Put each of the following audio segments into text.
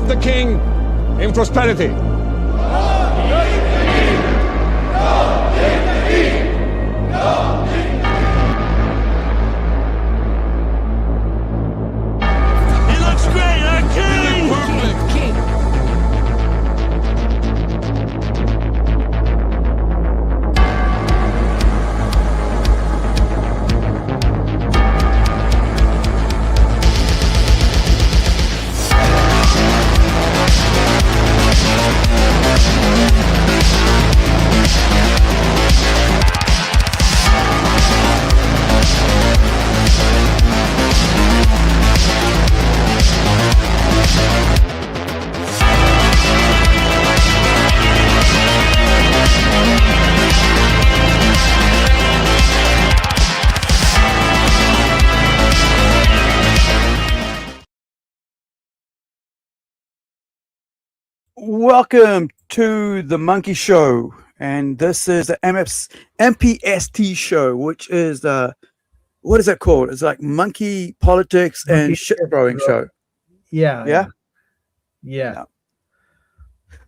keep the king in prosperity. Welcome to the Monkey Show, and this is the MPST show, which is what is it called? It's like monkey politics and shit throwing show. Yeah.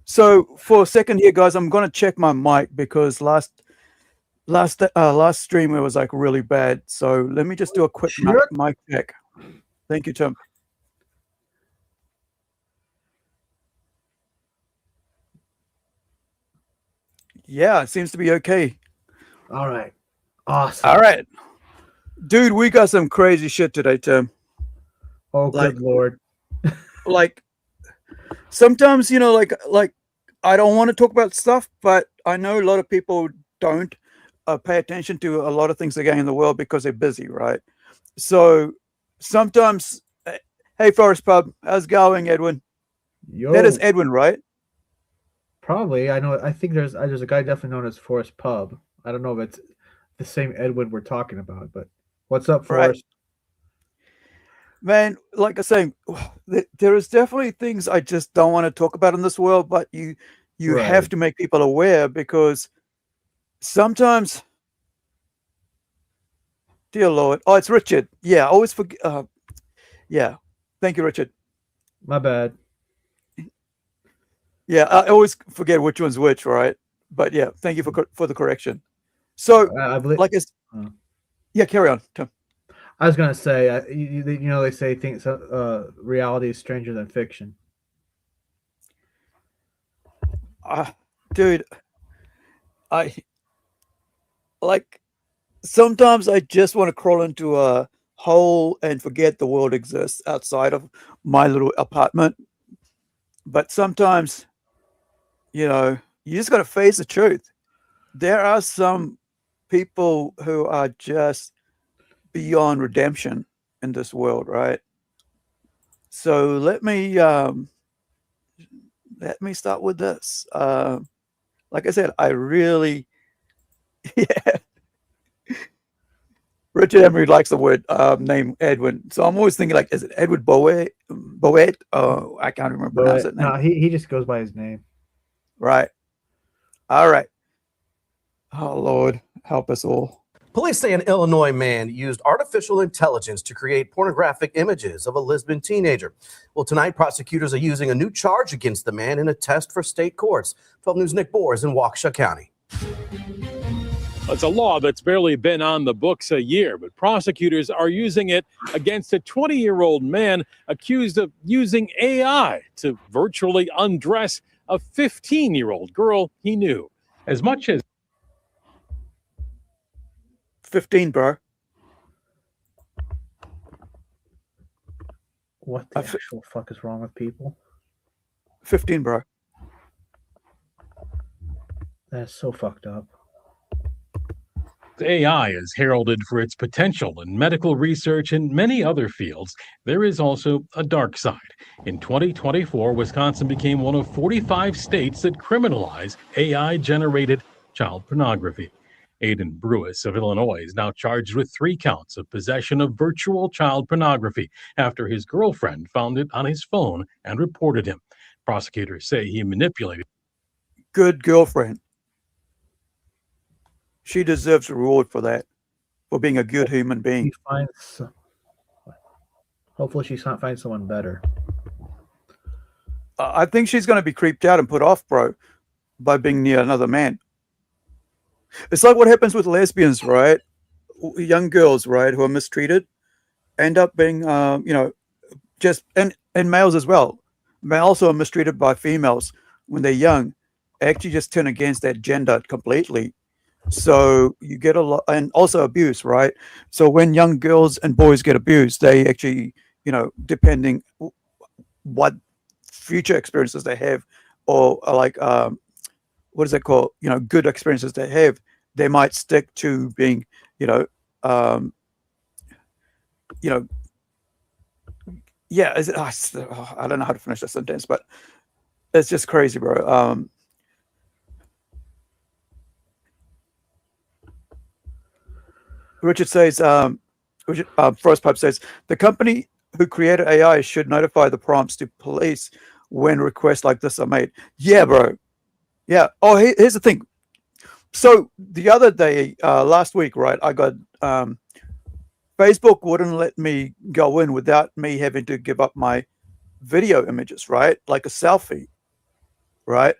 So for a second here, guys, I'm gonna check my mic because last stream it was like really bad. So let me just do a quick mic check. Thank you, Tim. Yeah, it seems to be okay. All right. Awesome. All right. Dude, we got some crazy shit today, Tim. Oh, good Lord. Like, sometimes, you know, like I don't want to talk about stuff, but I know a lot of people don't pay attention to a lot of things that are going in the world because they're busy, right? So sometimes, hey, Forest Pub, how's it going, Edwin? Yo. That is Edwin, right? Probably. I think there's a guy definitely known as Forest Pub. I don't know if it's the same Edwin we're talking about, but what's up, Forest? Man, like I say, there is definitely things I just don't want to talk about in this world, but you have to make people aware because sometimes, dear Lord, oh, it's Richard. Yeah, I always forget. Yeah, thank you, Richard. My bad. Yeah, I always forget which one's which, right? But yeah, thank you for the correction. So, yeah, carry on, Tim. I was gonna say, you know, they say things. Reality is stranger than fiction. Dude, sometimes I just want to crawl into a hole and forget the world exists outside of my little apartment. But sometimes, you know, you just got to face the truth. There are some people who are just beyond redemption in this world, right? So let me start with this. Like I said, I really, yeah. Richard Emery likes the word name Edwin, so I'm always thinking like, is it Edward Boet? Oh, I can't remember pronounce it. No, he just goes by his name. Right. All right. Oh Lord, help us all. Police say an Illinois man used artificial intelligence to create pornographic images of a lesbian teenager. Well, tonight, prosecutors are using a new charge against the man in a test for state courts. 12 News' Nick Bohr is in Waukesha County. It's a law that's barely been on the books a year, but prosecutors are using it against a 20-year-old man accused of using AI to virtually undress a 15-year-old girl he knew. As much as 15, bro. What the actual fuck is wrong with people? 15, bro. That's so fucked up. AI is heralded for its potential in medical research and many other fields. There is also a dark side. In 2024, Wisconsin became one of 45 states that criminalize AI-generated child pornography. Aidan Brewis of Illinois is now charged with 3 counts of possession of virtual child pornography after his girlfriend found it on his phone and reported him. Prosecutors say he manipulated. Good girlfriend. She deserves a reward for that, for being a good human being. Hopefully she finds someone better. I think she's going to be creeped out and put off, bro, by being near another man. It's like what happens with lesbians, right? Young girls, right, who are mistreated, end up being, just and males as well. Males who are mistreated by females when they're young actually just turn against that gender completely. So you get a lot, and also abuse, right? So when young girls and boys get abused, they actually, depending what future experiences they have, or like what is it called? Good experiences they have, they might stick to being, um, yeah. I don't know how to finish the sentence, but it's just crazy, bro. Richard says, Frost Pipe says, the company who created AI should notify the prompts to police when requests like this are made. Yeah, bro. Yeah. Oh, here's the thing. So the other day, last week, right, I got Facebook wouldn't let me go in without me having to give up my video images, right? Like a selfie, right?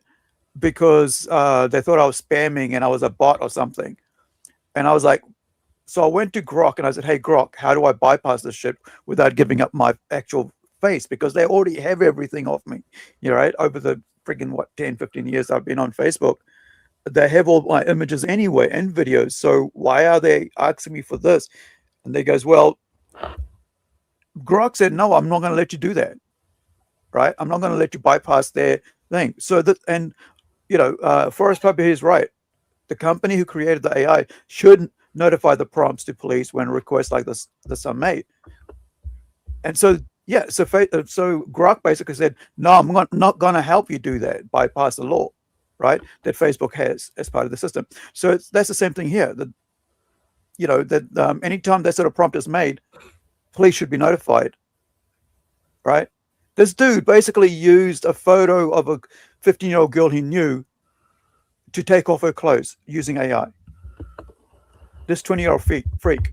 Because they thought I was spamming and I was a bot or something. And I was like, so I went to Grok and I said, hey, Grok, how do I bypass this shit without giving up my actual face? Because they already have everything of me, right? Over the friggin' 10, 15 years I've been on Facebook, they have all my images anyway and videos. So why are they asking me for this? And they goes, well, Grok said, no, I'm not going to let you do that, right? I'm not going to let you bypass their thing. So that, and, Forrest Puppy is right. The company who created the AI should notify the prompts to police when requests like this are made. And so, yeah, so Grok basically said, no, I'm not going to help you do that, bypass the law, right, that Facebook has as part of the system. So that's the same thing here. That anytime that sort of prompt is made, police should be notified, right? This dude basically used a photo of a 15-year-old girl he knew to take off her clothes using AI. This 20-year-old freak.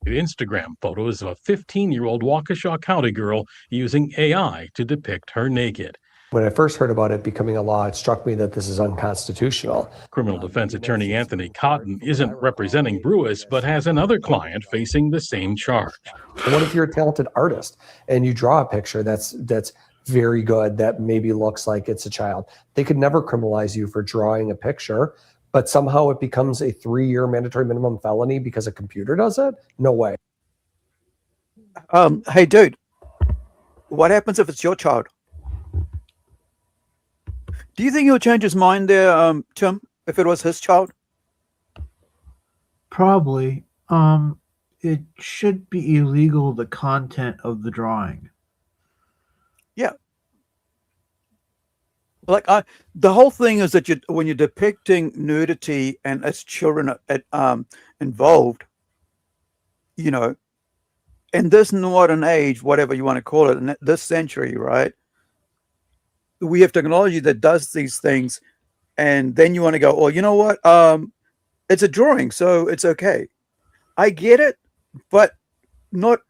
Instagram photos of a 15-year-old Waukesha County girl using AI to depict her naked. When I first heard about it becoming a law, it struck me that this is unconstitutional. Criminal defense attorney Anthony Cotton isn't representing Brewis, but has another client facing the same charge. And what if you're a talented artist and you draw a picture that's very good, that maybe looks like it's a child? They could never criminalize you for drawing a picture, but somehow it becomes a 3-year mandatory minimum felony because a computer does it? No way. Hey, dude, what happens if it's your child? Do you think he'll change his mind there, Tim, if it was his child? Probably. It should be illegal, the content of the drawing. Yeah. Like the whole thing is that when you're depicting nudity and as children involved, in this modern age, whatever you want to call it, in this century, right? We have technology that does these things, and then you want to go, oh, you know what? It's a drawing, so it's okay. I get it, but not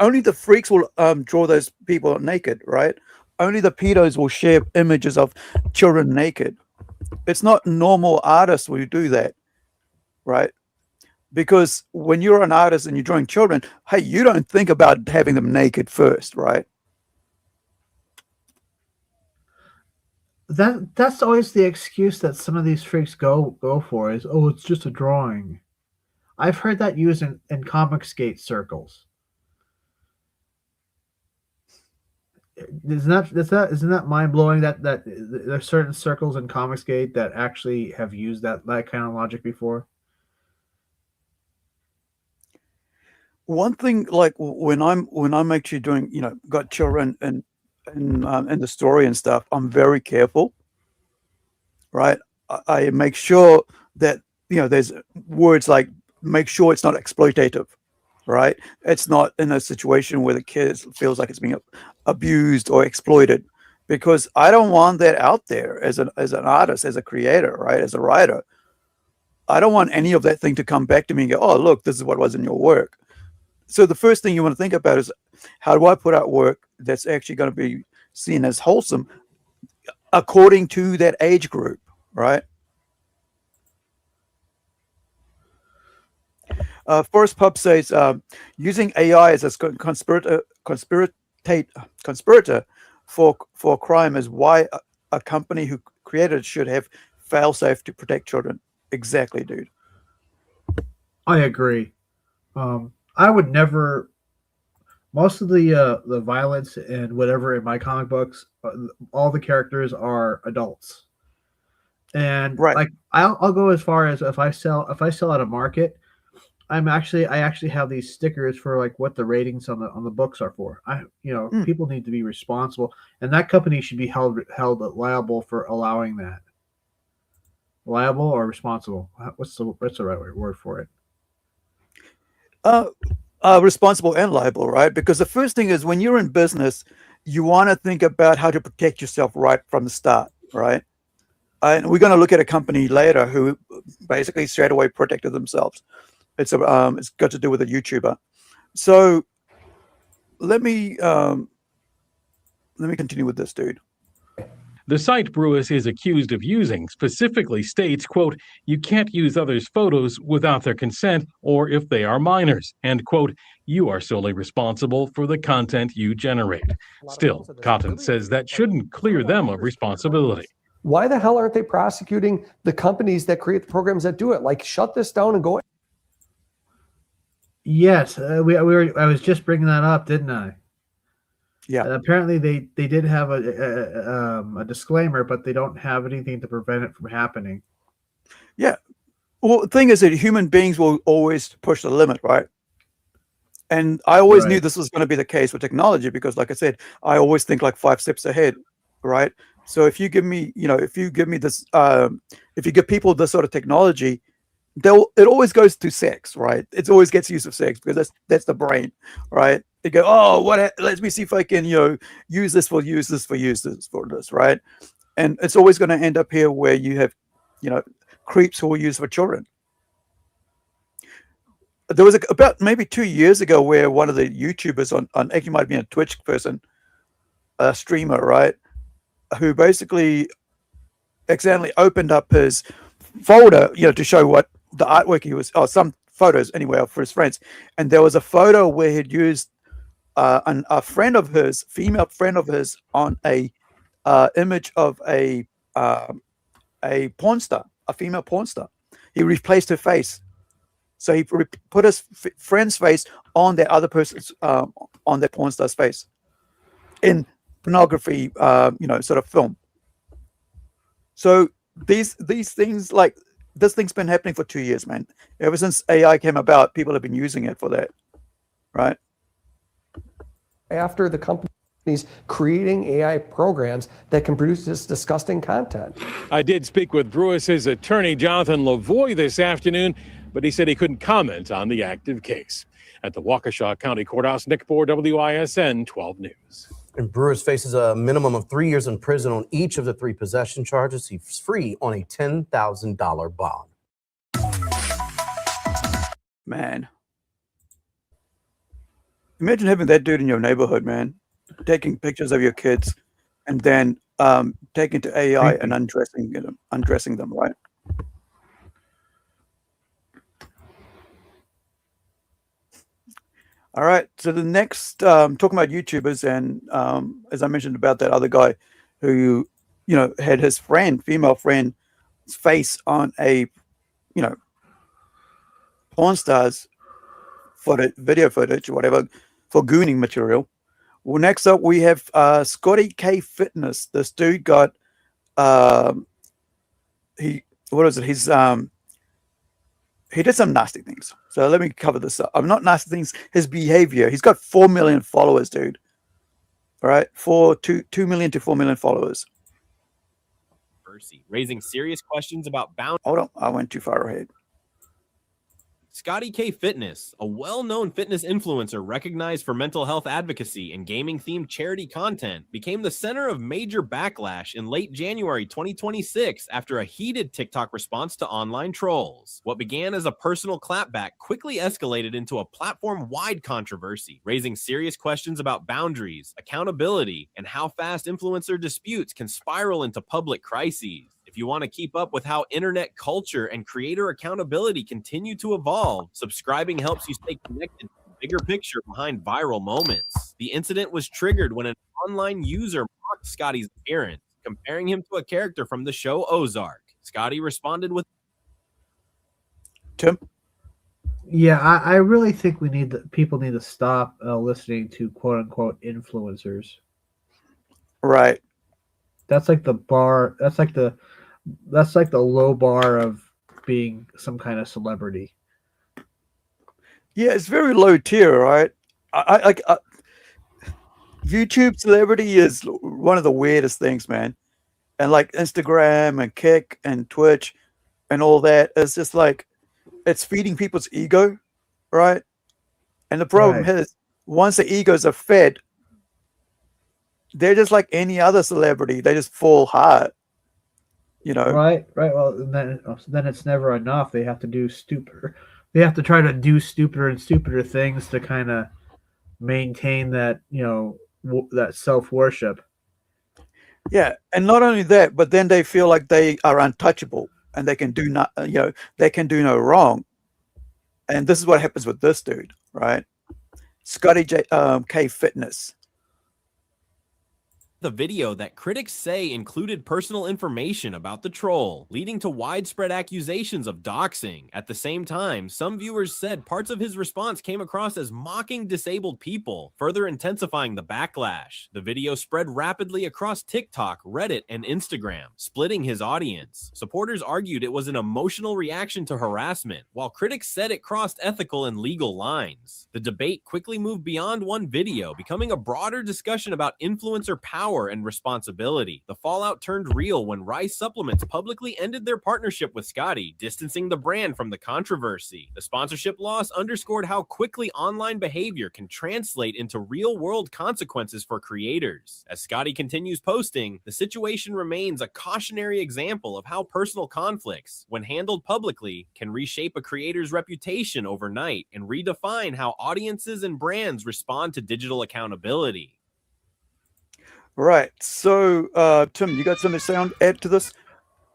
only the freaks will draw those people naked, right? Only the pedos will share images of children naked. It's not normal artists who do that, right? Because when you're an artist and you're drawing children, hey, you don't think about having them naked first, right? That's always the excuse that some of these freaks go for is, oh, it's just a drawing. I've heard that used in Comicsgate circles. Isn't that mind blowing that there's certain circles in Comicsgate that actually have used that kind of logic before? One thing, like when I'm actually doing, got children and the story and stuff, I'm very careful, right? I make sure that there's words like make sure it's not exploitative, right? It's not in a situation where the kid feels like it's being abused or exploited, because I don't want that out there as an artist, as a creator, right? As a writer, I don't want any of that thing to come back to me and go, oh, look, this is what was in your work. so the first thing you want to think about is, how do I put out work that's actually going to be seen as wholesome according to that age group, right? Forrest Pub says, using AI as a conspirator for crime is why a company who created it should have fail-safe to protect children. Exactly, dude. I agree. I would never. Most of the violence and whatever in my comic books, all the characters are adults, and Right. like I'll go as far as if I sell at a market, I actually have these stickers for like what the ratings on the books are for. People need to be responsible, and that company should be held liable for allowing that. Liable or responsible? What's the right word for it? Responsible and liable, right? Because the first thing is, when you're in business, you want to think about how to protect yourself right from the start, right? And we're going to look at a company later who basically straight away protected themselves. It's got to do with a YouTuber. So let me continue with this, dude. The site Brewis is accused of using specifically states, quote, you can't use others' photos without their consent or if they are minors, and, quote, you are solely responsible for the content you generate. Still, Cotton says that shouldn't clear them of responsibility. Why the hell aren't they prosecuting the companies that create the programs that do it? Like, shut this down and go. Yes, I was just bringing that up, didn't I? Yeah. Apparently, they did have a disclaimer, but they don't have anything to prevent it from happening. Yeah. Well, the thing is that human beings will always push the limit, right? And I always knew this was going to be the case with technology because, like I said, I always think like 5 steps ahead, right? So if you give me, this, if you give people this sort of technology, it always goes to sex, right? It always gets use of sex because that's the brain, right? They go, oh, let me see if I can, use this for this, right? And it's always going to end up here where you have, creeps who will use for children. There was about maybe 2 years ago where one of the YouTubers on actually might have been a Twitch person, a streamer, right, who basically accidentally opened up his folder, to show what the artwork he was, or some photos anyway for his friends, and there was a photo where he'd used a friend of his, female friend of his, on a image of a porn star, a female porn star. He replaced her face. So he put his friend's face on that other person's, on that porn star's face in pornography, sort of film. So these things, like, this thing's been happening for 2 years, man. Ever since AI came about, people have been using it for that, right? After the companies creating AI programs that can produce this disgusting content. I did speak with Brewis's attorney, Jonathan Lavoie, this afternoon, but he said he couldn't comment on the active case. At the Waukesha County Courthouse, Nick Bohr, WISN 12 News. And Brewis faces a minimum of 3 years in prison on each of the 3 possession charges. He's free on a $10,000 bond. Man. Imagine having that dude in your neighborhood, man, taking pictures of your kids and then taking to AI and undressing them, right? All right. So the next, talking about YouTubers, and as I mentioned about that other guy who, had his female friend's face on a, porn star's video footage or whatever for gooning material. Well, next up we have Scotty K Fitness. This dude got he did some nasty things. So let me cover this up. Not nasty things, his behavior. He's got 4 million followers, dude. All right, 2 million to 4 million followers. Raising serious questions about boundaries. Hold on, I went too far ahead. Scotty K Fitness, a well-known fitness influencer recognized for mental health advocacy and gaming-themed charity content, became the center of major backlash in late January 2026 after a heated TikTok response to online trolls. What began as a personal clapback quickly escalated into a platform-wide controversy, raising serious questions about boundaries, accountability, and how fast influencer disputes can spiral into public crises. If you want to keep up with how internet culture and creator accountability continue to evolve, subscribing helps you stay connected to the bigger picture behind viral moments. The incident was triggered when an online user mocked Scotty's appearance, comparing him to a character from the show Ozark. Scotty responded with, Tim? Yeah, I really think people need to stop listening to quote unquote influencers. Right. That's like the bar. That's like the low bar of being some kind of celebrity. Yeah, it's very low tier, right? YouTube celebrity is one of the weirdest things, man. And like Instagram and Kick and Twitch and all that is just like it's feeding people's ego, right? And the problem is once the egos are fed, they're just like any other celebrity. They just fall hard, you know? Right. Well, then it's never enough. They have to do stupider. They have to try to do stupider and stupider things to kind of maintain that, that self-worship. Yeah, and not only that, but then they feel like they are untouchable and they can do they can do no wrong. And this is what happens with this dude, right? Scotty K Fitness. the video that critics say included personal information about the troll, leading to widespread accusations of doxing. At the same time, some viewers said parts of his response came across as mocking disabled people, further intensifying the backlash. The video spread rapidly across TikTok, Reddit, and Instagram, splitting his audience. Supporters argued it was an emotional reaction to harassment, while critics said it crossed ethical and legal lines. The debate quickly moved beyond one video, becoming a broader discussion about influencer power and responsibility. The fallout turned real when Rice Supplements publicly ended their partnership with Scotty, distancing the brand from the controversy. The sponsorship loss underscored how quickly online behavior can translate into real-world consequences for creators. As Scotty continues posting, the situation remains a cautionary example of how personal conflicts, when handled publicly, can reshape a creator's reputation overnight and redefine how audiences and brands respond to digital accountability. Right. So, Tim, you got something to say add to this?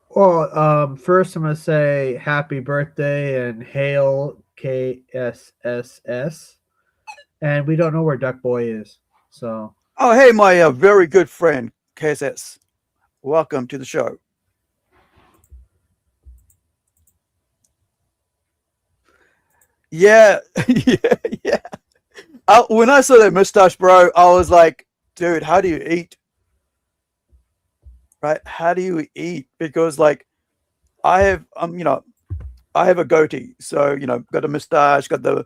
Well, first I'm gonna say happy birthday and hail KSSS. And we don't know where Duck Boy is, so. Oh, hey, my very good friend KSS. Welcome to the show. Yeah, yeah. When I saw that mustache, bro, I was like, dude, how do you eat? Right? How do you eat? Because like I have I have a goatee. So, got a mustache, got the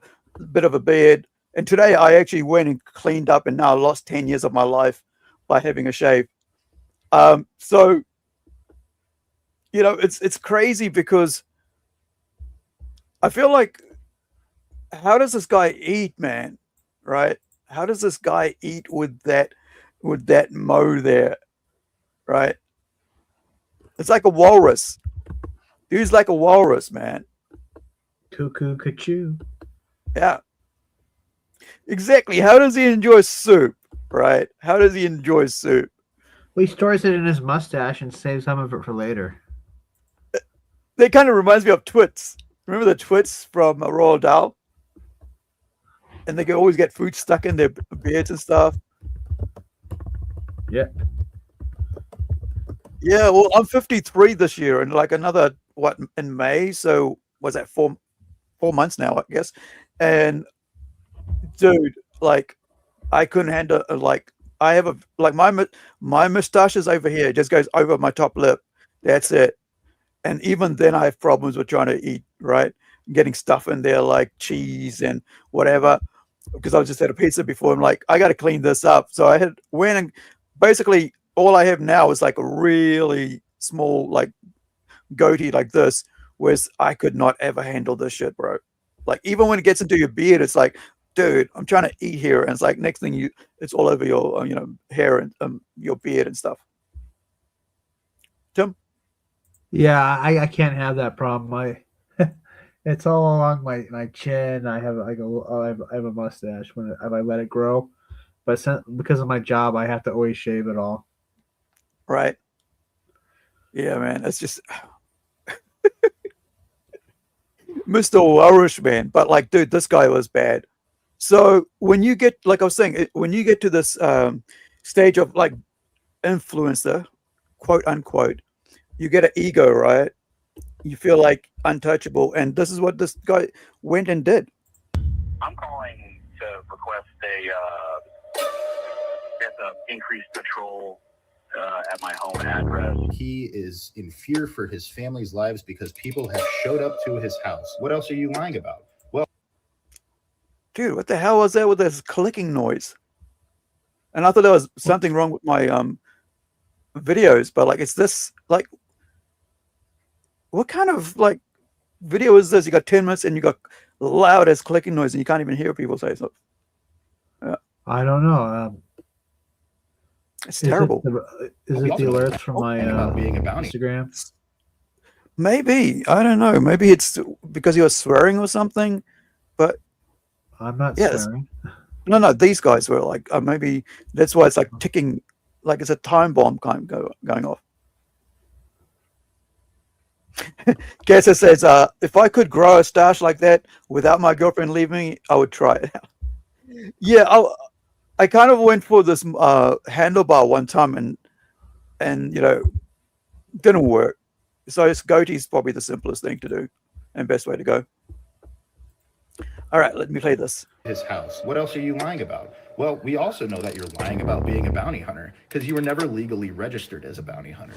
bit of a beard. And today I actually went and cleaned up and now lost 10 years of my life by having a shave. So it's crazy because I feel like how does this guy eat, man? Right? How does this guy eat with that mo there? Right? It's like a walrus. Dude's like a walrus, man. Cuckoo cuckoo. Yeah. Exactly. How does he enjoy soup? Right? How does he enjoy soup? Well, he stores it in his mustache and saves some of it for later. That kind of reminds me of twits. Remember the twits from Roald Dahl? And they can always get food stuck in their beards and stuff. Yeah. Yeah, well, I'm 53 this year, and like another in May. So was that 4 months now, I guess. And dude, like, I couldn't handle like I have my mustache is over here. It just goes over my top lip. That's it. And even then, I have problems with trying to eat. Right, getting stuff in there like cheese and whatever. Because I just had a pizza before. I'm like, I got to clean this up. So I went and basically all I have now is like a really small like goatee like this, whereas I could not ever handle this shit, bro. Like even when it gets into your beard, it's like, dude, I'm trying to eat here, and it's like next thing it's all over your hair and your beard and stuff. Tim? Yeah, I can't have that problem. It's all along my chin. I have like I have a mustache when if I let it grow, but because of my job, I have to always shave it all. Right. Yeah, man. It's just Mr. Walrus, man. But like, dude, this guy was bad. So when you get, like I was saying, when you get to this stage of like influencer, quote unquote, you get an ego, right? You feel like untouchable, and this is what this guy went and did. I'm calling to request a increased patrol at my home address. He is in fear for his family's lives because people have showed up to his house. What else are you lying about? Well, dude, what the hell was that with this clicking noise? And I thought there was something wrong with my videos, but like, it's this like, what kind of like video is this? You got 10 minutes and you got loud as clicking noise, and you can't even hear people say stuff. Yeah, I don't know. it's terrible. Is it the alerts from my about being a bounty. Instagram? Maybe, I don't know. Maybe it's because he was swearing or something. But I'm not yeah, swearing. no, these guys were like, maybe that's why it's like ticking, like it's a time bomb kind of going off. Kessa says, if I could grow a stash like that without my girlfriend leaving me, I would try it out. Yeah, I kind of went for this handlebar one time, and didn't work. So goatee is probably the simplest thing to do and best way to go. All right, let me play this. His house. What else are you lying about? Well, we also know that you're lying about being a bounty hunter because you were never legally registered as a bounty hunter.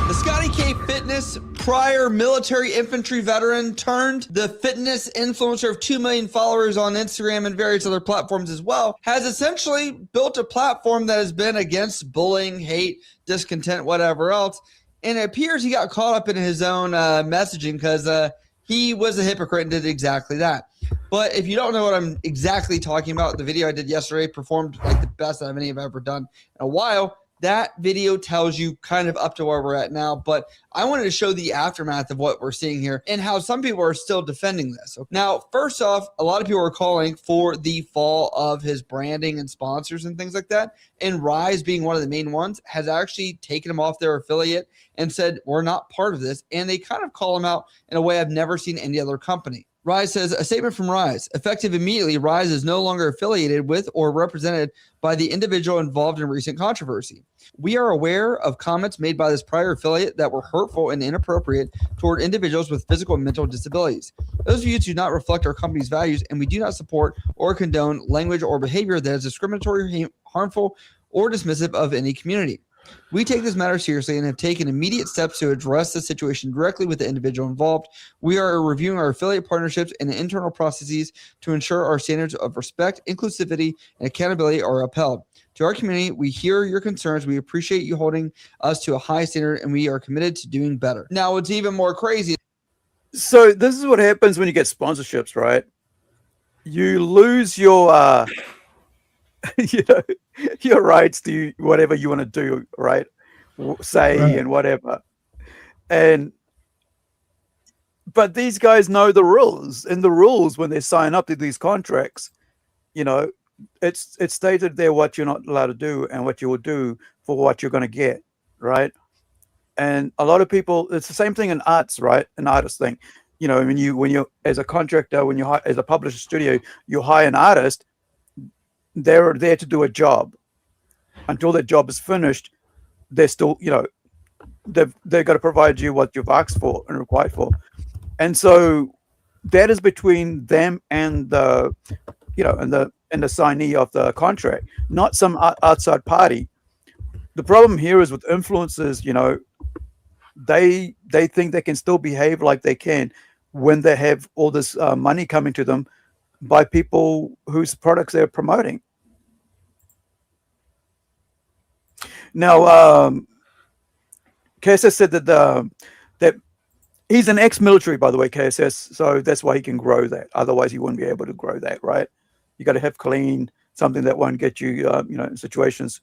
The Scotty K Fitness, prior military infantry veteran turned the fitness influencer of 2 million followers on Instagram and various other platforms as well, has essentially built a platform that has been against bullying, hate, discontent, whatever else. And it appears he got caught up in his own messaging because he was a hypocrite and did exactly that. But if you don't know what I'm exactly talking about, the video I did yesterday performed like the best that any I've ever done in a while. That video tells you kind of up to where we're at now, but I wanted to show the aftermath of what we're seeing here and how some people are still defending this. Now, first off, a lot of people are calling for the fall of his branding and sponsors and things like that, and Rise, being one of the main ones, has actually taken him off their affiliate and said, we're not part of this, and they kind of call him out in a way I've never seen any other company. Rise says, a statement from Rise. Effective immediately, Rise is no longer affiliated with or represented by the individual involved in recent controversy. We are aware of comments made by this prior affiliate that were hurtful and inappropriate toward individuals with physical and mental disabilities. Those views do not reflect our company's values, and we do not support or condone language or behavior that is discriminatory, harmful, or dismissive of any community. We take this matter seriously and have taken immediate steps to address the situation directly with the individual involved. We are reviewing our affiliate partnerships and internal processes to ensure our standards of respect, inclusivity, and accountability are upheld. To our community, we hear your concerns. We appreciate you holding us to a high standard, and we are committed to doing better. Now, what's even more crazy. So this is what happens when you get sponsorships, right? You lose your your rights to whatever you want to do, right? Say and whatever. But these guys know the rules, and the rules when they sign up to these contracts, it's stated there what you're not allowed to do and what you will do for what you're going to get, right? And a lot of people, it's the same thing in arts, right? An artist thing, when you as a contractor, when you hire as a publisher studio, you hire an artist. They're there to do a job. Until that job is finished, they're still, they've got to provide you what you've asked for and required for. And so that is between them and the, and the signee of the contract, not some outside party. The problem here is with influencers, they think they can still behave like they can when they have all this money coming to them by people whose products they're promoting. Now, Kessa said that He's an ex-military, by the way, KSS. So that's why he can grow that. Otherwise, he wouldn't be able to grow that, right? You got to have clean, something that won't get you, in situations,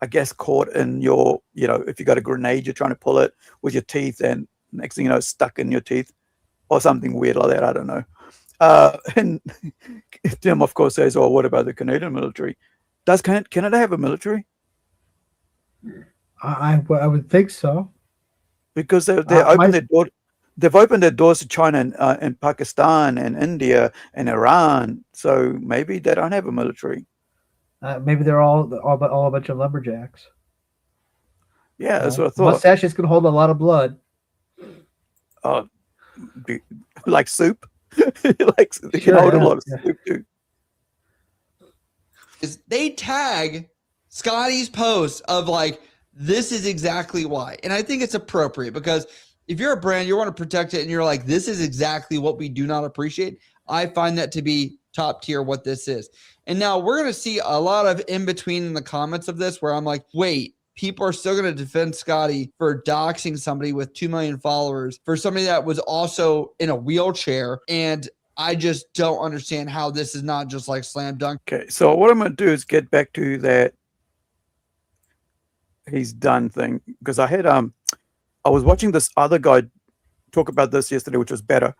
I guess, caught in your, if you got a grenade, you're trying to pull it with your teeth, and next thing you know, stuck in your teeth, or something weird like that. I don't know. And Tim, of course, says, "Oh, what about the Canadian military? Does Canada have a military?" I would think so. Because they've opened their doors to China and Pakistan and India and Iran. So maybe they don't have a military. Maybe they're all a bunch of lumberjacks. Yeah, that's what I thought. Mustaches can hold a lot of blood. Like soup. They can hold a lot of soup too. They tag Scotty's post of like, this is exactly why. And I think it's appropriate because if you're a brand, you want to protect it and you're like, this is exactly what we do not appreciate. I find that to be top tier what this is. And now we're going to see a lot of in between in the comments of this where I'm like, wait, people are still going to defend Scotty for doxing somebody with 2 million followers for somebody that was also in a wheelchair. And I just don't understand how this is not just like slam dunk. Okay, so what I'm going to do is get back to that he's done thing, because I was watching this other guy talk about this yesterday, which was better.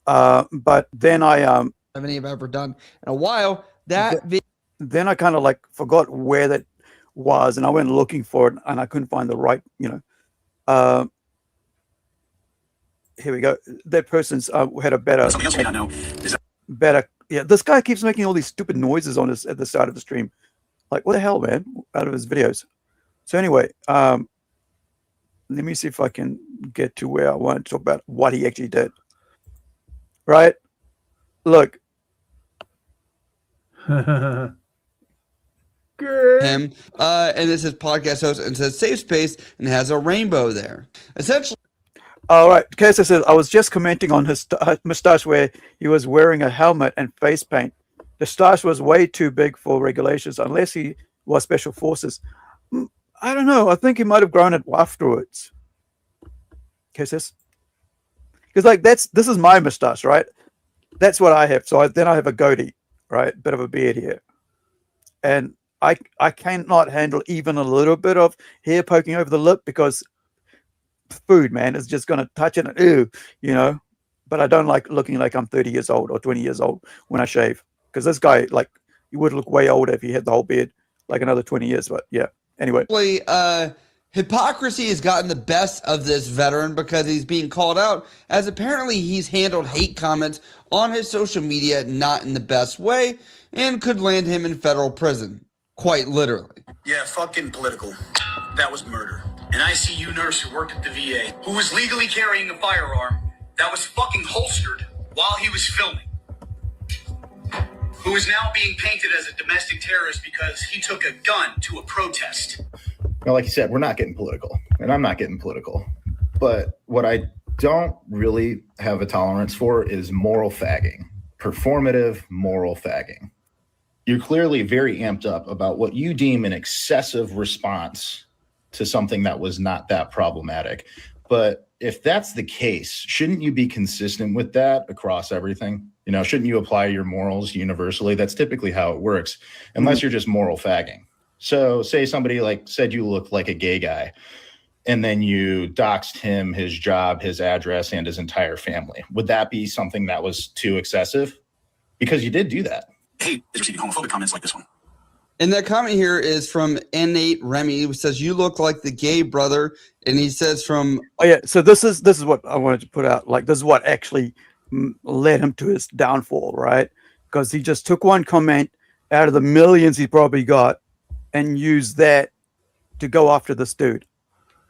But then I haven't ever done in a while. Then I kind of like forgot where that was, and I went looking for it, and I couldn't find the right. Here we go. That person's had a better. Something else you may not know is better. Yeah, this guy keeps making all these stupid noises at the start of the stream. Like, what the hell, man? Out of his videos. So anyway, let me see if I can get to where I want to talk about what he actually did. Right? Look. Him. And this is podcast host and says safe space and has a rainbow there. Essentially. All right. Kesa says, I was just commenting on his mustache where he was wearing a helmet and face paint. The stash was way too big for regulations unless he was special forces. I don't know. I think he might have grown it afterwards. Because this is my mustache, right? That's what I have. So then I have a goatee, right? Bit of a beard here. And I cannot handle even a little bit of hair poking over the lip because food, man, is just going to touch it and ew, But I don't like looking like I'm 30 years old or 20 years old when I shave. Because this guy, like, he would look way older if he had the whole beard, like another 20 years. But yeah. Anyway, hypocrisy has gotten the best of this veteran because he's being called out as apparently he's handled hate comments on his social media not in the best way and could land him in federal prison, quite literally. Yeah, fucking political. That was murder. An ICU nurse who worked at the VA who was legally carrying a firearm that was fucking holstered while he was filming, who is now being painted as a domestic terrorist because he took a gun to a protest. Now, like you said, we're not getting political, and I'm not getting political. But what I don't really have a tolerance for is moral fagging, performative moral fagging. You're clearly very amped up about what you deem an excessive response to something that was not that problematic. But if that's the case, shouldn't you be consistent with that across everything? Shouldn't you apply your morals universally? That's typically how it works, unless you're just moral fagging. So say somebody said you look like a gay guy, and then you doxed him, his job, his address, and his entire family. Would that be something that was too excessive? Because you did do that. Hate is receiving homophobic comments like this one. And that comment here is from N8 Remy, who says, you look like the gay brother. And he says from... Oh, yeah. So this is what I wanted to put out. Like, this is what actually led him to his downfall, right? Because he just took one comment out of the millions he probably got and used that to go after this dude,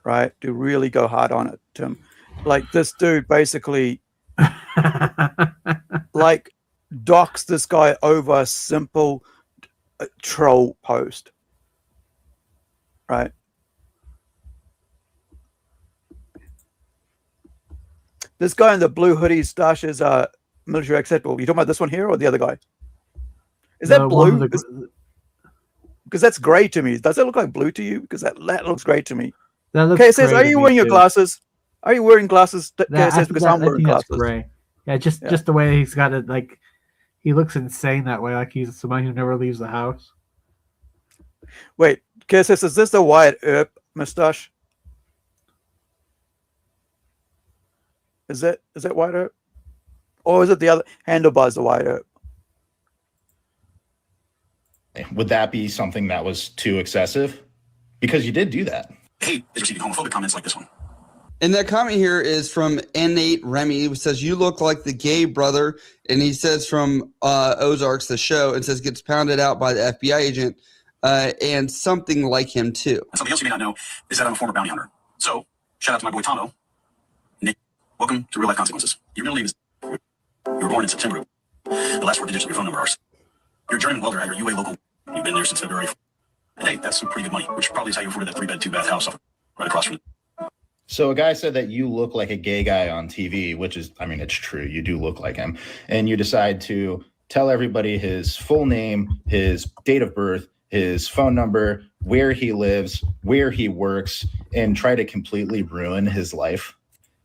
right? To really go hard on it, Tim. Like, this dude basically, like, doxed this guy over a simple troll post, right? This guy in the blue hoodie stash is military acceptable. You talking about this one here or the other guy? Is that blue? Because that's gray to me. Does that look like blue to you? Because that looks gray to me. Okay, it says, are you wearing your glasses? Are you wearing glasses, I KSS? think, Because I'm I wearing think that's glasses. gray. Yeah, just the way he's got it. Like he looks insane that way. Like he's somebody who never leaves the house. Wait, KSS, is this the Wyatt Earp mustache? Is that Wyatt Earp? Or is it the other handlebars, the Wyatt Earp? Would that be something that was too excessive? Because you did do that. Hate is receiving homophobic comments like this one. And that comment here is from N8 Remy, who says, you look like the gay brother. And he says from Ozarks, the show, and says gets pounded out by the FBI agent and something like him too. And something else you may not know is that I'm a former bounty hunter. So shout out to my boy Tomo. Nick, welcome to Real Life Consequences. Your middle name is, you were born in September. The last 4 digits of your phone number are, you're a journeyman welder at your UA local. You've been there since February. And hey, that's some pretty good money, which probably is how you afforded that 3-bed, 2-bath house right across from. So a guy said that you look like a gay guy on TV, which is, I mean, it's true. You do look like him. And you decide to tell everybody his full name, his date of birth, his phone number, where he lives, where he works, and try to completely ruin his life.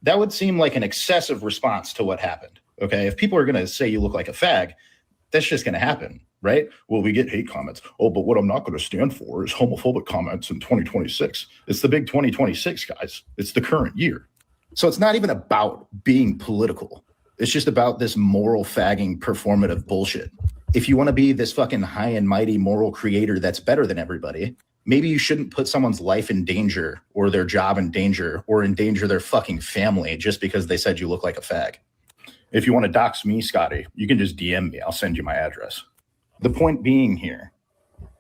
That would seem like an excessive response to what happened. Okay. If people are going to say you look like a fag, that's just going to happen. Right? Well, we get hate comments. Oh, but what I'm not going to stand for is homophobic comments in 2026. It's the big 2026, guys. It's the current year. So it's not even about being political. It's just about this moral fagging performative bullshit. If you want to be this fucking high and mighty moral creator that's better than everybody, maybe you shouldn't put someone's life in danger or their job in danger or endanger their fucking family just because they said you look like a fag. If you want to dox me, Scotty, you can just DM me. I'll send you my address. The point being here,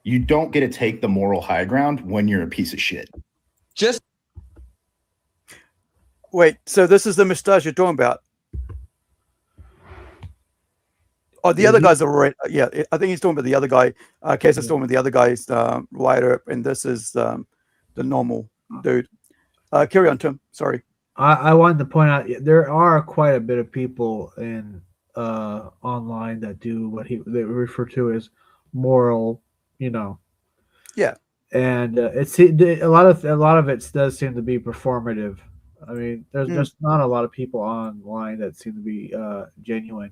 you don't get to take the moral high ground when you're a piece of shit. Just wait. So this is the mustache you're talking about? Oh, the other guys are right. Yeah, I think he's talking about the other guy. Case is talking about the other guy's Wyatt Earp, and this is the normal dude. Carry on, Tim. Sorry. I wanted to point out there are quite a bit of people in online that do what they refer to as moral, Yeah. And it's a lot of it does seem to be performative. I mean, there's just not a lot of people online that seem to be genuine.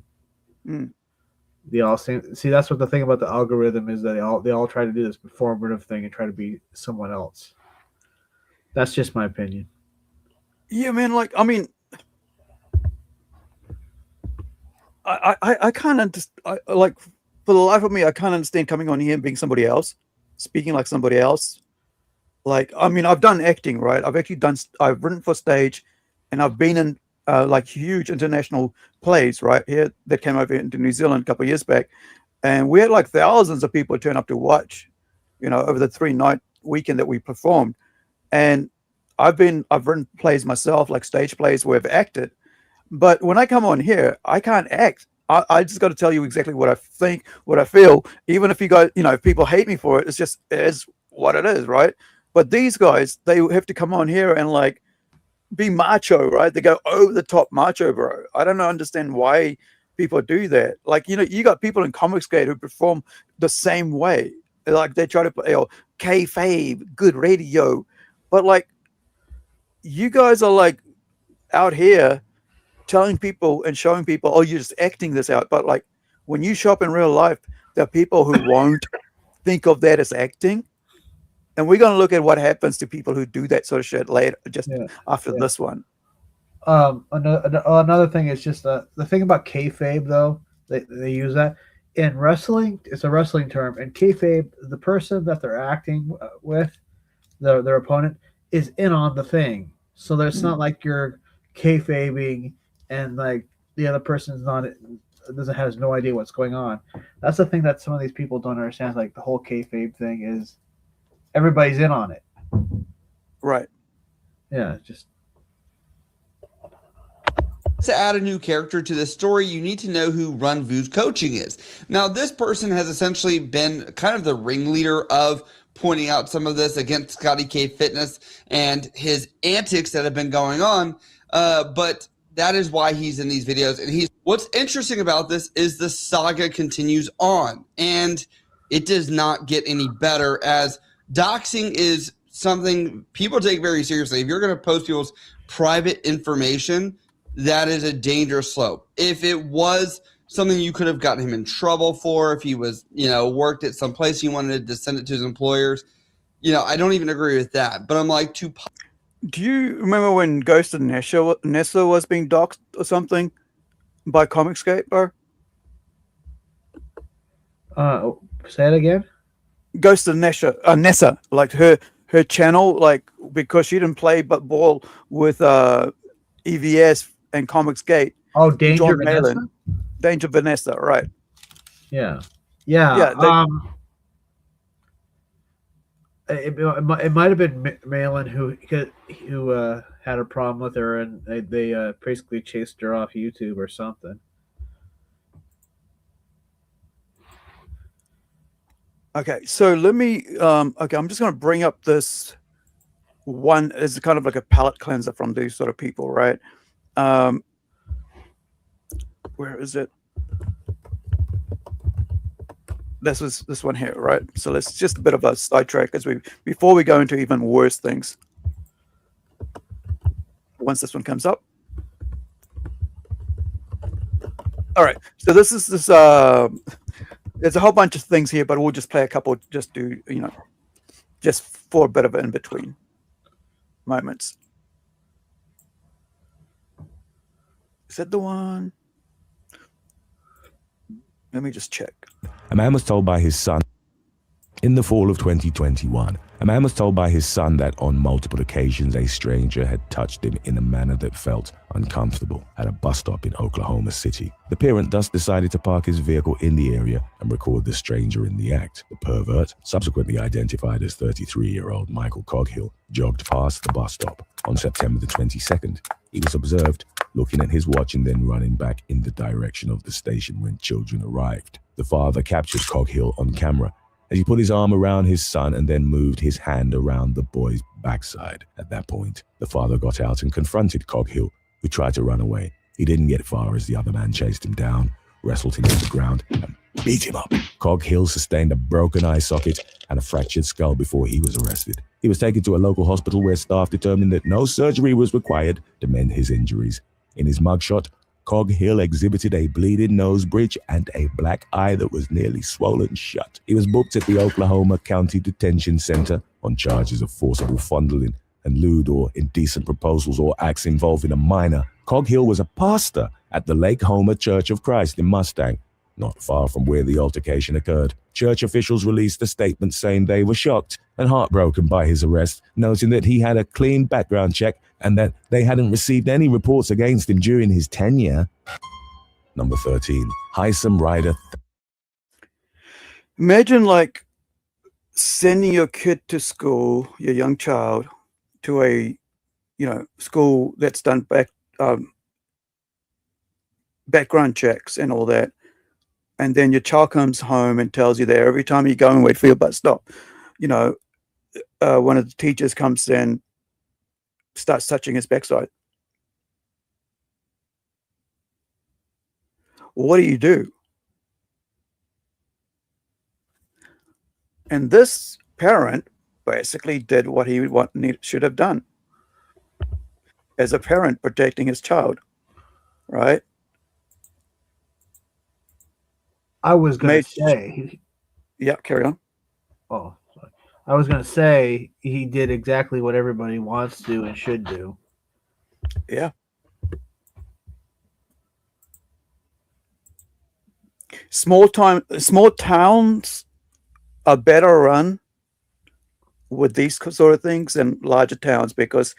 They all see that's what the thing about the algorithm is, that they all try to do this performative thing and try to be someone else. That's just my opinion. Yeah, man. I can't understand. For the life of me, I can't understand coming on here and being somebody else, speaking like somebody else. I've done acting, right? I've written for stage, and I've been in huge international plays, right? Here that came over into New Zealand a couple of years back, and we had thousands of people turn up to watch, over the 3-night weekend that we performed. And I've written plays myself, like stage plays where I've acted. But when I come on here, I can't act. I just got to tell you exactly what I think, what I feel. Even if you guys, if people hate me for it, it is what it is, right? But these guys, they have to come on here and be macho, right? They go over the top macho, bro. I don't understand why people do that. You got people in Comicsgate who perform the same way. They try to play kayfabe, good radio, but you guys are out here telling people and showing people, oh, you're just acting this out. But when you show up in real life, there are people who won't think of that as acting. And we're going to look at what happens to people who do that sort of shit later, after this one. Another thing is just the thing about kayfabe, though. They use that in wrestling. It's a wrestling term. And kayfabe, the person that they're acting with, their opponent, is in on the thing. So it's not like you're kayfabing and the other person's has no idea what's going on. That's the thing that some of these people don't understand. The whole kayfabe thing is everybody's in on it. Right. Yeah, just to add a new character to this story, you need to know who Run Vu's coaching is. Now, this person has essentially been kind of the ringleader of pointing out some of this against Scotty K Fitness and his antics that have been going on. But that is why he's in these videos. And what's interesting about this is the saga continues on, and it does not get any better, as doxing is something people take very seriously. If you're going to post people's private information, that is a dangerous slope. If it was something you could have gotten him in trouble for, if he was, worked at some place, he wanted to send it to his employers, I don't even agree with that. But I'm like, do you remember when Ghost of Nessa was being doxxed or something by Comicsgate, bro? Say it again. Ghost of Nessa, like her channel, like because she didn't play but ball with EVS and Comicsgate. Oh, Danger John Vanessa. Malin. Danger Vanessa, right? Yeah. It might have been Malin who had a problem with her, and they basically chased her off YouTube or something. Okay, so let me. I'm just going to bring up this one as kind of like a palate cleanser from these sort of people, right? Where is it? This one here, right? So let's just a bit of a sidetrack before we go into even worse things. Once this one comes up. All right. So this is this. There's a whole bunch of things here, but we'll just play a couple. Just do just for a bit of in between moments. Is that the one? Let me just check. A man was told by his son in the fall of 2021. A man was told by his son that on multiple occasions a stranger had touched him in a manner that felt uncomfortable at a bus stop in Oklahoma City. The parent thus decided to park his vehicle in the area and record the stranger in the act. The pervert, subsequently identified as 33-year-old Michael Coghill, jogged past the bus stop. On September the 22nd, he was observed looking at his watch and then running back in the direction of the station when children arrived. The father captured Coghill on camera as he put his arm around his son and then moved his hand around the boy's backside. At that point, the father got out and confronted Coghill, who tried to run away. He didn't get far as the other man chased him down, wrestled him to the ground, and beat him up. Coghill sustained a broken eye socket and a fractured skull before he was arrested. He was taken to a local hospital where staff determined that no surgery was required to mend his injuries. In his mugshot, Coghill exhibited a bleeding nose bridge and a black eye that was nearly swollen shut. He was booked at the Oklahoma County Detention Center on charges of forcible fondling and lewd or indecent proposals or acts involving a minor. Coghill was a pastor at the Lake Homer Church of Christ in Mustang, not far from where the altercation occurred. Church officials released a statement saying they were shocked and heartbroken by his arrest, noting that he had a clean background check and that they hadn't received any reports against him during his tenure. Number 13, Heisem Rider. Imagine like sending your kid to school, your young child, to a school that's done background checks and all that, and then your child comes home and tells you that every time you go and wait for your bus stop, one of the teachers comes in, starts touching his backside. What do? And this parent basically did what he should have done as a parent protecting his child, right? I was going to say. Yeah, carry on. Oh, sorry. I was going to say he did exactly what everybody wants to and should do. Yeah. Small towns are better run with these sort of things than larger towns because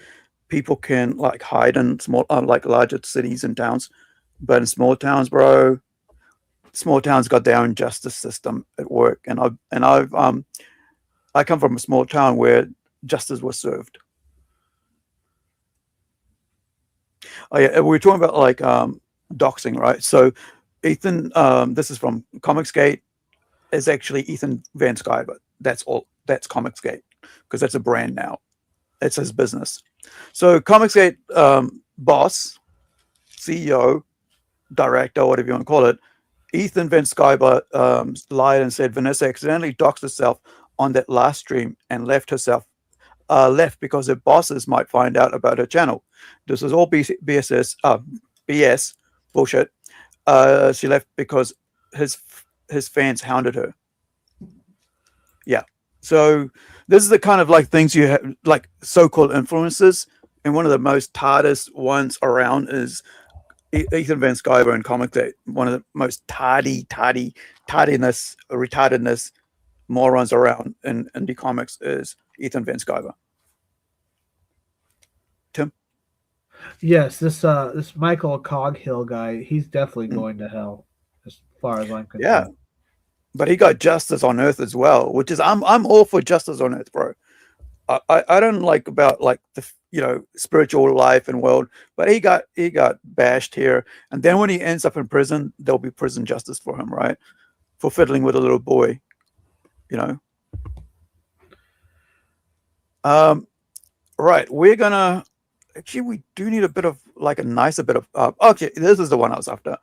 people can like hide in larger cities and towns, but in small towns, bro, small towns got their own justice system at work, and I come from a small town where justice was served. Oh yeah, we were talking about like doxing, right? So Ethan, this is from Comicsgate, is actually Ethan Van Sciver. That's all. That's Comicsgate because that's a brand now. It's his business. So Comicsgate boss, CEO, director, whatever you want to call it, Ethan Van Sciver lied and said Vanessa accidentally doxed herself on that last stream and left herself left because her bosses might find out about her channel. This is all BS bullshit. She left because his fans hounded her. Yeah. So this is the kind of like things you have, like so-called influencers, and one of the most hardest ones around is Ethan Van Sciver in Comic Day. One of the most retardedness morons around in indie comics is Ethan Van Sciver. Tim? Yes, this Michael Coghill guy, he's definitely going to hell, as far as I'm concerned. Yeah. But he got Justice on Earth as well, which is I'm all for Justice on Earth, bro. I don't like about like the spiritual life and world, but he got bashed here, and then when he ends up in prison, there'll be prison justice for him, right? For fiddling with a little boy, Right, we're gonna actually we do need a bit of like a nicer bit of okay, this is the one I was after.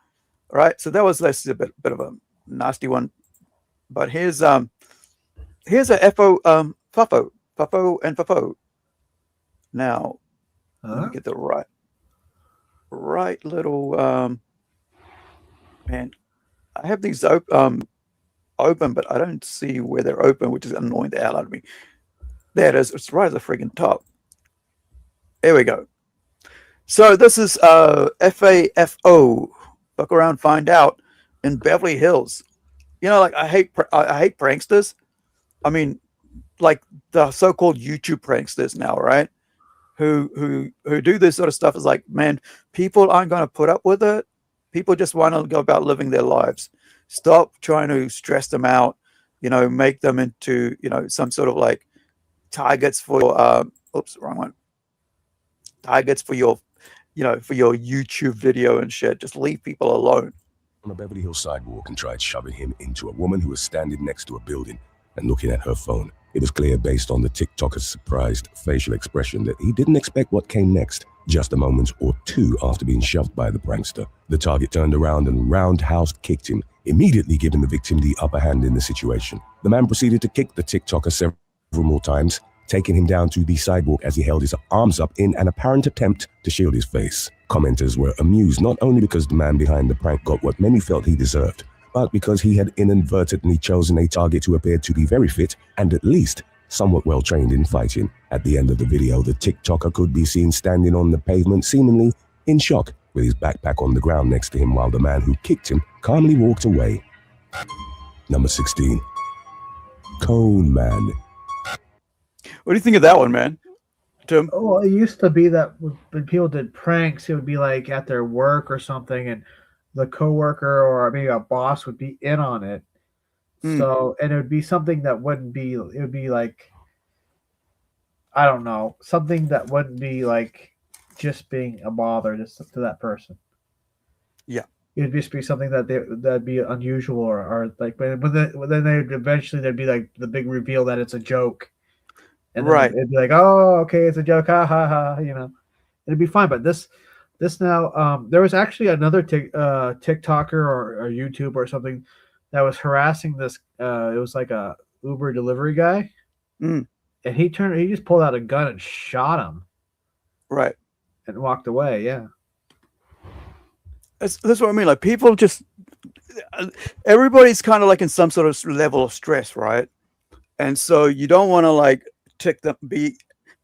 Right, so that was less a bit of a nasty one. But here's a FO Fuffo and Fuffo. Now let me get the right little man. I have these open, but I don't see where they're open, which is annoying the hell out of me. There it is. It's right at the friggin' top. There we go. So this is FAFO. Look around, find out in Beverly Hills. Like I hate pranksters. I mean, like the so-called YouTube pranksters now, right? Who do this sort of stuff is like, man, people aren't going to put up with it. People just want to go about living their lives. Stop trying to stress them out. Make them into some sort of like targets for oops, wrong one. Targets for your for your YouTube video and shit. Just leave people alone. On a Beverly Hills sidewalk and tried shoving him into a woman who was standing next to a building and looking at her phone. It was clear based on the TikToker's surprised facial expression that he didn't expect what came next. Just a moment or two after being shoved by the prankster, the target turned around and roundhouse kicked him, immediately giving the victim the upper hand in the situation. The man proceeded to kick the TikToker several more times, taking him down to the sidewalk as he held his arms up in an apparent attempt to shield his face. Commenters were amused not only because the man behind the prank got what many felt he deserved, but because he had inadvertently chosen a target who appeared to be very fit and at least somewhat well trained in fighting. At the end of the video, the TikToker could be seen standing on the pavement, seemingly in shock, with his backpack on the ground next to him, while the man who kicked him calmly walked away. Number 16. Cone Man. What do you think of that one, man? Tim? Oh, it used to be that when people did pranks, it would be like at their work or something, and the coworker or maybe a boss would be in on it. So, and it would be something that wouldn't be, it would be like, I don't know, something that wouldn't be like just being a bother to that person. Yeah. It would just be something that'd be unusual or like, but then there'd be like the big reveal that it's a joke. And then it'd be like, oh, okay, it's a joke, ha ha ha, it'd be fine. But this now, there was actually another TikToker or YouTuber or something that was harassing this. It was like a Uber delivery guy, and he just pulled out a gun and shot him, right, and walked away. Yeah, that's what I mean. Like people just, everybody's kind of like in some sort of level of stress, right? And so you don't want to like be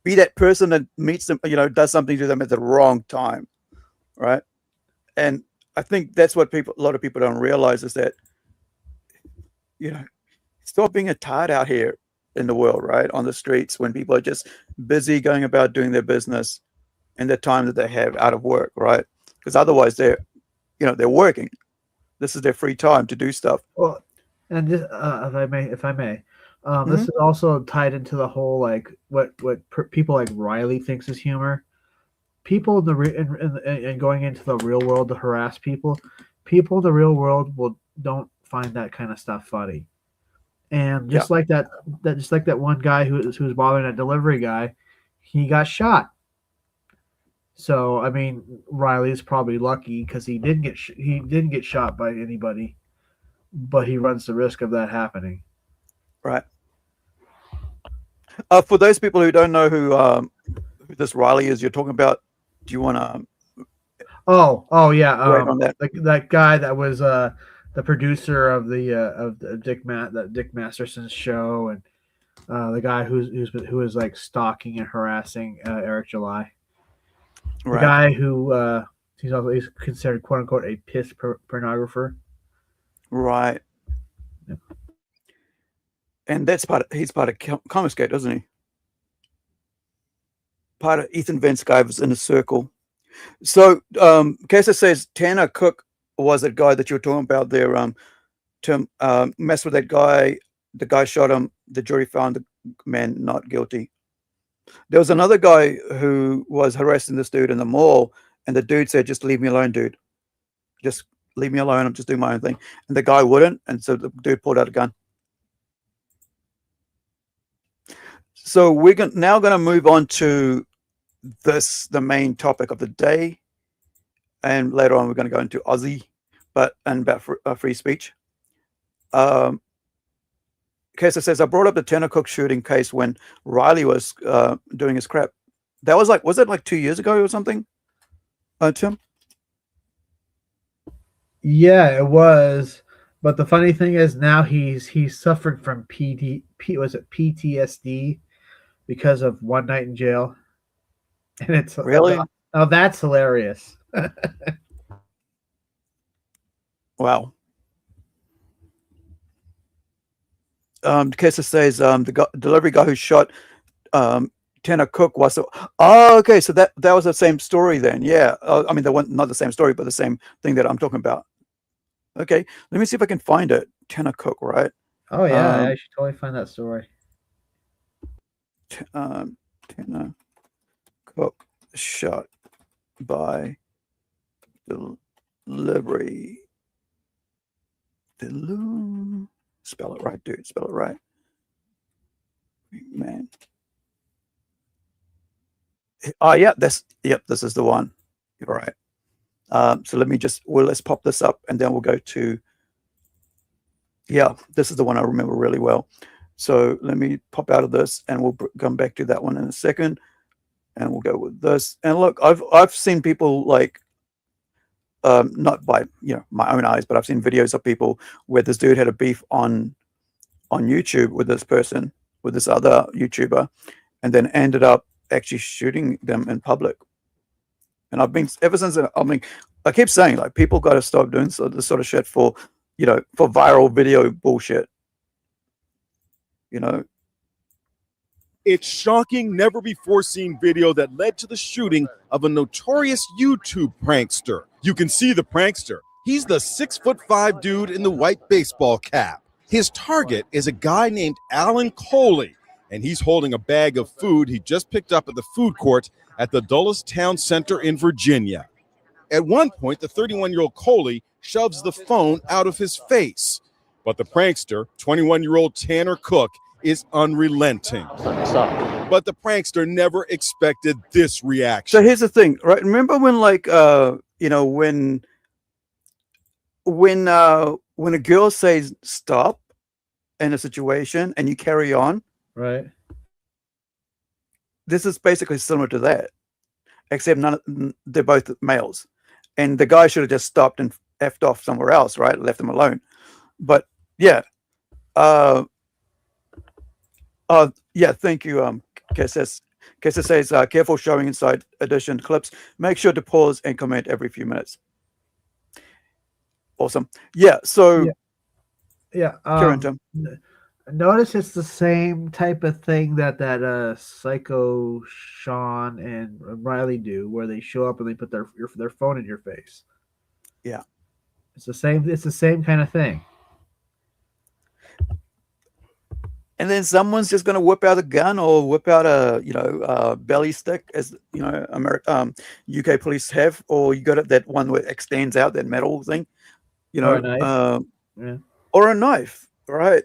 that person that meets them, does something to them at the wrong time, right? And I think that's what a lot of people don't realize is that, stop being a tart out here in the world, right? On the streets when people are just busy going about doing their business in the time that they have out of work, right? Because otherwise they're working. This is their free time to do stuff. Well, and this, if I may, this is also tied into the whole like what people like Riley thinks is humor. People in going into the real world to harass people in the real world don't find that kind of stuff funny. And just like that one guy who was bothering that delivery guy, he got shot. So I mean, Riley's probably lucky because he didn't get shot by anybody, but he runs the risk of that happening. Right. For those people who don't know who this Riley is you're talking about, do you want to Oh yeah. on that? That guy that was the producer of the Dick Masterson's show, and the guy who was like stalking and harassing Eric July. The Right. guy who he's considered quote unquote a piss pornographer. Right. Yep. And he's part of Comasgate, isn't he? Part of Ethan Vance guy was in a circle. So Kesa says Tanner Cook was that guy that you were talking about there, to mess with that guy. The guy shot him. The jury found the man not guilty. There was another guy who was harassing this dude in the mall, and the dude said, "Just leave me alone, dude. Just leave me alone. I'm just doing my own thing." And the guy wouldn't, and so the dude pulled out a gun. So we're now going to move on to the main topic of the day, and later on we're going to go into Aussie, and about free speech. Kesa says, I brought up the Tanner Cook shooting case when Riley was doing his crap. That was was it like 2 years ago or something, Tim? Yeah, it was. But the funny thing is now he's suffered from PTSD because of one night in jail. And it's really, oh, that's hilarious. Wow. Kesa says the delivery guy who shot Tanner Cook was okay. So that was the same story then. Yeah, I mean, not the same story, but the same thing that I'm talking about. Okay, let me see if I can find it. Tanner Cook, right? Oh yeah, I should totally find that story. Tanner Cook shot by delivery. Spell it right, dude. Spell it right. Man. Oh yeah, this is the one. You're right. So let's pop this up, and then we'll go to. Yeah, this is the one I remember really well. So let me pop out of this, and we'll come back to that one in a second, and we'll go with this. And look, I've seen people like, not by my own eyes, but I've seen videos of people where this dude had a beef on YouTube with this person, with this other YouTuber, and then ended up actually shooting them in public. And I've been ever since. I mean, I keep saying like people got to stop doing this sort of shit for viral video bullshit. It's shocking, never before seen video that led to the shooting of a notorious YouTube prankster. You can see the prankster. He's the 6'5" dude in the white baseball cap. His target is a guy named Alan Coley, and he's holding a bag of food he just picked up at the food court at the Dulles Town Center in Virginia. At one point, the 31-year-old Coley shoves the phone out of his face. But the prankster, 21-year-old Tanner Cook, is unrelenting. But the prankster never expected this reaction. So here's the thing, right? Remember when when a girl says stop in a situation and you carry on, right? This is basically similar to that, except they're both males, and the guy should have just stopped and effed off somewhere else, right? Left them alone. But yeah, yeah. Thank you, Kesa says, careful showing inside edition clips. Make sure to pause and comment every few minutes. Awesome. Yeah. So yeah. Notice it's the same type of thing that Psycho Sean and Riley do, where they show up and they put their phone in your face. Yeah, it's the same. It's the same kind of thing. And then someone's just going to whip out a gun or whip out a belly stick, as UK police have, or you got that one where it extends out, that metal thing, or a knife. Or a knife, right?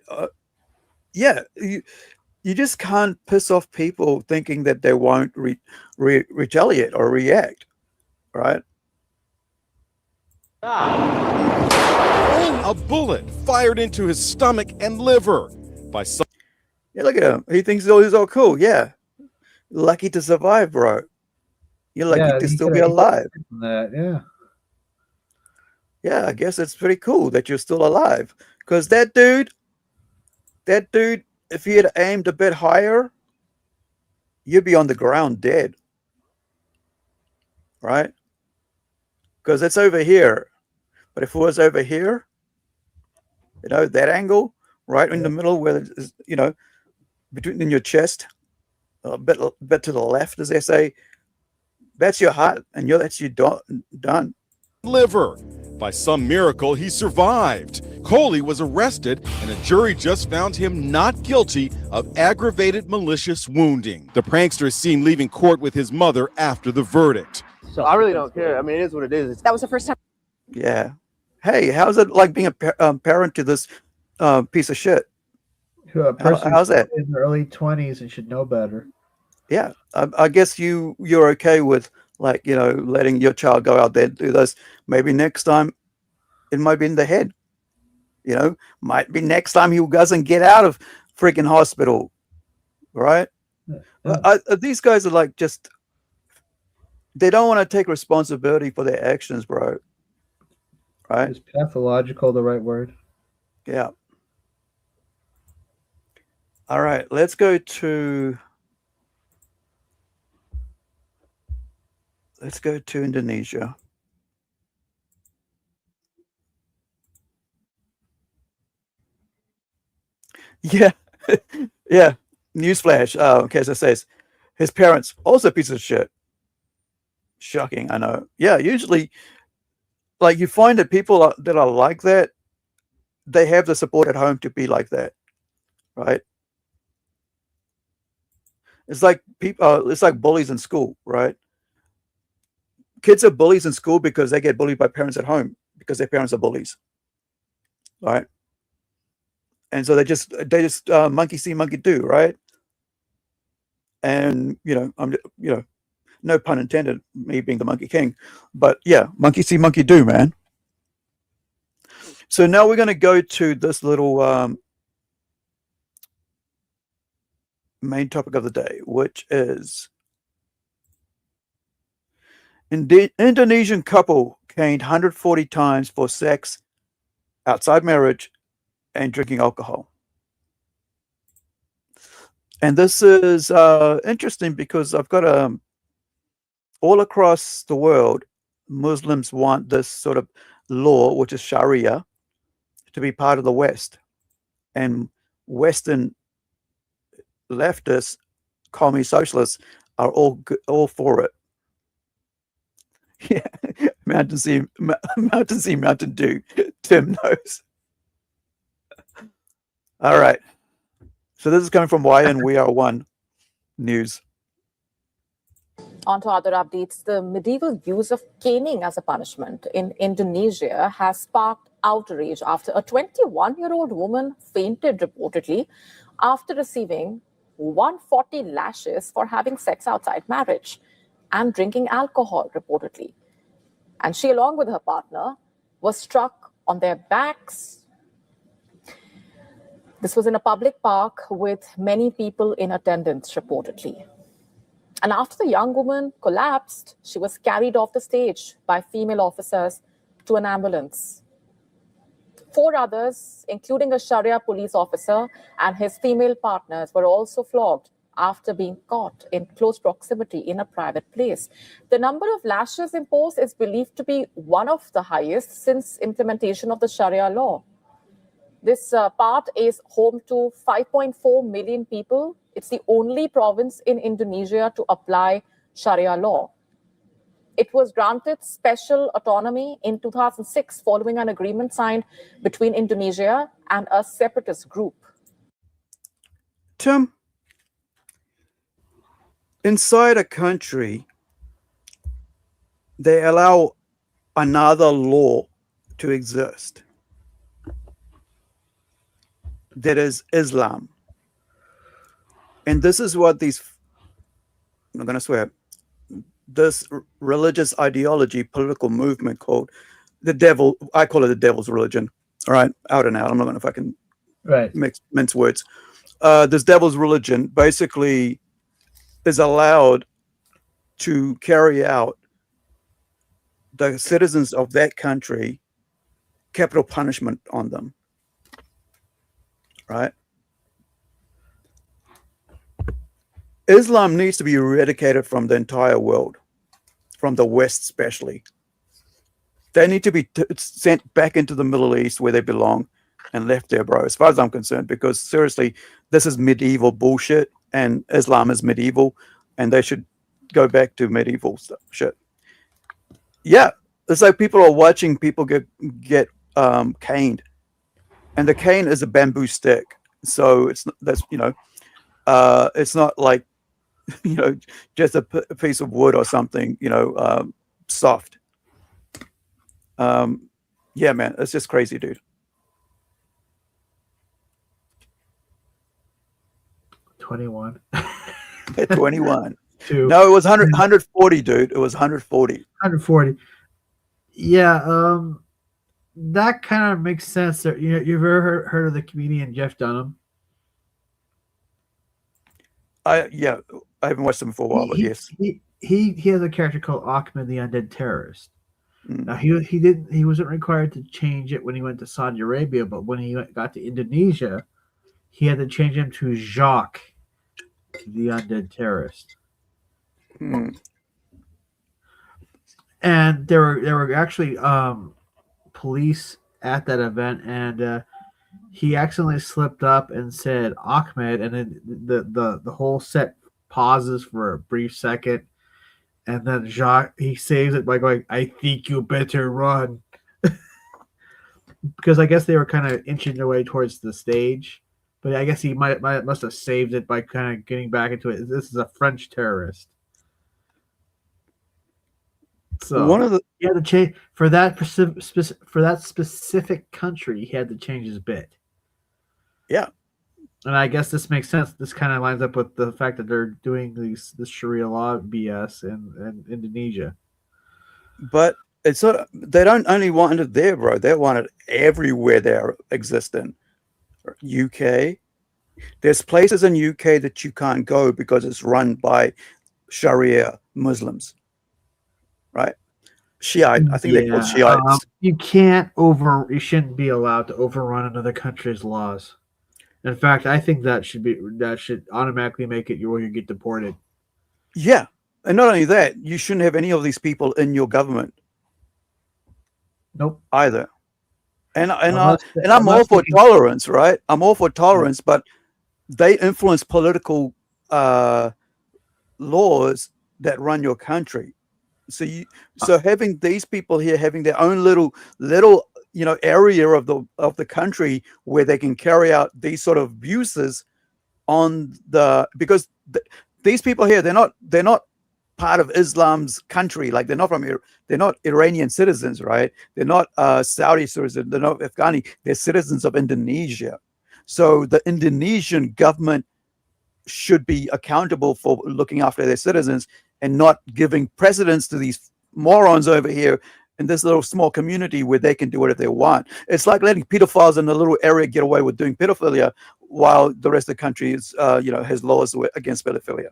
Yeah, you just can't piss off people thinking that they won't retaliate or react, right? A bullet fired into his stomach and liver by some. Yeah, look at him. He thinks he's all cool. Yeah. Lucky to survive, bro. You're lucky Yeah, to he still could be have alive. that. Yeah. Yeah, I guess it's pretty cool that you're still alive. Because that dude, if he had aimed a bit higher, you'd be on the ground dead. Right? Because it's over here. But if it was over here, that angle, right in the middle where it's, between in your chest, a bit to the left, as they say, that's your heart, and that's you done. Liver. By some miracle, he survived. Coley was arrested, and a jury just found him not guilty of aggravated malicious wounding. The prankster is seen leaving court with his mother after the verdict. So I really don't care. I mean, it is what it is. That was the first time. Yeah. Hey, how's it like being a parent to this piece of shit? How's that? In their early 20s and should know better. Yeah, I guess you're okay with letting your child go out there and do this. Maybe next time it might be in the head. Might be next time he doesn't get out of freaking hospital, right? Yeah. These guys are they don't want to take responsibility for their actions, bro. Right? Is pathological the right word? Yeah. All right, let's go to Indonesia. Yeah. Yeah. Newsflash. Keza says his parents also piece of shit. Shocking, I know. Yeah, usually you find that people that are like that, they have the support at home to be like that. Right? It's like people it's like bullies in school, right? Kids are bullies in school because they get bullied by parents at home because their parents are bullies. Right? And so they just monkey see, monkey do, right? And no pun intended, me being the monkey king, but yeah, monkey see, monkey do, man. So now we're going to go to this little main topic of the day, which is Indonesian couple caned 140 times for sex outside marriage and drinking alcohol. And this is interesting because I've got all across the world, Muslims want this sort of law, which is Sharia, to be part of the West. And Western leftists, commie socialists, are all for it. Yeah, Mountain Sea, Mountain Dew. Tim knows. All right. So this is coming from YN We Are One News. On to other updates. The medieval use of caning as a punishment in Indonesia has sparked outrage after a 21-year-old woman fainted reportedly after receiving 140 lashes for having sex outside marriage and drinking alcohol reportedly. And she, along with her partner, was struck on their backs. This was in a public park with many people in attendance reportedly. And after the young woman collapsed, she was carried off the stage by female officers to an ambulance. 4 others, including a Sharia police officer and his female partners, were also flogged after being caught in close proximity in a private place. The number of lashes imposed is believed to be one of the highest since implementation of the Sharia law. This part is home to 5.4 million people. It's the only province in Indonesia to apply Sharia law. It was granted special autonomy in 2006 following an agreement signed between Indonesia and a separatist group. Tim, inside a country, they allow another law to exist. That is Islam. And this is what I'm going to swear, this religious ideology, political movement called the devil, I call it the devil's religion. All right, out and out. I'm not going to fucking mince words. this devil's religion basically is allowed to carry out the citizens of that country capital punishment on them, right? Islam needs to be eradicated from the entire world, from the West especially. They need to be sent back into the Middle East where they belong and left there, bro, as far as I'm concerned, because seriously, this is medieval bullshit and Islam is medieval and they should go back to medieval shit. Yeah, it's like people are watching people get caned, and the cane is a bamboo stick, so it's not like just a piece of wood or something, soft. Yeah, man, it's just crazy, dude. 21. 21. No, it was 140, dude. It was 140. 140. Yeah, that kind of makes sense. You've ever heard of the comedian Jeff Dunham? I haven't watched him for a while, but yes. He has a character called Ahmed the Undead Terrorist. Now he wasn't required to change it when he went to Saudi Arabia, but when he got to Indonesia, he had to change him to Jacques the Undead Terrorist. And there were actually police at that event, and he accidentally slipped up and said Ahmed, and then the whole set pauses for a brief second, and then Jacques, he saves it by going, "I think you better run," because I guess they were kind of inching their way towards the stage, but I guess he must have saved it by kind of getting back into it. This is a French terrorist. So he had to change for that specific country. He had to change his bit. Yeah, and I guess this makes sense. This kind of lines up with the fact that they're doing this Sharia law BS in Indonesia. But it's not. They don't only want it there, bro. They want it everywhere they're existing. UK, there's places in UK that you can't go because it's run by Sharia Muslims. Right, Shiite. I think they're called Shiites. You shouldn't be allowed to overrun another country's laws. In fact, I think that should automatically make it where you get deported. Yeah, and not only that, you shouldn't have any of these people in your government. Nope. Either. And I'm all for tolerance, right? I'm all for tolerance, but they influence political laws that run your country. So having these people here having their own little area of the country where they can carry out these sort of abuses because these people here, they're not part of Islam's country. Like they're not Iranian citizens, right? They're not Saudi citizens. They're not Afghani. They're citizens of Indonesia. So the Indonesian government should be accountable for looking after their citizens and not giving precedence to these morons over here in this little small community where they can do whatever they want. It's like letting pedophiles in a little area get away with doing pedophilia while the rest of the country is, has laws against pedophilia.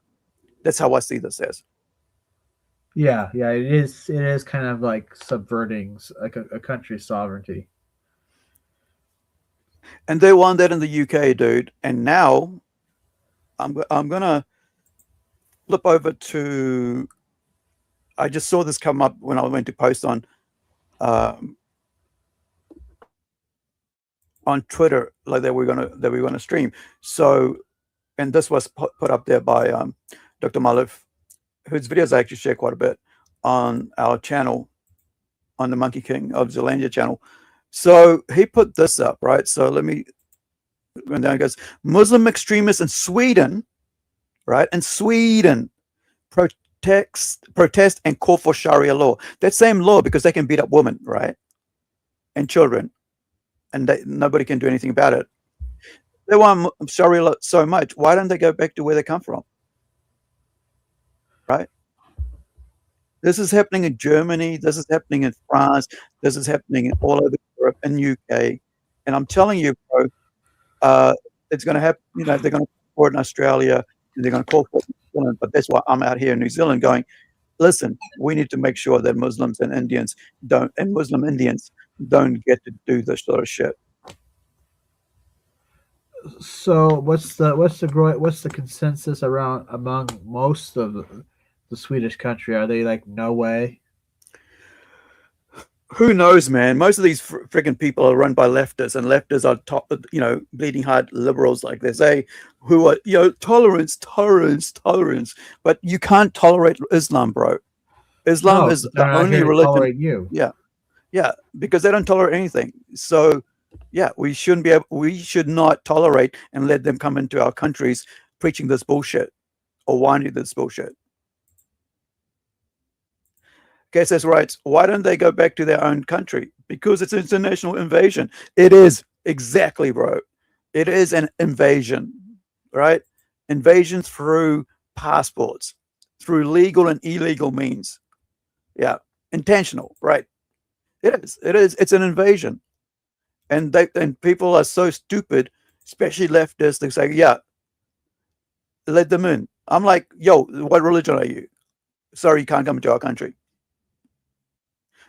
That's how I see this as. Yeah, it is kind of like subverting like a country's sovereignty. And they want that in the UK, dude. And now I'm gonna flip over to. I just saw this come up when I went to post on Twitter, like that we're gonna stream. So, and this was put up there by Dr. Malif, whose videos I actually share quite a bit on our channel, on the Monkey King of Zealandia channel. So he put this up, right? So let me go down. It goes, Muslim extremists in Sweden, right? In Sweden, protest and call for Sharia law. That same law, because they can beat up women, right? And children. And nobody can do anything about it. They want Sharia law so much. Why don't they go back to where they come from? Right? This is happening in Germany. This is happening in France. This is happening all over Europe and UK. And I'm telling you, bro, it's going to happen. You know, they're going to call for it in Australia, and they're going to call for it in New Zealand. But that's why I'm out here in New Zealand going, listen, we need to make sure that Muslims and Indians Muslim Indians don't get to do this sort of shit. So what's the consensus among most of the Swedish country? Are they like, no way? Who knows, man? Most of these freaking people are run by leftists, and leftists are top, bleeding heart liberals, like they say, who are, tolerance. But you can't tolerate Islam, bro. Islam is the only religion. Tolerate you. Yeah, because they don't tolerate anything. So, yeah, we should not tolerate and let them come into our countries preaching this bullshit or whining this bullshit. Okay, says right. Why don't they go back to their own country? Because it's international invasion. It is, exactly, bro. It is an invasion, right? Invasion through passports, through legal and illegal means. Yeah, intentional, right? It is. It's an invasion, and people are so stupid, especially leftists. They say, "Yeah, let them in." I'm like, "Yo, what religion are you? Sorry, you can't come into our country.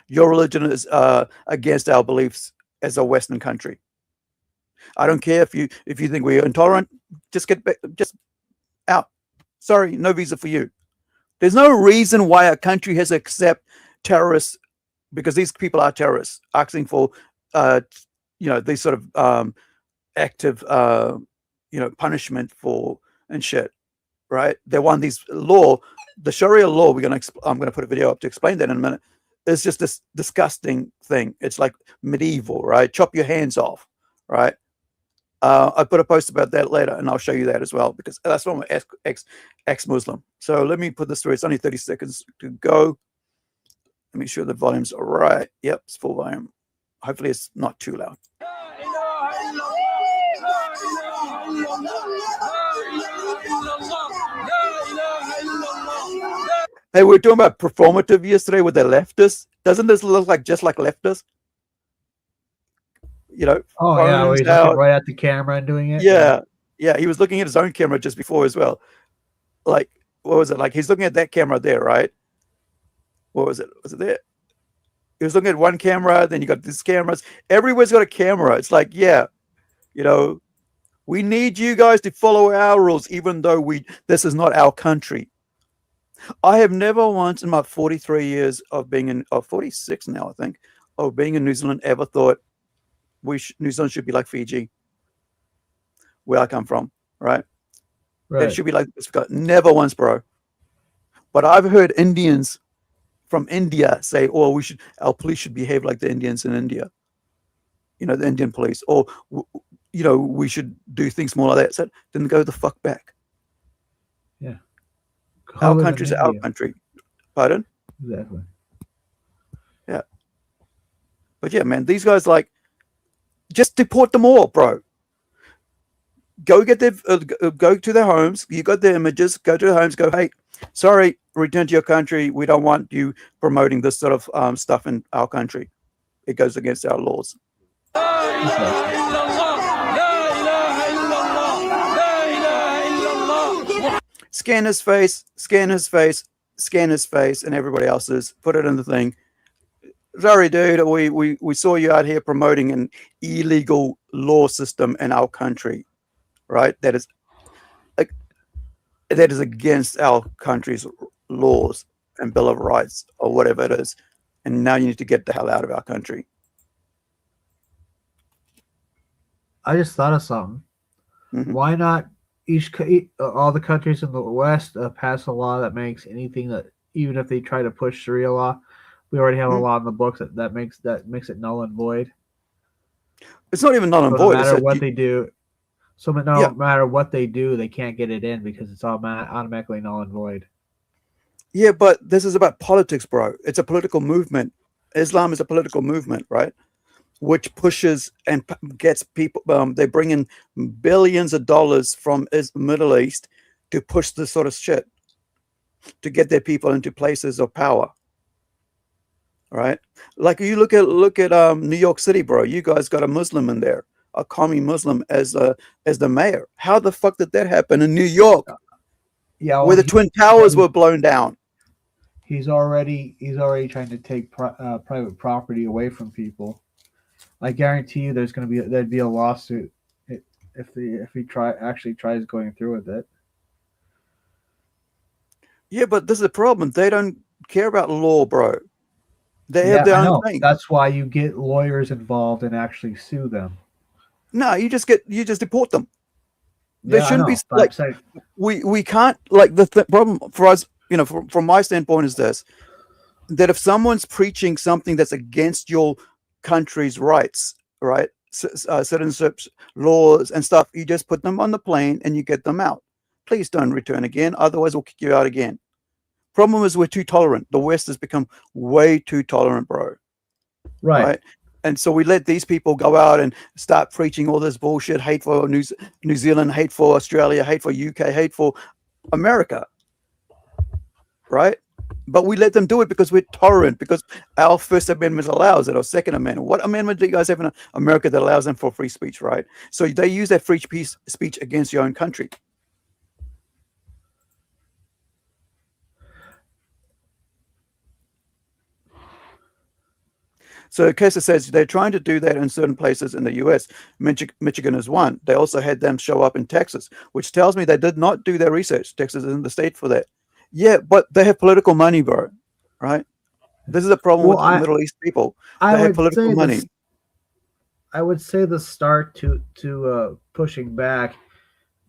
Your religion is against our beliefs as a Western country. I don't care if you think we're intolerant. Just get back, just out. Sorry, no visa for you." There's no reason why a country has to accept terrorists, because these people are terrorists, asking for these sort of active punishment for and shit, right? They want these the Sharia law. I'm gonna put a video up to explain that in a minute. It's just this disgusting thing. It's like medieval, right? Chop your hands off, right? I put a post about that later, and I'll show you that as well, because that's from an ex-Muslim. So let me put this through. It's only 30 seconds to go. Let me sure the volumes are right. Yep, it's full volume. Hopefully it's not too loud. Hey, we were talking about performative yesterday with the leftists. Doesn't this look like just like leftists? Oh yeah, where he's looking right at the camera and doing it. Yeah, he was looking at his own camera just before as well. Like, what was it? Like, he's looking at that camera there, right? What was it? Was it there? He was looking at one camera, then you got these cameras. Everywhere's got a camera. It's like, yeah, we need you guys to follow our rules, even though this is not our country. I have never once in my 43 years of being 46 now, I think, of being in New Zealand, ever thought New Zealand should be like Fiji, where I come from, right? It should be like this. Never once, bro. But I've heard Indians from India say, "Oh, our police should behave like the Indians in India." The Indian police, or we should do things more like that. So then go the fuck back. Yeah. Our country's our country. Pardon? Exactly. Yeah. But yeah, man, these guys just deport them all, bro. Go get go to their homes. You got their images. Go to their homes. Go, hey, sorry, return to your country. We don't want you promoting this sort of stuff in our country. It goes against our laws. Scan his face, and everybody else's. Put it in the thing. Sorry, dude. We saw you out here promoting an illegal law system in our country, right? That is against our country's laws and Bill of Rights or whatever it is. And now you need to get the hell out of our country. I just thought of something. Mm-hmm. Why not all the countries in the West pass a law that makes anything that, even if they try to push Sharia law, we already have a law in the books that makes it null and void. It's not even null and void. No matter what they do, no matter what they do, they can't get it in because it's automatically null and void. Yeah, but this is about politics, bro. It's a political movement. Islam is a political movement, right? Which pushes and gets people. They bring in billions of dollars from Middle East to push this sort of shit, to get their people into places of power. Right? Like you look at New York City, bro. You guys got a Muslim in there. a commie Muslim as the mayor. How the fuck did that happen in New York, Yeah, where the Twin Towers were blown down? He's already trying to take private property away from people. I guarantee you, there'd be a lawsuit if he tries going through with it. Yeah, but this is the problem. They don't care about law, bro. They have their own thing. That's why you get lawyers involved and actually sue them. No, you just deport them. They Yeah, shouldn't I be know, like we can't like the problem for us. You know, from my standpoint is this: that if someone's preaching something that's against your country's rights, right, citizenship laws and stuff, you just put them on the plane and you get them out. Please don't return again, otherwise we'll kick you out again. Problem is we're too tolerant. The West has become way too tolerant, bro. Right? And so we let these people go out and start preaching all this bullshit, hate for New Zealand, hate for Australia, hate for UK, hate for America. Right? But we let them do it because we're tolerant, because our First Amendment allows it, or Second Amendment. What amendment do you guys have in America that allows them for free speech, right? So they use that free speech against your own country. So Kesa says they're trying to do that in certain places in the US. Michigan is one. They also had them show up in Texas, which tells me they did not do their research. Texas isn't the state for that. Yeah, but they have political money, bro. Right? This is a problem with the Middle East people. They have political money. I would say the start to pushing back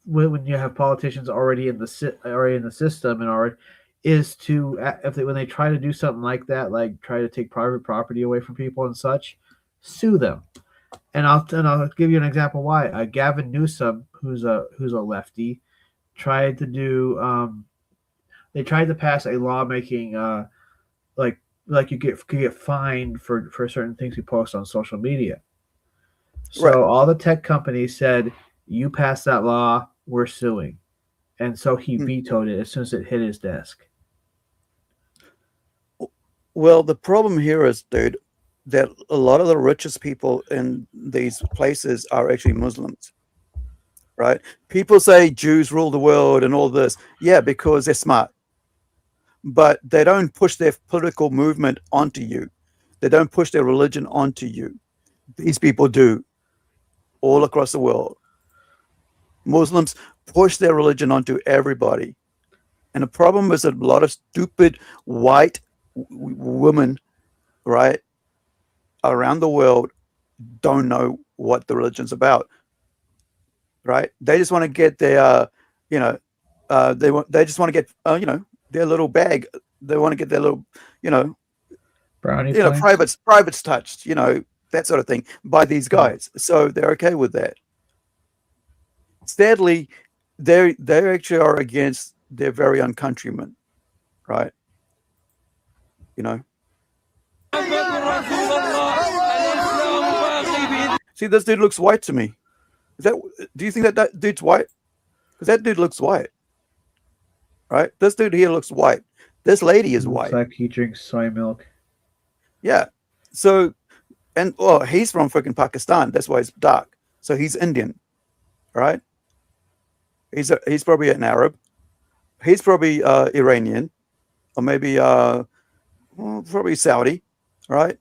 when you have politicians already in the system and already is to when they try to do something like that, like try to take private property away from people and such, sue them. And I'll give you an example why. Gavin Newsom, who's a lefty, tried to do they tried to pass a law making like you could get fined for certain things you post on social media. So all the tech companies said, you pass that law, we're suing. And so he vetoed it as soon as it hit his desk. Well, the problem here is, dude, that a lot of the richest people in these places are actually Muslims, right? People say Jews rule the world and all this. Yeah, because they're smart. But they don't push their political movement onto you. They don't push their religion onto you. These people do all across the world. Muslims push their religion onto everybody. And the problem is that a lot of stupid white women, right, around the world don't know what the religion's about, right? They just want to get their, they just want to get, their little bag. They want to get their little, brownie privates touched, that sort of thing by these guys. So they're okay with that. Sadly, they actually are against their very own countrymen, right? See, this dude looks white to me. Do you think that dude's white? Because that dude looks white, right? This dude here looks white. This lady is white. Looks like he drinks soy milk. Yeah. So, and he's from freaking Pakistan. That's why he's dark. So he's Indian, right? He's probably an Arab. He's probably Iranian, or maybe probably Saudi, right?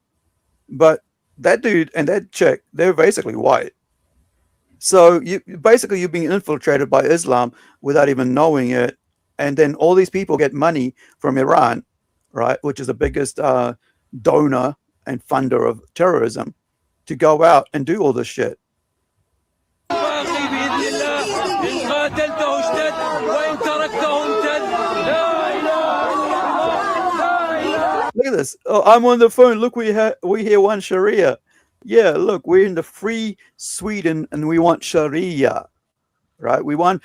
But that dude and that chick, they're basically white. So you're being infiltrated by Islam without even knowing it. And then all these people get money from Iran, right, which is the biggest donor and funder of terrorism, to go out and do all this shit. Look at this. Oh, I'm on the phone. Look, we hear one Sharia. Yeah, look, we're in the free Sweden and we want Sharia. Right? We want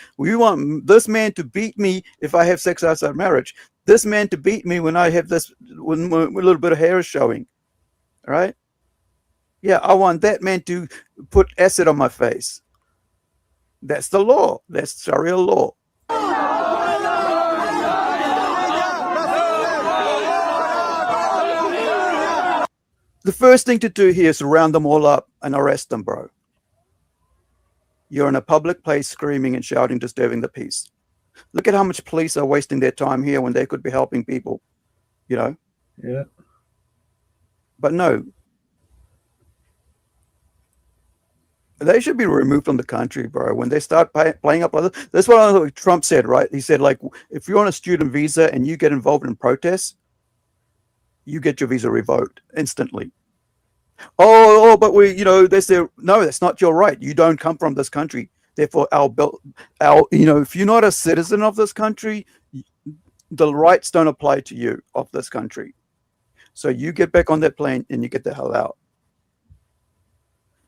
this man to beat me if I have sex outside marriage. This man to beat me when I have this when a little bit of hair is showing. Right? Yeah, I want that man to put acid on my face. That's the law. That's Sharia law. The first thing to do here is round them all up and arrest them, bro. You're in a public place screaming and shouting, disturbing the peace. Look at how much police are wasting their time here when they could be helping people, you know? Yeah. But no, they should be removed from the country, bro. When they start playing up, that's what Trump said, right? He said, like, if you're on a student visa and you get involved in protests, you get your visa revoked instantly. Oh, but no, that's not your right. You don't come from this country. Therefore, if you're not a citizen of this country, the rights don't apply to you of this country. So you get back on that plane and you get the hell out.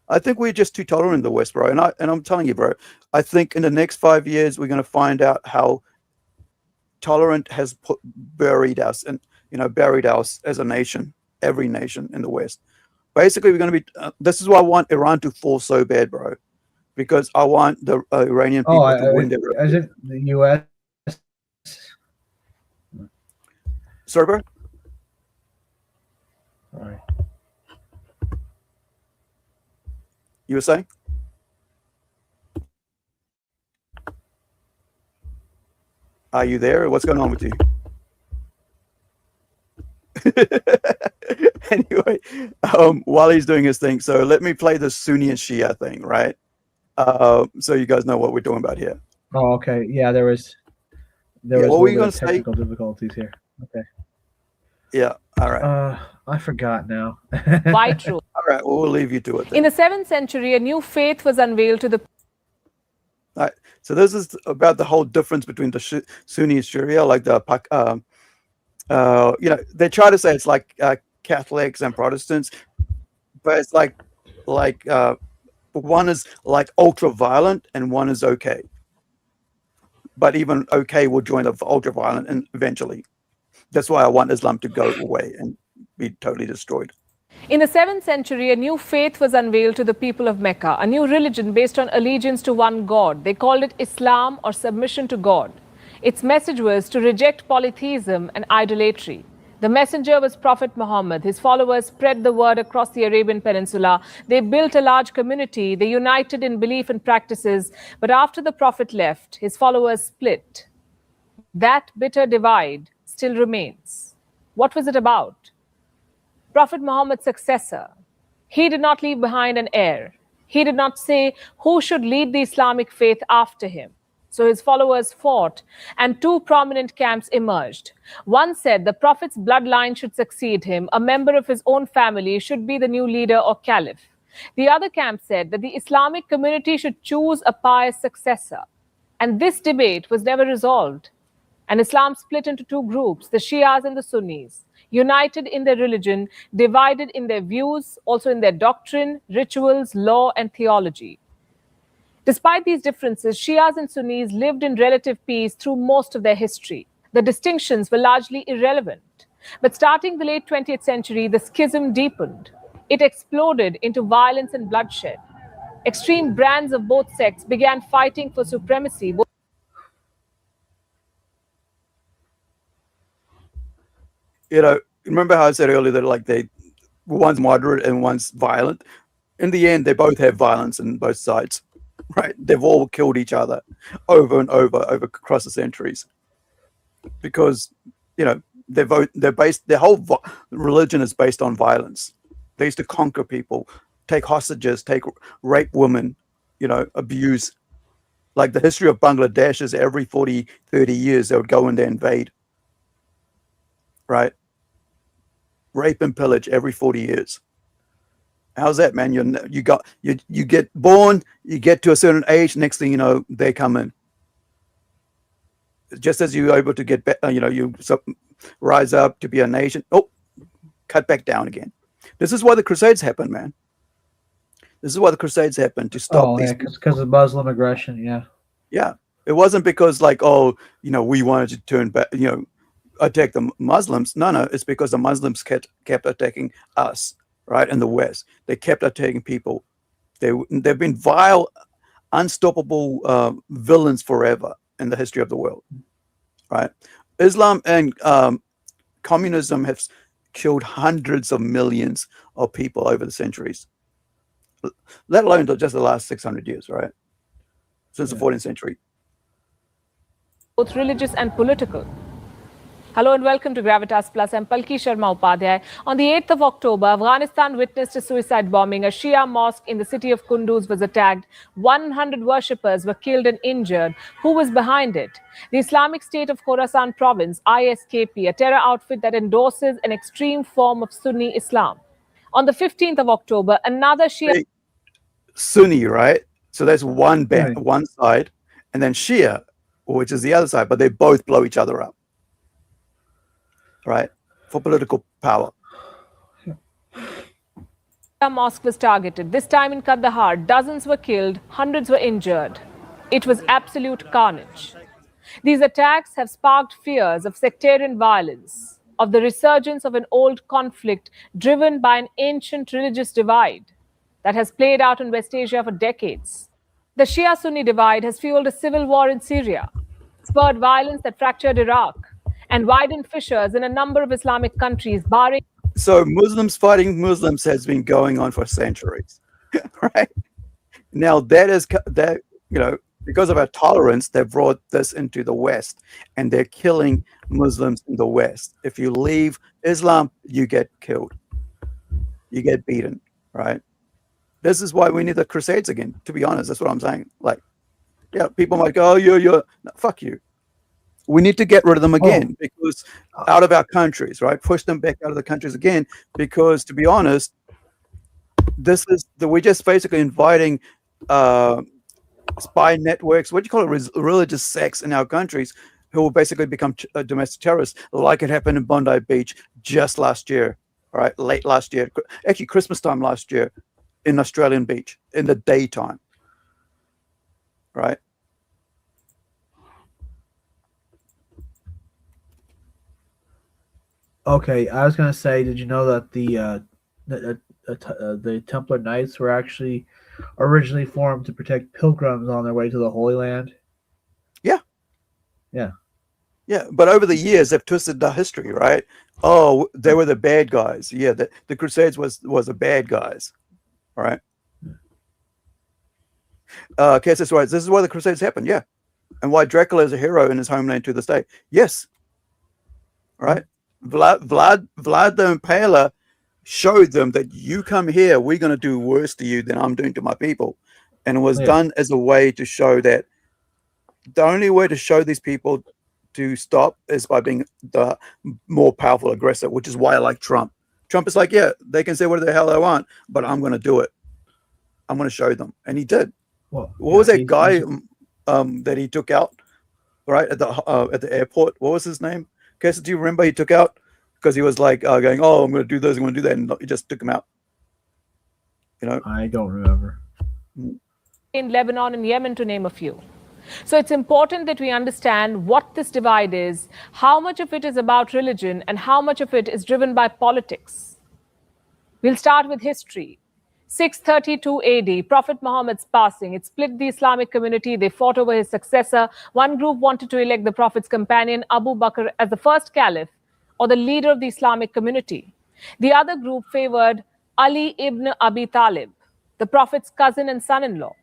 I think we're just too tolerant in the West, bro. And I'm telling you, bro, I think in the next 5 years, we're going to find out how tolerant has buried us as a nation, every nation in the West. Basically, we're going to be, this is why I want Iran to fall so bad, bro, because I want the Iranian people to win their. As in the U.S. Sorry, bro? All right. You were saying? Are you there? What's going on with you? Anyway, while he's doing his thing, so let me play the Sunni and Shia thing, right? So you guys know what we're doing about here. Oh, okay. Yeah, there was what were you going to say? Technical difficulties here. Okay. Yeah. All right. I forgot now. White rule. All right. We'll leave you to it then. In the 7th century, a new faith was unveiled to the. All right. So this is about the whole difference between the Sunni and Sharia, like the they try to say it's like Catholics and Protestants, but it's like one is like ultra violent and one is okay. But even okay will join the ultra violent and eventually. That's why I want Islam to go away and be totally destroyed. In the 7th century, a new faith was unveiled to the people of Mecca, a new religion based on allegiance to one God. They called it Islam, or submission to God. Its message was to reject polytheism and idolatry. The messenger was Prophet Muhammad. His followers spread the word across the Arabian Peninsula. They built a large community. They united in belief and practices. But after the Prophet left, his followers split. That bitter divide still remains. What was it about? Prophet Muhammad's successor. He did not leave behind an heir. He did not say who should lead the Islamic faith after him. So his followers fought, and two prominent camps emerged. One said the Prophet's bloodline should succeed him. A member of his own family should be the new leader or caliph. The other camp said that the Islamic community should choose a pious successor. And this debate was never resolved. And Islam split into two groups, the Shias and the Sunnis, united in their religion, divided in their views, also in their doctrine, rituals, law, and theology. Despite these differences, Shias and Sunnis lived in relative peace through most of their history. The distinctions were largely irrelevant. But starting the late 20th century, the schism deepened. It exploded into violence and bloodshed. Extreme brands of both sects began fighting for supremacy. Remember how I said earlier that one's moderate and one's violent? In the end, they both have violence on both sides. Right, they've all killed each other over and over across the centuries, because their whole religion is based on violence. They used to conquer people, take hostages, rape women, abuse. Like the history of Bangladesh is every 40, 30 years they would go in there and invade. Right, rape and pillage every 40 years. How's that, man? You get born, you get to a certain age, next thing you know, they come in. Just as you're able to get, you rise up to be a nation. Oh, cut back down again. This is why the Crusades happened, man. This is why the Crusades happened, to stop these. Because of Muslim aggression, yeah. Yeah, it wasn't because we wanted to turn back, attack the Muslims. No, it's because the Muslims kept attacking us. Right, in the West, they kept attacking people. They've been vile, unstoppable villains forever in the history of the world. Right, Islam and communism have killed hundreds of millions of people over the centuries, let alone just the last 600 years. Right, since the 14th century. Both religious and political. Hello and welcome to Gravitas Plus. I'm Palki Sharma Upadhyay. On the 8th of October, Afghanistan witnessed a suicide bombing. A Shia mosque in the city of Kunduz was attacked. 100 worshippers were killed and injured. Who was behind it? The Islamic State of Khorasan Province, ISKP, a terror outfit that endorses an extreme form of Sunni Islam. On the 15th of October, another Shia... Sunni, right? So that's one side, and then Shia, which is the other side, but they both blow each other up. Right, for political power. A mosque was targeted. This time in Kandahar, dozens were killed, hundreds were injured. It was absolute carnage. These attacks have sparked fears of sectarian violence, of the resurgence of an old conflict driven by an ancient religious divide that has played out in West Asia for decades. The Shia-Sunni divide has fueled a civil war in Syria, spurred violence that fractured Iraq, and widened fissures in a number of Islamic countries, barring... So Muslims fighting Muslims has been going on for centuries, right? Now that because of our tolerance, they've brought this into the West, and they're killing Muslims in the West. If you leave Islam, you get killed. You get beaten, right? This is why we need the Crusades again, to be honest. That's what I'm saying. Like, yeah, people might go, oh, you're no, fuck you. We need to get rid of them again because out of our countries, right? Push them back out of the countries again, because to be honest, we're just basically inviting spy networks, what do you call it, religious sects in our countries, who will basically become domestic terrorists, like it happened in Bondi Beach just last year, right? Late last year, actually Christmas time last year in Australian Beach in the daytime, right? Okay, I was gonna say, did you know that the Templar Knights were actually originally formed to protect pilgrims on their way to the Holy Land? Yeah, but over the years they've twisted the history, right? Oh, they were the bad guys. Yeah, the Crusades was the bad guys, right? Okay, that's right. This is why the Crusades happened, yeah, and why Dracula is a hero in his homeland to this day. Yes, right. Vlad the Impaler showed them that you come here, we're going to do worse to you than I'm doing to my people, and it was done as a way to show that the only way to show these people to stop is by being the more powerful aggressor, which is why I like Trump. Trump is like, yeah, they can say whatever the hell they want, but I'm going to do it. I'm going to show them, and he did. What was that guy that he took out right at the airport? What was his name? Casey, do you remember he took out because he was like going, "Oh, I'm going to do this, I'm going to do that," and he just took him out. You know, I don't remember. In Lebanon and Yemen, to name a few. So it's important that we understand what this divide is, how much of it is about religion, and how much of it is driven by politics. We'll start with history. 632 AD, Prophet Muhammad's passing. It split the Islamic community. They fought over his successor. One group wanted to elect the Prophet's companion, Abu Bakr, as the first caliph or the leader of the Islamic community. The other group favored Ali ibn Abi Talib, the Prophet's cousin and son-in-law.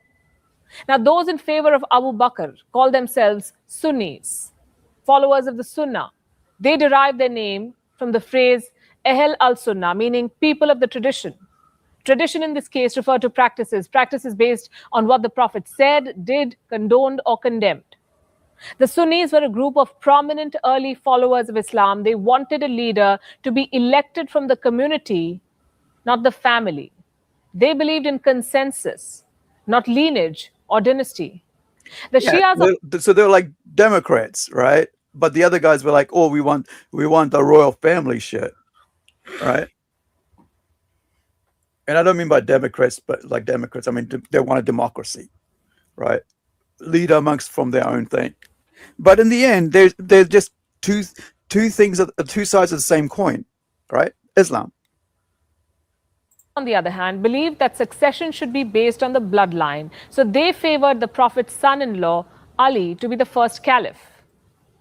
Now, those in favor of Abu Bakr call themselves Sunnis, followers of the Sunnah. They derive their name from the phrase Ahl al-Sunnah, meaning people of the tradition. Tradition in this case referred to practices based on what the Prophet said, did, condoned, or condemned. The Sunnis were a group of prominent early followers of Islam. They wanted a leader to be elected from the community, not the family. They believed in consensus, not lineage or dynasty. The Shias so they're like Democrats, right? But the other guys were like, "Oh, we want the royal family shit," right? And I don't mean by Democrats, but like Democrats, I mean they want a democracy, right? Leader amongst from their own thing. But in the end, there's just two things, two sides of the same coin, right? Islam, on the other hand, believed that succession should be based on the bloodline. So they favored the Prophet's son-in-law, Ali, to be the first caliph.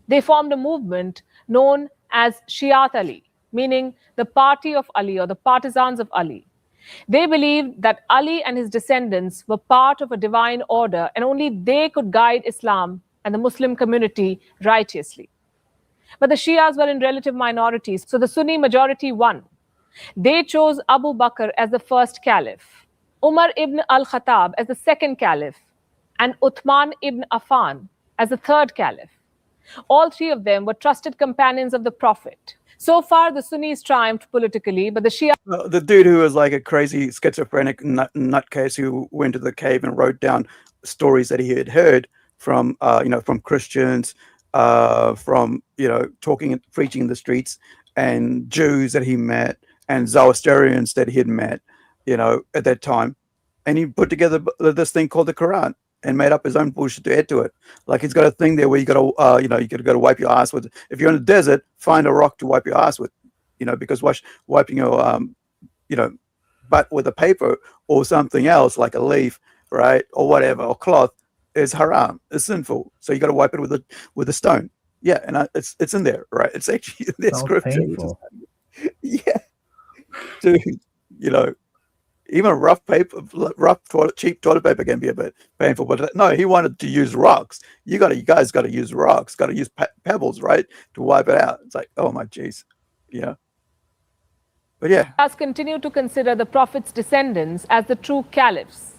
They formed a movement known as Shiat Ali, meaning the party of Ali or the partisans of Ali. They believed that Ali and his descendants were part of a divine order and only they could guide Islam and the Muslim community righteously. But the Shias were in relative minorities, so the Sunni majority won. They chose Abu Bakr as the first caliph, Umar ibn al-Khattab as the second caliph, and Uthman ibn Affan as the third caliph. All three of them were trusted companions of the Prophet. So far, the Sunnis triumphed politically, but the Shia... The dude who was like a crazy schizophrenic nutcase who went to the cave and wrote down stories that he had heard from, from Christians, from, talking and preaching in the streets, and Jews that he met, and Zoroastrians that he had met, at that time. And he put together this thing called the Quran and made up his own bullshit to add to it. Like he's got a thing there where you got to, you got to go to wipe your ass with. If you're in the desert, find a rock to wipe your ass with, because wiping your, butt with a paper or something else like a leaf, right, or whatever, or cloth is haram. It's sinful. So you got to wipe it with a stone. Yeah, and it's in there, right? It's actually in their scripture. Painful. Yeah, dude, even rough paper, cheap toilet paper can be a bit painful. But no, he wanted to use rocks. You guys got to use rocks. Got to use pebbles, right, to wipe it out. It's like, oh my jeez, yeah. But yeah, Shias continued to consider the Prophet's descendants as the true caliphs.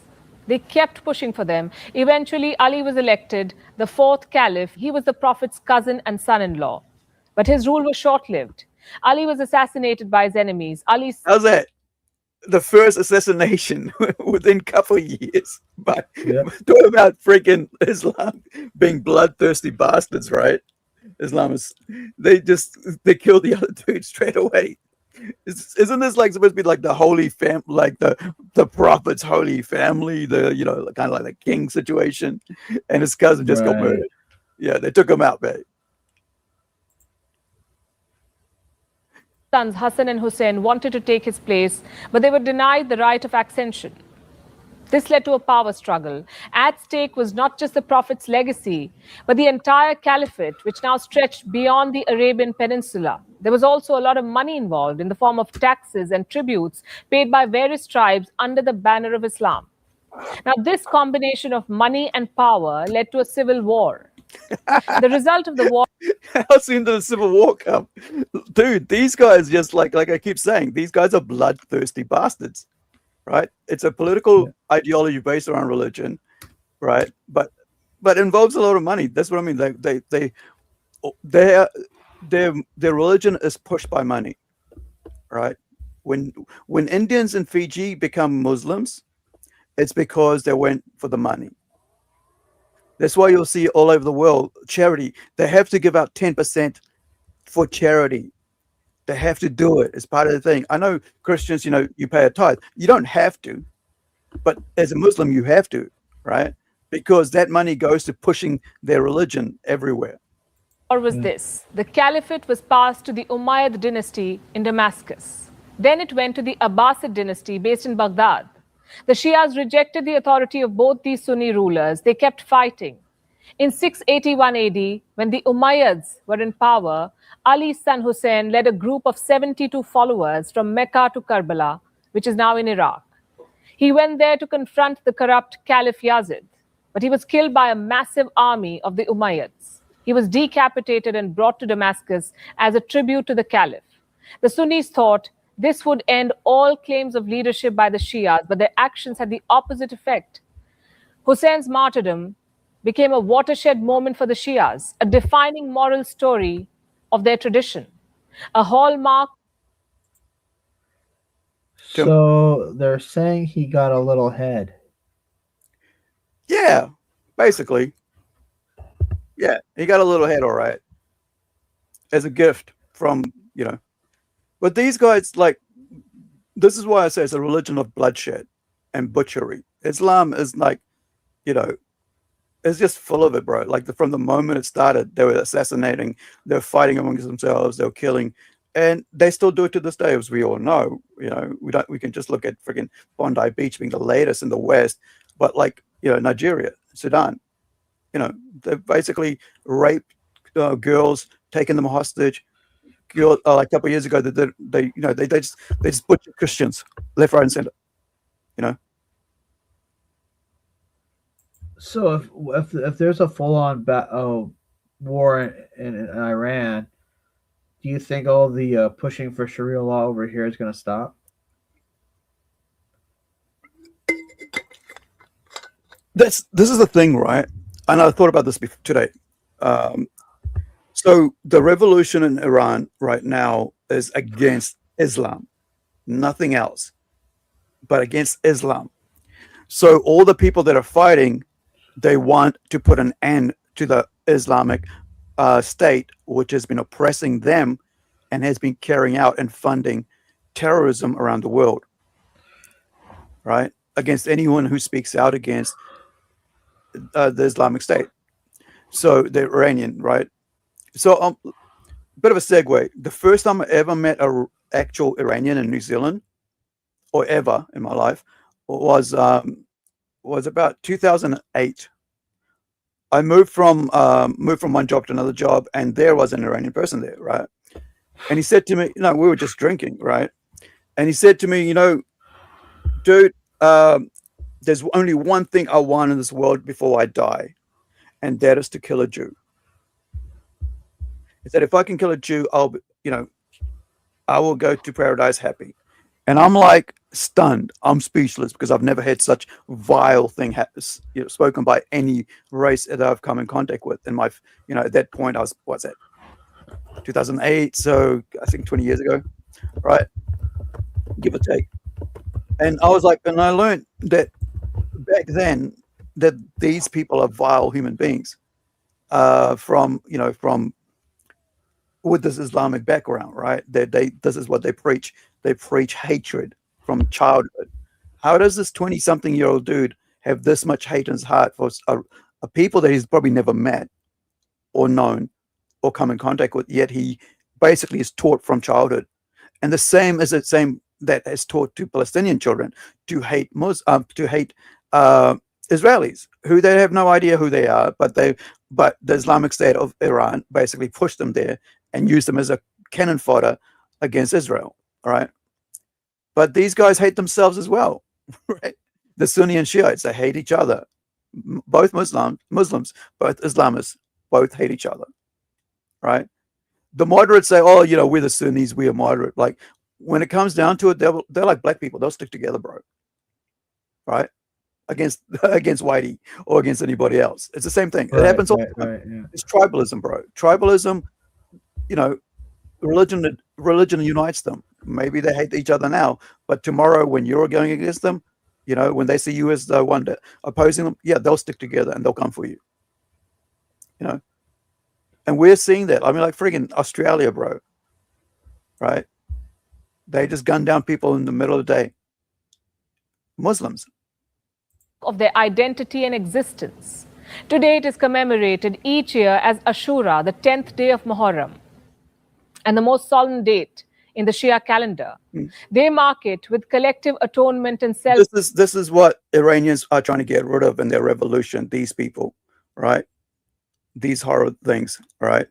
They kept pushing for them. Eventually, Ali was elected the fourth caliph. He was the Prophet's cousin and son-in-law, but his rule was short-lived. Ali was assassinated by his enemies. How's that? The first assassination within a couple of years. But talk about freaking Islam being bloodthirsty bastards, right? Islamists. They killed the other dude straight away. Isn't this like supposed to be like the holy fam, like the Prophet's holy family, the kind of like the king situation, and his cousin just got murdered. Yeah, they took him out, man. Sons Hassan and Hussein wanted to take his place, but they were denied the right of accession. This led to a power struggle. At stake was not just the Prophet's legacy, but the entire caliphate, which now stretched beyond the Arabian Peninsula. There was also a lot of money involved in the form of taxes and tributes paid by various tribes under the banner of Islam. Now, this combination of money and power led to a civil war. The result of the war... How soon did the Civil War come? Dude, these guys just like I keep saying, these guys are bloodthirsty bastards, right? It's a political ideology based around religion, right? But involves a lot of money. That's what I mean. Their religion is pushed by money, right? When Indians in Fiji become Muslims, it's because they went for the money. That's why you'll see all over the world charity. They have to give out 10% for charity. They have to do it. It's part of the thing. I know Christians, you pay a tithe. You don't have to, but as a Muslim, you have to, right? Because that money goes to pushing their religion everywhere. Or was this? The caliphate was passed to the Umayyad dynasty in Damascus. Then it went to the Abbasid dynasty based in Baghdad. The Shias rejected the authority of both these Sunni rulers. They kept fighting. In 681 AD, when the Umayyads were in power, Ali's son Hussein led a group of 72 followers from Mecca to Karbala, which is now in Iraq. He went there to confront the corrupt Caliph Yazid, but he was killed by a massive army of the Umayyads. He was decapitated and brought to Damascus as a tribute to the Caliph. The Sunnis thought this would end all claims of leadership by the Shias, but their actions had the opposite effect. Hussein's martyrdom became a watershed moment for the Shias, a defining moral story of their tradition, a hallmark. So they're saying he got a little head. Yeah, basically. Yeah, he got a little head, all right, as a gift from, But these guys, this is why I say it's a religion of bloodshed and butchery. Islam is it's just full of it, bro. From the moment it started, they were assassinating, they were fighting amongst themselves, they were killing, and they still do it to this day, as we all know. We can just look at freaking Bondi Beach being the latest in the West, but Nigeria, Sudan, they basically rape girls, taking them hostage, killed like a couple of years ago. That they just butchered Christians left, right, and center. You know. So if there's a full-on war in Iran, do you think all the pushing for Sharia law over here is going to stop? This is the thing, right? And I thought about this today. So the revolution in Iran right now is against Islam, nothing else, but against Islam. So all the people that are fighting, they want to put an end to the Islamic state, which has been oppressing them and has been carrying out and funding terrorism around the world, right? Against anyone who speaks out against the Islamic State. So the Iranian, right? So bit of a segue. The first time I ever met a actual Iranian in New Zealand, or ever in my life, was about 2008. I moved from one job to another job, and there was an Iranian person there, right? And he said to me, we were just drinking, right? And he said to me, dude, there's only one thing I want in this world before I die, and that is to kill a Jew. He said, if I can kill a Jew, I will go to paradise happy. And I'm like stunned. I'm speechless because I've never had such vile thing spoken by any race that I've come in contact with. In my, at that point, I was, what's that, 2008? So I think 20 years ago, right? Give or take. And I was like, and I learned that back then that these people are vile human beings from with this Islamic background, right? This is what they preach. They preach hatred from childhood. How does this 20-something-year-old dude have this much hate in his heart for a people that he's probably never met or known or come in contact with, yet he basically is taught from childhood? And the same is the same that is taught to Palestinian children to hate Israelis, who they have no idea who they are, but the Islamic State of Iran basically pushed them there and used them as a cannon fodder against Israel, right? But these guys hate themselves as well, right? The Sunni and Shiites, they hate each other. Both Muslims, both Islamists, both hate each other, right? The moderates say, oh, we're the Sunnis, we are moderate. Like, when it comes down to it, they're like black people. They'll stick together, bro, right? Against Whitey or against anybody else. It's the same thing. It happens all the time. Right, yeah. It's tribalism, bro. Tribalism, religion unites them. Maybe they hate each other now, but tomorrow when you're going against them, when they see you as the one opposing them, yeah, they'll stick together and they'll come for you. And we're seeing that. I mean, like friggin' Australia, bro. Right? They just gun down people in the middle of the day. Muslims. Of their identity and existence. Today it is commemorated each year as Ashura, the 10th day of Muharram, and the most solemn date in the Shia calendar. They mark it with collective atonement and self. This is what Iranians are trying to get rid of in their revolution. These people, right? These horror things, right?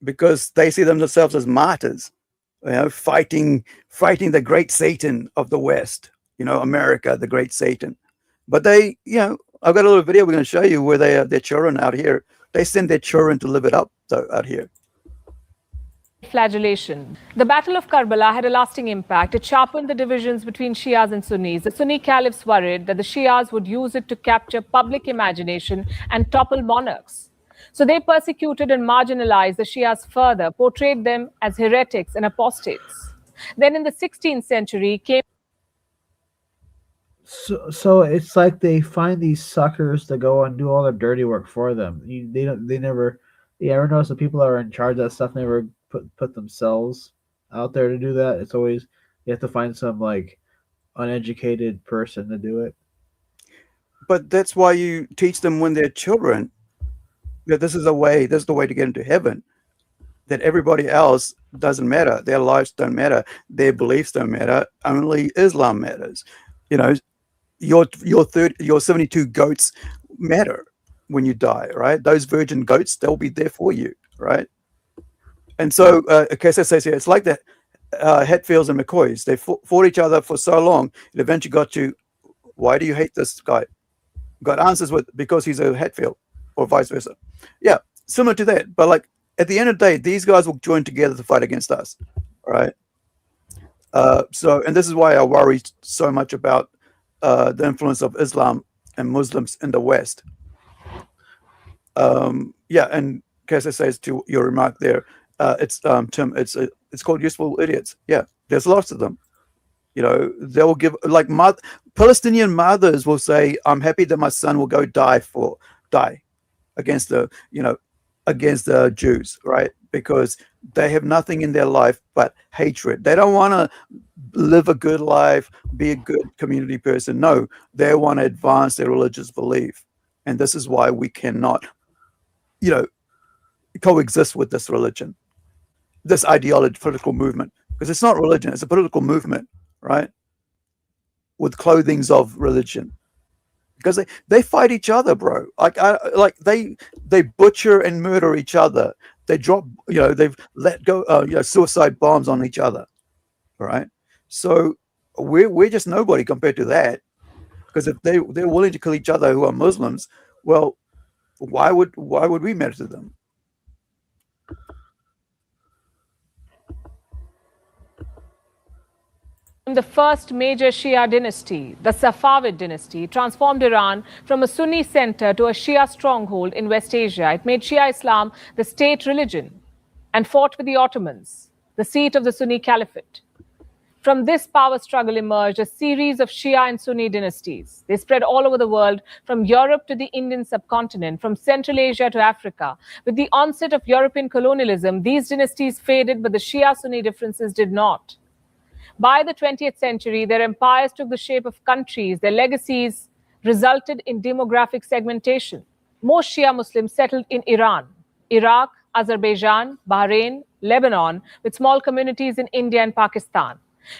Because they see themselves as martyrs, fighting the great Satan of the West. America, the great Satan. But they, I've got a little video we're going to show you where their children out here, they send their children to live it up out here. Flagellation. The Battle of Karbala had a lasting impact. It sharpened the divisions between Shias and Sunnis. The Sunni caliphs worried that the Shias would use it to capture public imagination and topple monarchs. So they persecuted and marginalized the Shias further, portrayed them as heretics and apostates. Then in the 16th century came. So it's like they find these suckers to go and do all their dirty work for them. You ever notice the people that are in charge of that stuff never put themselves out there to do that? It's always, you have to find some like uneducated person to do it. But that's why you teach them when they're children that this is the way to get into heaven. That everybody else doesn't matter. Their lives don't matter. Their beliefs don't matter. Only Islam matters. Your 72 goats matter when you die, right? Those virgin goats, they'll be there for you, right? And so, KSS here, it's like the Hetfields and McCoys. They fought each other for so long. It eventually got to, why do you hate this guy? Got answers with, because he's a Hetfield, or vice versa. Yeah, similar to that. But like at the end of the day, these guys will join together to fight against us, right? So, and this is why I worry so much about the influence of Islam and Muslims in the West. Yeah, and KSS says to your remark there, it's Tim, it's called useful idiots. Yeah, there's lots of them. You know, they will give, like, Palestinian mothers will say, "I'm happy that my son will go die against the, you know, against the Jews," right? Because they have nothing in their life but hatred. They don't want to live a good life, be a good community person. No, they want to advance their religious belief, and this is why we cannot, you know, coexist with this religion, this ideology, political movement, because it's not religion; it's a political movement, right? With clothings of religion, because they fight each other, bro. Like they butcher and murder each other. They drop, you know, they've let go, you know, suicide bombs on each other, right? So we're just nobody compared to that. Because if they're willing to kill each other who are Muslims, well, why would we matter to them? The first major Shia dynasty, the Safavid dynasty, transformed Iran from a Sunni center to a Shia stronghold in West Asia. It made Shia Islam the state religion and fought with the Ottomans, the seat of the Sunni Caliphate. From this power struggle emerged a series of Shia and Sunni dynasties. They spread all over the world, from Europe to the Indian subcontinent, from Central Asia to Africa. With the onset of European colonialism, these dynasties faded, but the Shia-Sunni differences did not. By the 20th century, their empires took the shape of countries. Their legacies resulted in demographic segmentation. Most Shia Muslims settled in Iran, Iraq, Azerbaijan, Bahrain, Lebanon, with small communities in India and Pakistan.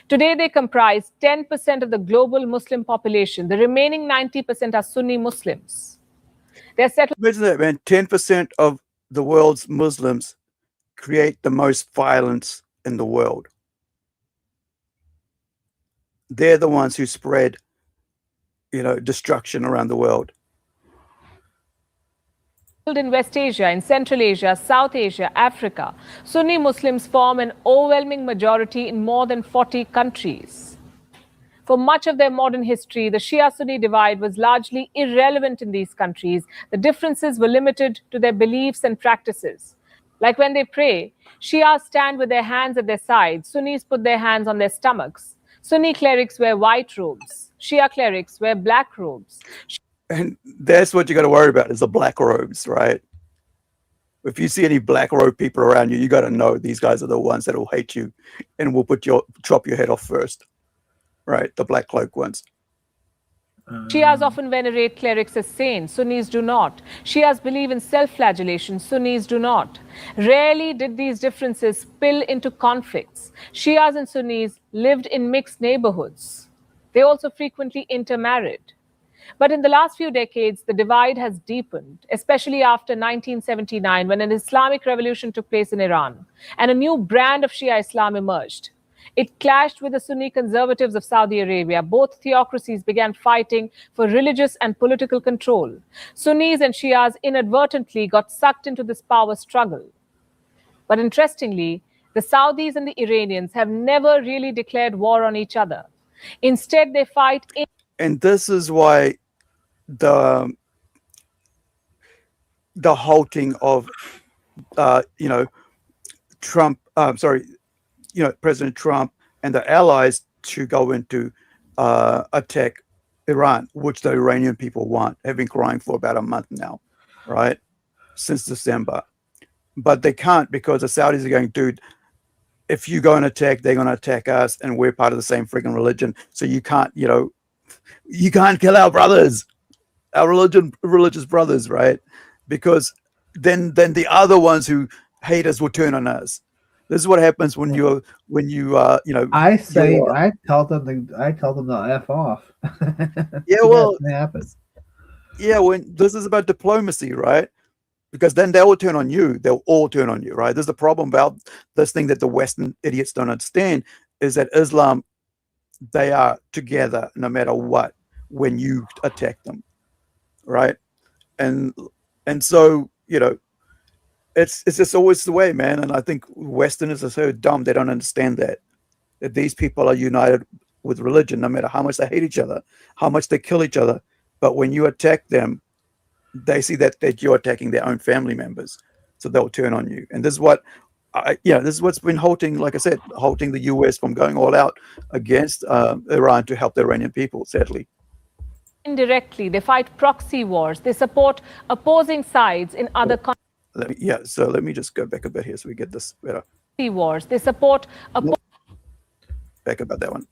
Today, they comprise 10% of the global Muslim population. The remaining 90% are Sunni Muslims. They're settled. Imagine that, man. 10% of the world's Muslims create the most violence in the world. They're the ones who spread, you know, destruction around the world. In West Asia, in Central Asia, South Asia, Africa, Sunni Muslims form an overwhelming majority in more than 40 countries. For much of their modern history, the Shia-Sunni divide was largely irrelevant in these countries. The differences were limited to their beliefs and practices. Like when they pray, Shias stand with their hands at their sides, Sunnis put their hands on their stomachs. Sunni clerics wear white robes. Shia clerics wear black robes. And that's what you got to worry about, is the black robes, right? If you see any black robe people around you, you got to know these guys are the ones that will hate you and will chop your head off first, right? The black cloak ones. Shias often venerate clerics as saints. Sunnis do not. Shias believe in self-flagellation. Sunnis do not. Rarely did these differences spill into conflicts. Shias and Sunnis lived in mixed neighborhoods. They also frequently intermarried. But in the last few decades, the divide has deepened, especially after 1979, when an Islamic revolution took place in Iran and a new brand of Shia Islam emerged. It clashed with the Sunni conservatives of Saudi Arabia. Both theocracies began fighting for religious and political control. Sunnis and Shias inadvertently got sucked into this power struggle. But interestingly, the Saudis and the Iranians have never really declared war on each other. Instead, they fight in. And this is why the halting of, you know, Trump, you know, President Trump and the allies to go into attack Iran, which the Iranian people want, have been crying for about a month now, right? Since December. But they can't, because the Saudis are going, dude, if you go and attack, they're going to attack us, and we're part of the same freaking religion. So you can't, you know, you can't kill our brothers, our religious brothers, right? Because then the other ones who hate us will turn on us. This is what happens when you know. I tell them to F off. Yeah, well, that happens. Yeah, when this is about diplomacy, right? because then they will turn on you. They'll all turn on you, right? There's the problem about this thing that the Western idiots don't understand is that Islam, they are together no matter what when you attack them, right? And so, you know, it's just always the way, man. And I think Westerners are so dumb, they don't understand that these people are united with religion, no matter how much they hate each other, how much they kill each other. But when you attack them, they see that you're attacking their own family members, so they'll turn on you. And this is what, this is what's been halting, like I said, halting the US from going all out against Iran to help the Iranian people, sadly. Indirectly, they fight proxy wars. They support opposing sides in other countries. So let me just go back a bit here so we get this better. Wars. They support back about that one.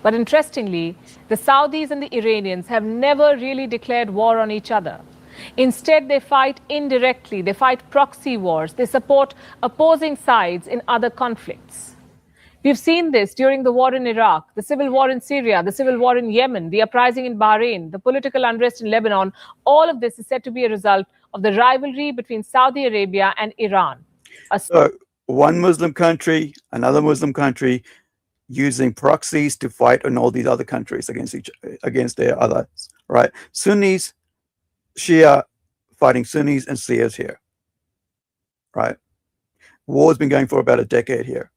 But interestingly, the Saudis and the Iranians have never really declared war on each other. Instead, they fight indirectly. They fight proxy wars. They support opposing sides in other conflicts. We've seen this during the war in Iraq, the civil war in Syria, the civil war in Yemen, the uprising in Bahrain, the political unrest in Lebanon. All of this is said to be a result of the rivalry between Saudi Arabia and Iran. So one Muslim country, another Muslim country, using proxies to fight in all these other countries against their others, right? Sunnis, Shia fighting Sunnis and Shias here, right? War's been going for about a decade here.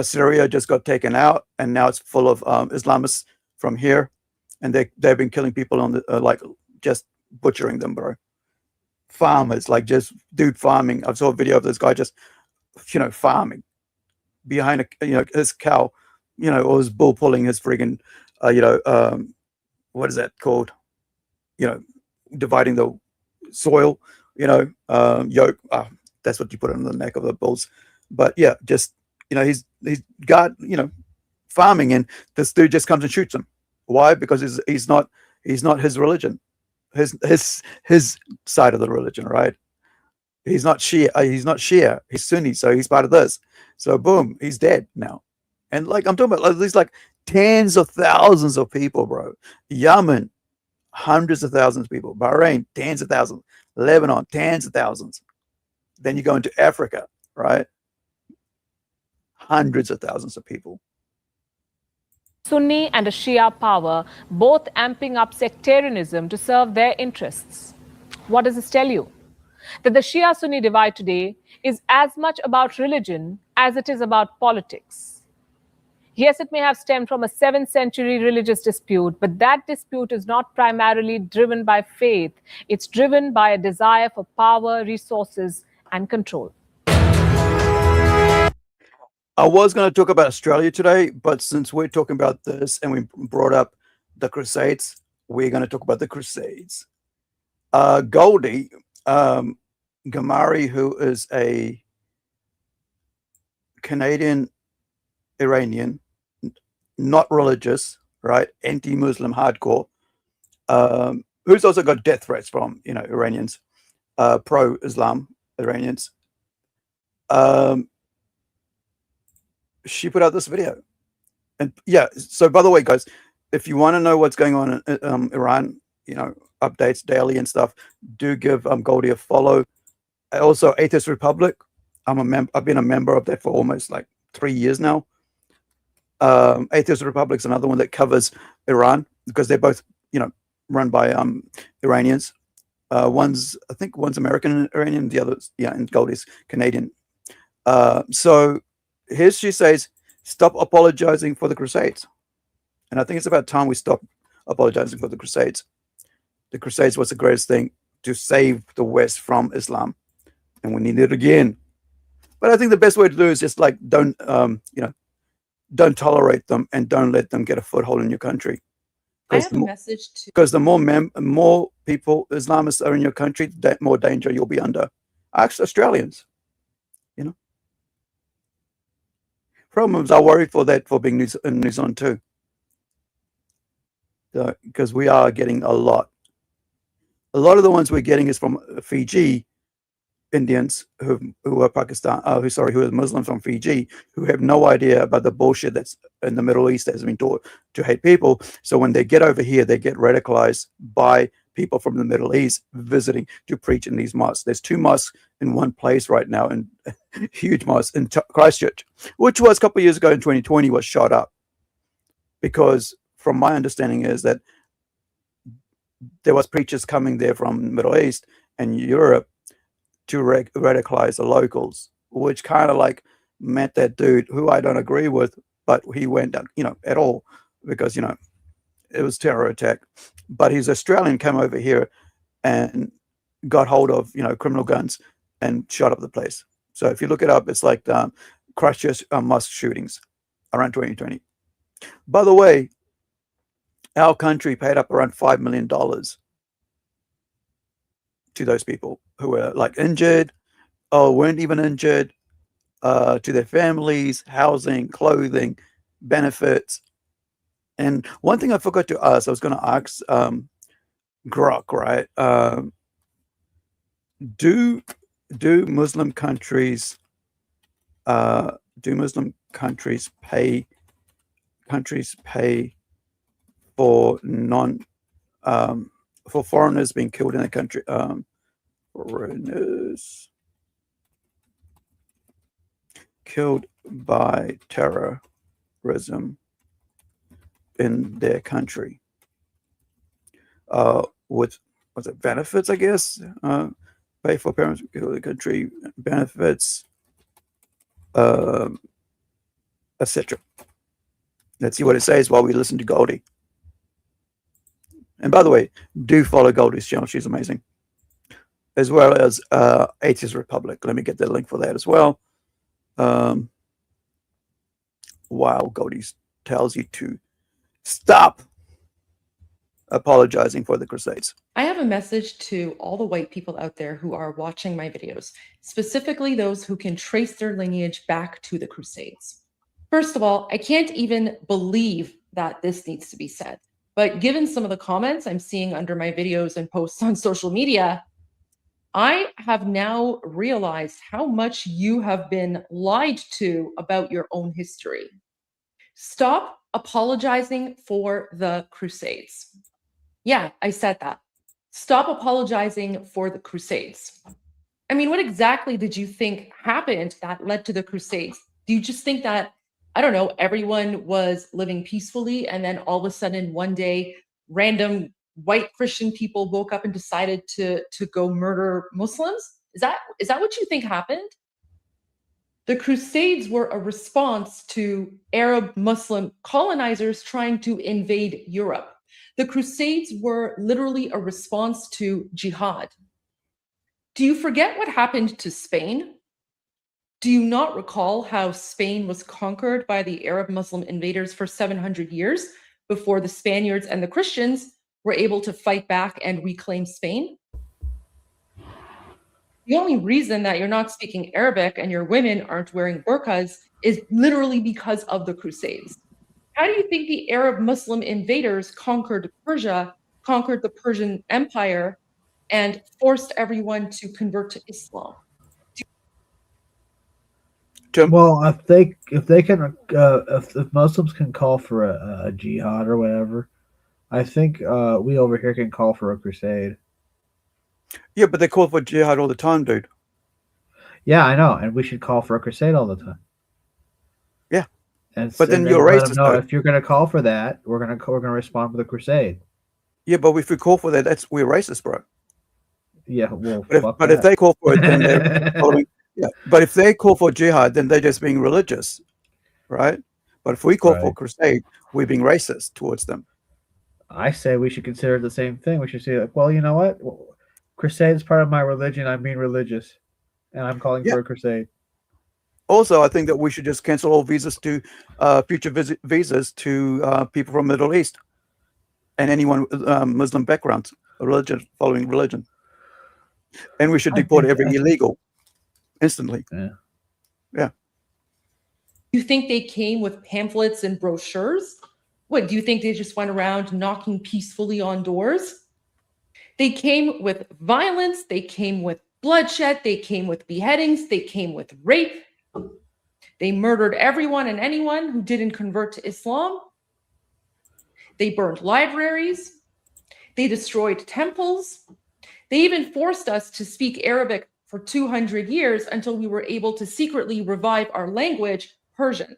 Syria just got taken out, and now it's full of Islamists from here, and they've been killing people on the like just butchering them, bro. Farmers, like just dude farming. I saw a video of this guy just, farming behind his cow, or his bull pulling his friggin', what is that called? Dividing the soil, yoke. That's what you put on the neck of the bulls. But yeah, just, he's got, farming, and this dude just comes and shoots him. Why? Because he's not his religion, his side of the religion, right? He's not Shia, he's Sunni, so he's part of this. So boom, he's dead now. And like I'm talking about these like tens of thousands of people, bro. Yemen, hundreds of thousands of people. Bahrain, tens of thousands. Lebanon, tens of thousands. Then you go into Africa, right? Hundreds of thousands of people. Sunni and a Shia power, both amping up sectarianism to serve their interests. What does this tell you? That the Shia-Sunni divide today is as much about religion as it is about politics. Yes, it may have stemmed from a 7th century religious dispute, but that dispute is not primarily driven by faith. It's driven by a desire for power, resources, and control. I was going to talk about Australia today, but since we're talking about this and we brought up the Crusades, we're going to talk about the Crusades. Goldie Gamari, who is a Canadian Iranian, not religious, right? Anti-Muslim, hardcore, who's also got death threats from Iranians, pro-Islam Iranians. She put out this video, and yeah. So by the way, guys, if you want to know what's going on in Iran, updates daily and stuff, do give Goldie a follow. Also, Atheist Republic. I've been a member of that for almost like 3 years now. Atheist Republic's another one that covers Iran because they're both, run by Iranians. I think one's American and Iranian, the other's and Goldie's Canadian. So here she says, "Stop apologizing for the Crusades," and I think it's about time we stop apologizing for the Crusades. The Crusades was the greatest thing to save the West from Islam, and we need it again. But I think the best way to do is just like don't tolerate them and don't let them get a foothold in your country. I have a message to because the more people Islamists are in your country, the more danger you'll be under. Ask Australians. Problems I worry for being in New Zealand too, because we are getting a lot of the ones we're getting is from Fiji Indians who are who are Muslims from Fiji, who have no idea about the bullshit that's in the Middle East that has been taught to hate people. So when they get over here, they get radicalized by people from the Middle East visiting to preach in these mosques. There's 2 mosques in one place right now, and huge mosque in Christchurch, which was a couple of years ago in 2020 was shot up because, from my understanding, is that there was preachers coming there from the Middle East and Europe to radicalize the locals, which kind of like meant that dude, who I don't agree with, but he went, at all, because, it was terror attack. But he's Australian, came over here and got hold of, criminal guns and shot up the place. So if you look it up, it's like Christchurch mosque shootings around 2020. By the way, our country paid up around $5 million to those people who were like injured or weren't even injured, to their families, housing, clothing, benefits. And one thing I forgot to ask, I was going to ask Grok, right? Do Muslim countries pay for for foreigners being killed in the country? Foreigners killed by terrorism in their country, with was it benefits? I guess pay for parents who kill the country, benefits, etc. Let's see what it says while we listen to Goldie. And by the way, do follow Goldie's channel; she's amazing. As well as Atheist Republic. Let me get the link for that as well. While Goldie tells you to stop apologizing for the Crusades. I have a message to all the white people out there who are watching my videos, specifically those who can trace their lineage back to the Crusades. First of all, I can't even believe that this needs to be said. But given some of the comments I'm seeing under my videos and posts on social media, I have now realized how much you have been lied to about your own history. Stop apologizing for the Crusades. Yeah, I said that. Stop apologizing for the Crusades. I mean, what exactly did you think happened that led to the Crusades? Do you just think that, I don't know, everyone was living peacefully and then all of a sudden one day random white Christian people woke up and decided to go murder Muslims? Is that what you think happened? The Crusades were a response to Arab Muslim colonizers trying to invade Europe. The Crusades were literally a response to jihad. Do you forget what happened to Spain? Do you not recall how Spain was conquered by the Arab Muslim invaders for 700 years before the Spaniards and the Christians were able to fight back and reclaim Spain? The only reason that you're not speaking Arabic and your women aren't wearing burqas is literally because of the Crusades. How do you think the Arab Muslim invaders conquered Persia, conquered the Persian Empire, and forced everyone to convert to Islam? Well, if Muslims can call for a jihad or whatever, I think we over here can call for a crusade. Yeah, but they call for jihad all the time, dude. Yeah, I know, and we should call for a crusade all the time. Yeah, but then you're racist. No, if you're going to call for that, we're going to respond with a crusade. Yeah, but if we call for that, we're racist, bro. Yeah, well, but if they call for it, then they're following. Yeah, but if they call for jihad, then they're just being religious, right? But if we call for crusade, we're being racist towards them. I say we should consider the same thing. We should say, like, well, you know what? Crusade is part of my religion. I'm being religious, and I'm calling for a crusade. Also, I think that we should just cancel all visas to future visas to people from Middle East and anyone with Muslim backgrounds, following religion. And we should deport every illegal instantly. Yeah. You think they came with pamphlets and brochures? What, do you think they just went around knocking peacefully on doors? They came with violence. They came with bloodshed. They came with beheadings. They came with rape. They murdered everyone and anyone who didn't convert to Islam. They burned libraries. They destroyed temples. They even forced us to speak Arabic for 200 years until we were able to secretly revive our language, Persian.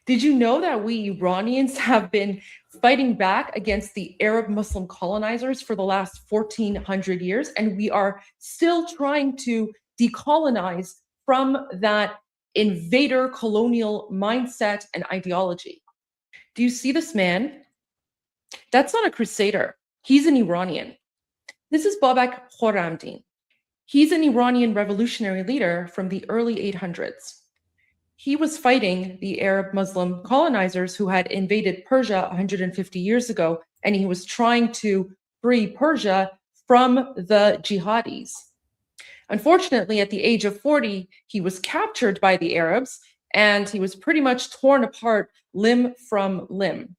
Did you know that we Iranians have been fighting back against the Arab Muslim colonizers for the last 1400 years, and we are still trying to decolonize from that invader colonial mindset and ideology? Do you see this man? That's not a crusader. He's an Iranian. This is Babak Khorramdin. He's an Iranian revolutionary leader from the early 800s. He was fighting the Arab Muslim colonizers who had invaded Persia 150 years ago, and he was trying to free Persia from the jihadis. Unfortunately, at the age of 40, he was captured by the Arabs, and he was pretty much torn apart limb from limb.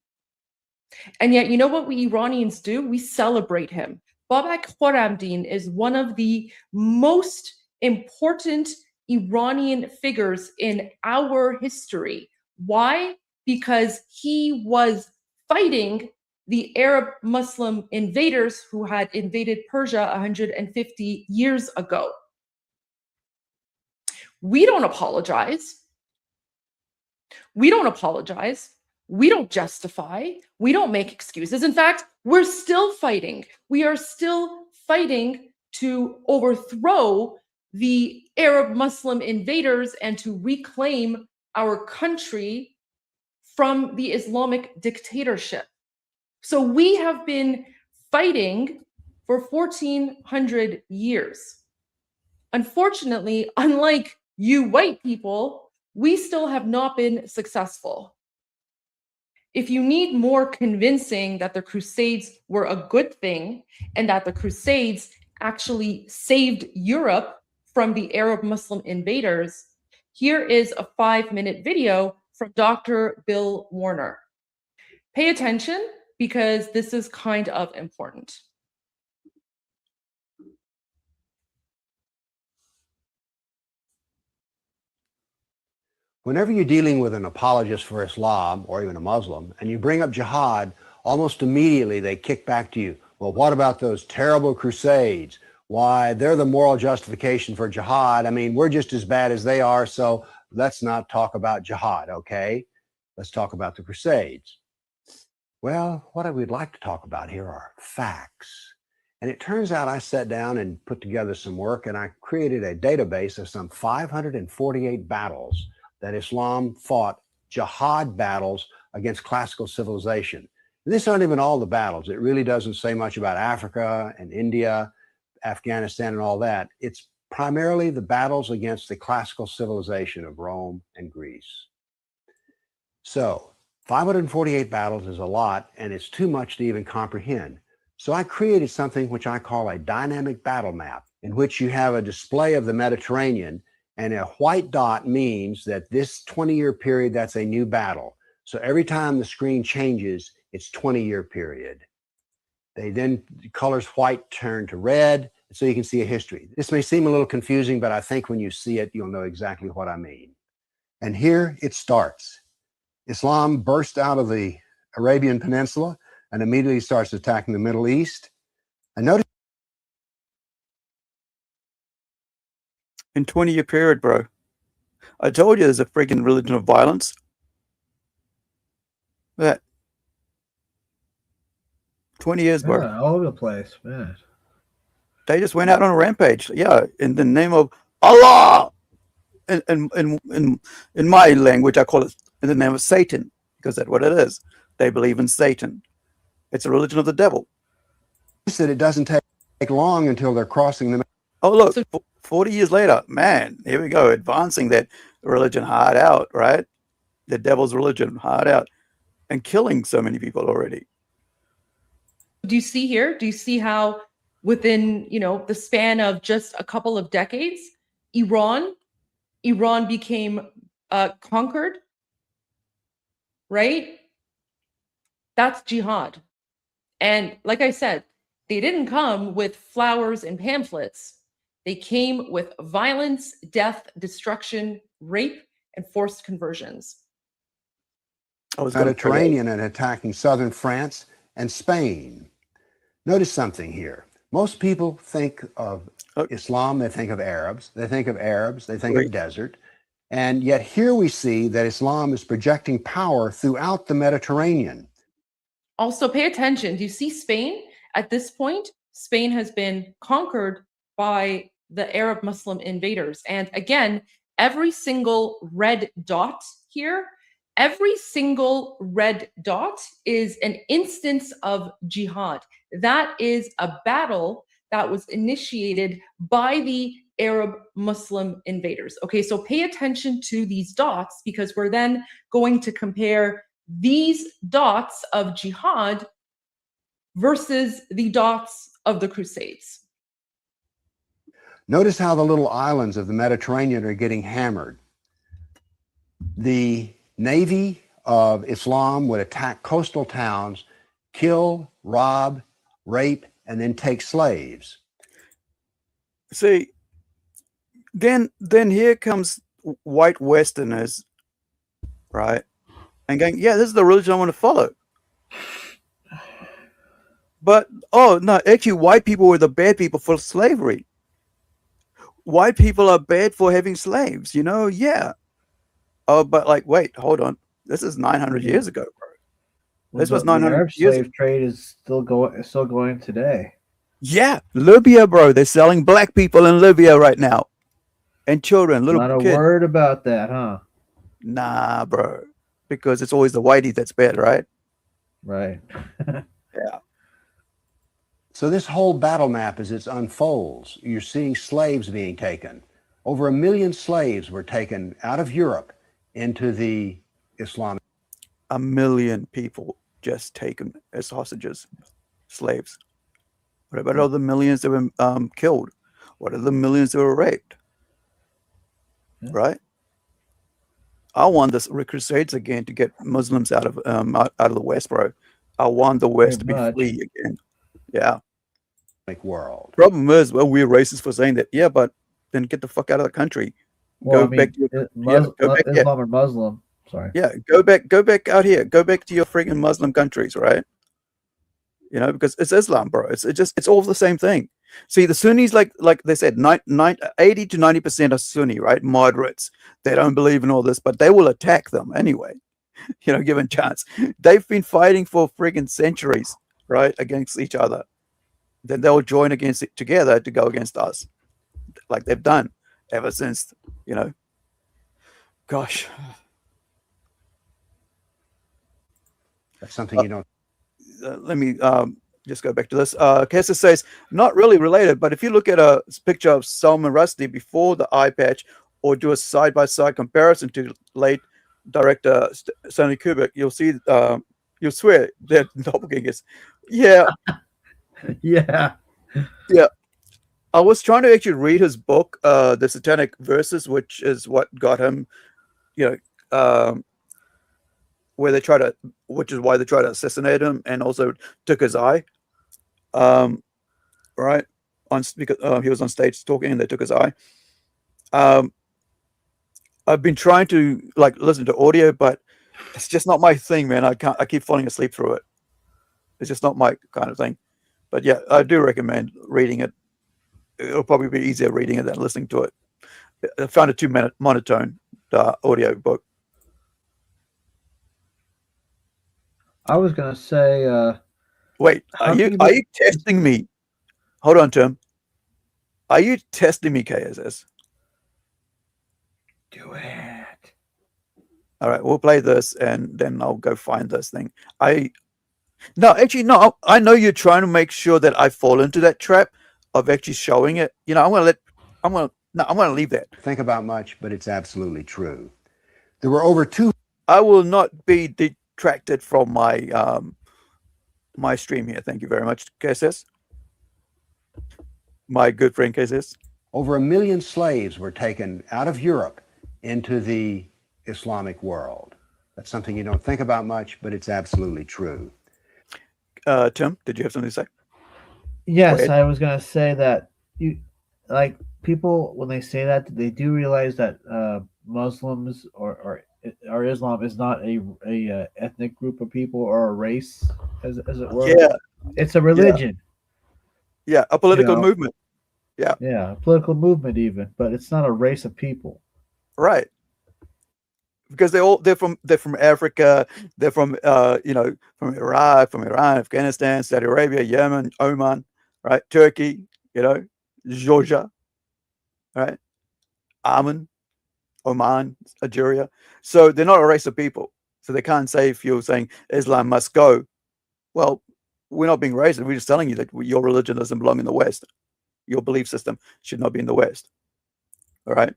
And yet, you know what we Iranians do? We celebrate him. Babak Khorramdin is one of the most important Iranian figures in our history. Why? Because he was fighting the Arab Muslim invaders who had invaded Persia 150 years ago. We don't apologize. We don't apologize. We don't justify. We don't make excuses. In fact, we're still fighting. We are still fighting to overthrow the Arab Muslim invaders and to reclaim our country from the Islamic dictatorship. So we have been fighting for 1400 years. Unfortunately, unlike you white people, we still have not been successful. If you need more convincing that the Crusades were a good thing and that the Crusades actually saved Europe from the Arab Muslim invaders, here is a 5-minute video from Dr. Bill Warner. Pay attention because this is kind of important. Whenever you're dealing with an apologist for Islam or even a Muslim and you bring up jihad, almost immediately they kick back to you. Well, what about those terrible crusades? Why, they're the moral justification for jihad. I mean, we're just as bad as they are, so let's not talk about jihad, okay? Let's talk about the crusades. Well, what I would like to talk about here are facts. And it turns out I sat down and put together some work and I created a database of some 548 battles that Islam fought, jihad battles against classical civilization. And these aren't even all the battles. It really doesn't say much about Africa and India, Afghanistan and all that. It's primarily the battles against the classical civilization of Rome and Greece. So 548 battles is a lot, and it's too much to even comprehend. So I created something which I call a dynamic battle map, in which you have a display of the Mediterranean, and a white dot means that this 20-year period, that's a new battle. So every time the screen changes, it's 20-year period. They then, colors white turn to red, so you can see a history. This may seem a little confusing, but I think when you see it, you'll know exactly what I mean. And here it starts. Islam burst out of the Arabian Peninsula and immediately starts attacking the Middle East. And notice in 20-year period, bro. I told you there's a freaking religion of violence. That 20 years, bro. Yeah, all over the place, man. They just went out on a rampage. Yeah, in the name of Allah. In my language, I call it in the name of Satan, because that's what it is. They believe in Satan. It's a religion of the devil. that it doesn't take long until they're crossing the. Oh, look, 40 years later, man, here we go, advancing that religion hard out, right? The devil's religion hard out and killing so many people already. Do you see here? Do you see how within, the span of just a couple of decades, Iran became conquered, right? That's jihad. And like I said, they didn't come with flowers and pamphlets. They came with violence, death, destruction, rape, and forced conversions. Mediterranean and attacking southern France and Spain. Notice something here. Most people think of Islam, they think of Arabs, they think of Arabs, they think of desert. And yet here we see that Islam is projecting power throughout the Mediterranean. Also, pay attention. Do you see Spain? At this point, Spain has been conquered by the Arab Muslim invaders. And again, every single red dot here, every single red dot is an instance of jihad. That is a battle that was initiated by the Arab Muslim invaders. Okay, so pay attention to these dots because we're then going to compare these dots of jihad versus the dots of the Crusades. Notice how the little islands of the Mediterranean are getting hammered. The navy of Islam would attack coastal towns, kill, rob, rape, and then take slaves. See, then here comes white Westerners, right? And going, yeah, this is the religion I want to follow. But, oh, no, actually, white people were the bad people for slavery. White people are bad for having slaves, you know? Yeah. Oh, but like, wait, hold on. This is 900 years ago, bro. This was 900 Arab years slave trade is still going today. Yeah, Libya, bro. They're selling black people in Libya right now. And children, little Not a kids. word about that, huh? Nah, bro. Because it's always the whitey that's bad, right? Right. Yeah. So this whole battle map, as it unfolds, you're seeing slaves being taken. Over 1 million slaves were taken out of Europe into the Islamic. 1 million people just taken as hostages, slaves. What about all the millions that were killed? What are the millions that were raped? Yeah. Right? I want this crusades again to get Muslims out of the West, bro. I want the West to be free again. Yeah. World. Problem is, well, we're racist for saying that. Yeah, but then get the fuck out of the country. Well, Go back to your Islam or Muslim. Sorry. Yeah, go back out here. Go back to your freaking Muslim countries, right? You know, because it's Islam, bro. It's all the same thing. See, the Sunnis, like they said, 80 to 90% are Sunni, right? Moderates. They don't believe in all this, but they will attack them anyway. You know, given chance. They've been fighting for freaking centuries, right, against each other. Then they'll join together to go against us, like they've done ever since. You know, gosh. That's something you don't. Let me just go back to this. Kessa says, not really related, but if you look at a picture of Salman Rushdie before the eye patch or do a side-by-side comparison to late director Stanley Kubrick, you'll see, you'll swear they're doppelgangers. Yeah. Yeah. Yeah. I was trying to actually read his book, The Satanic Verses, which is what got him, you know, which is why they tried to assassinate him and also took his eye. Right? Because he was on stage talking and they took his eye. I've been trying to listen to audio, but it's just not my thing, man. I keep falling asleep through it. It's just not my kind of thing. But yeah, I do recommend reading it. It'll probably be easier reading it than listening to it. I found a 2-minute monotone audio book. I was gonna say. Wait, are you testing me? Hold on, Tim. Are you testing me, KSS? Do it. All right, we'll play this, and then I'll go find this thing. No, I know you're trying to make sure that I fall into that trap of actually showing it. You know, I'm gonna leave that. Think about much, but it's absolutely true. There were over 2. I will not be detracted from my my stream here. Thank you very much, KSS. My good friend KSS. Over 1 million slaves were taken out of Europe into the Islamic world. That's something you don't think about much, but it's absolutely true. Tim, did you have something to say? Yes, I was gonna say that people when they say that they do realize that Muslims or Islam is not a ethnic group of people or a race, as it were. Yeah, it's a religion. Yeah, a political movement. Yeah. Yeah, a political movement even, but it's not a race of people. Right. Because they're from Africa, they're from from Iraq, from Iran, Afghanistan, Saudi Arabia, Yemen, Oman, right? Turkey, Georgia, right? Oman, Algeria. So they're not a race of people. So they can't say, if you're saying Islam must go, well, we're not being racist. We're just telling you that your religion doesn't belong in the West. Your belief system should not be in the West. All right.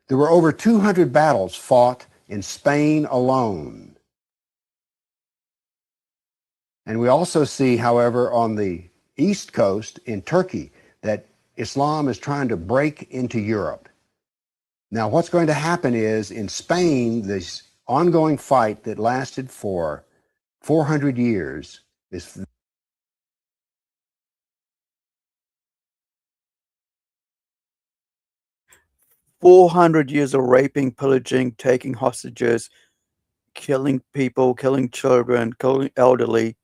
There were over 200 battles fought in Spain alone. And we also see, however, on the East Coast in Turkey, that Islam is trying to break into Europe. Now, what's going to happen is, in Spain, this ongoing fight that lasted for 400 years is 400 years of raping, pillaging, taking hostages, killing people, killing children, killing elderly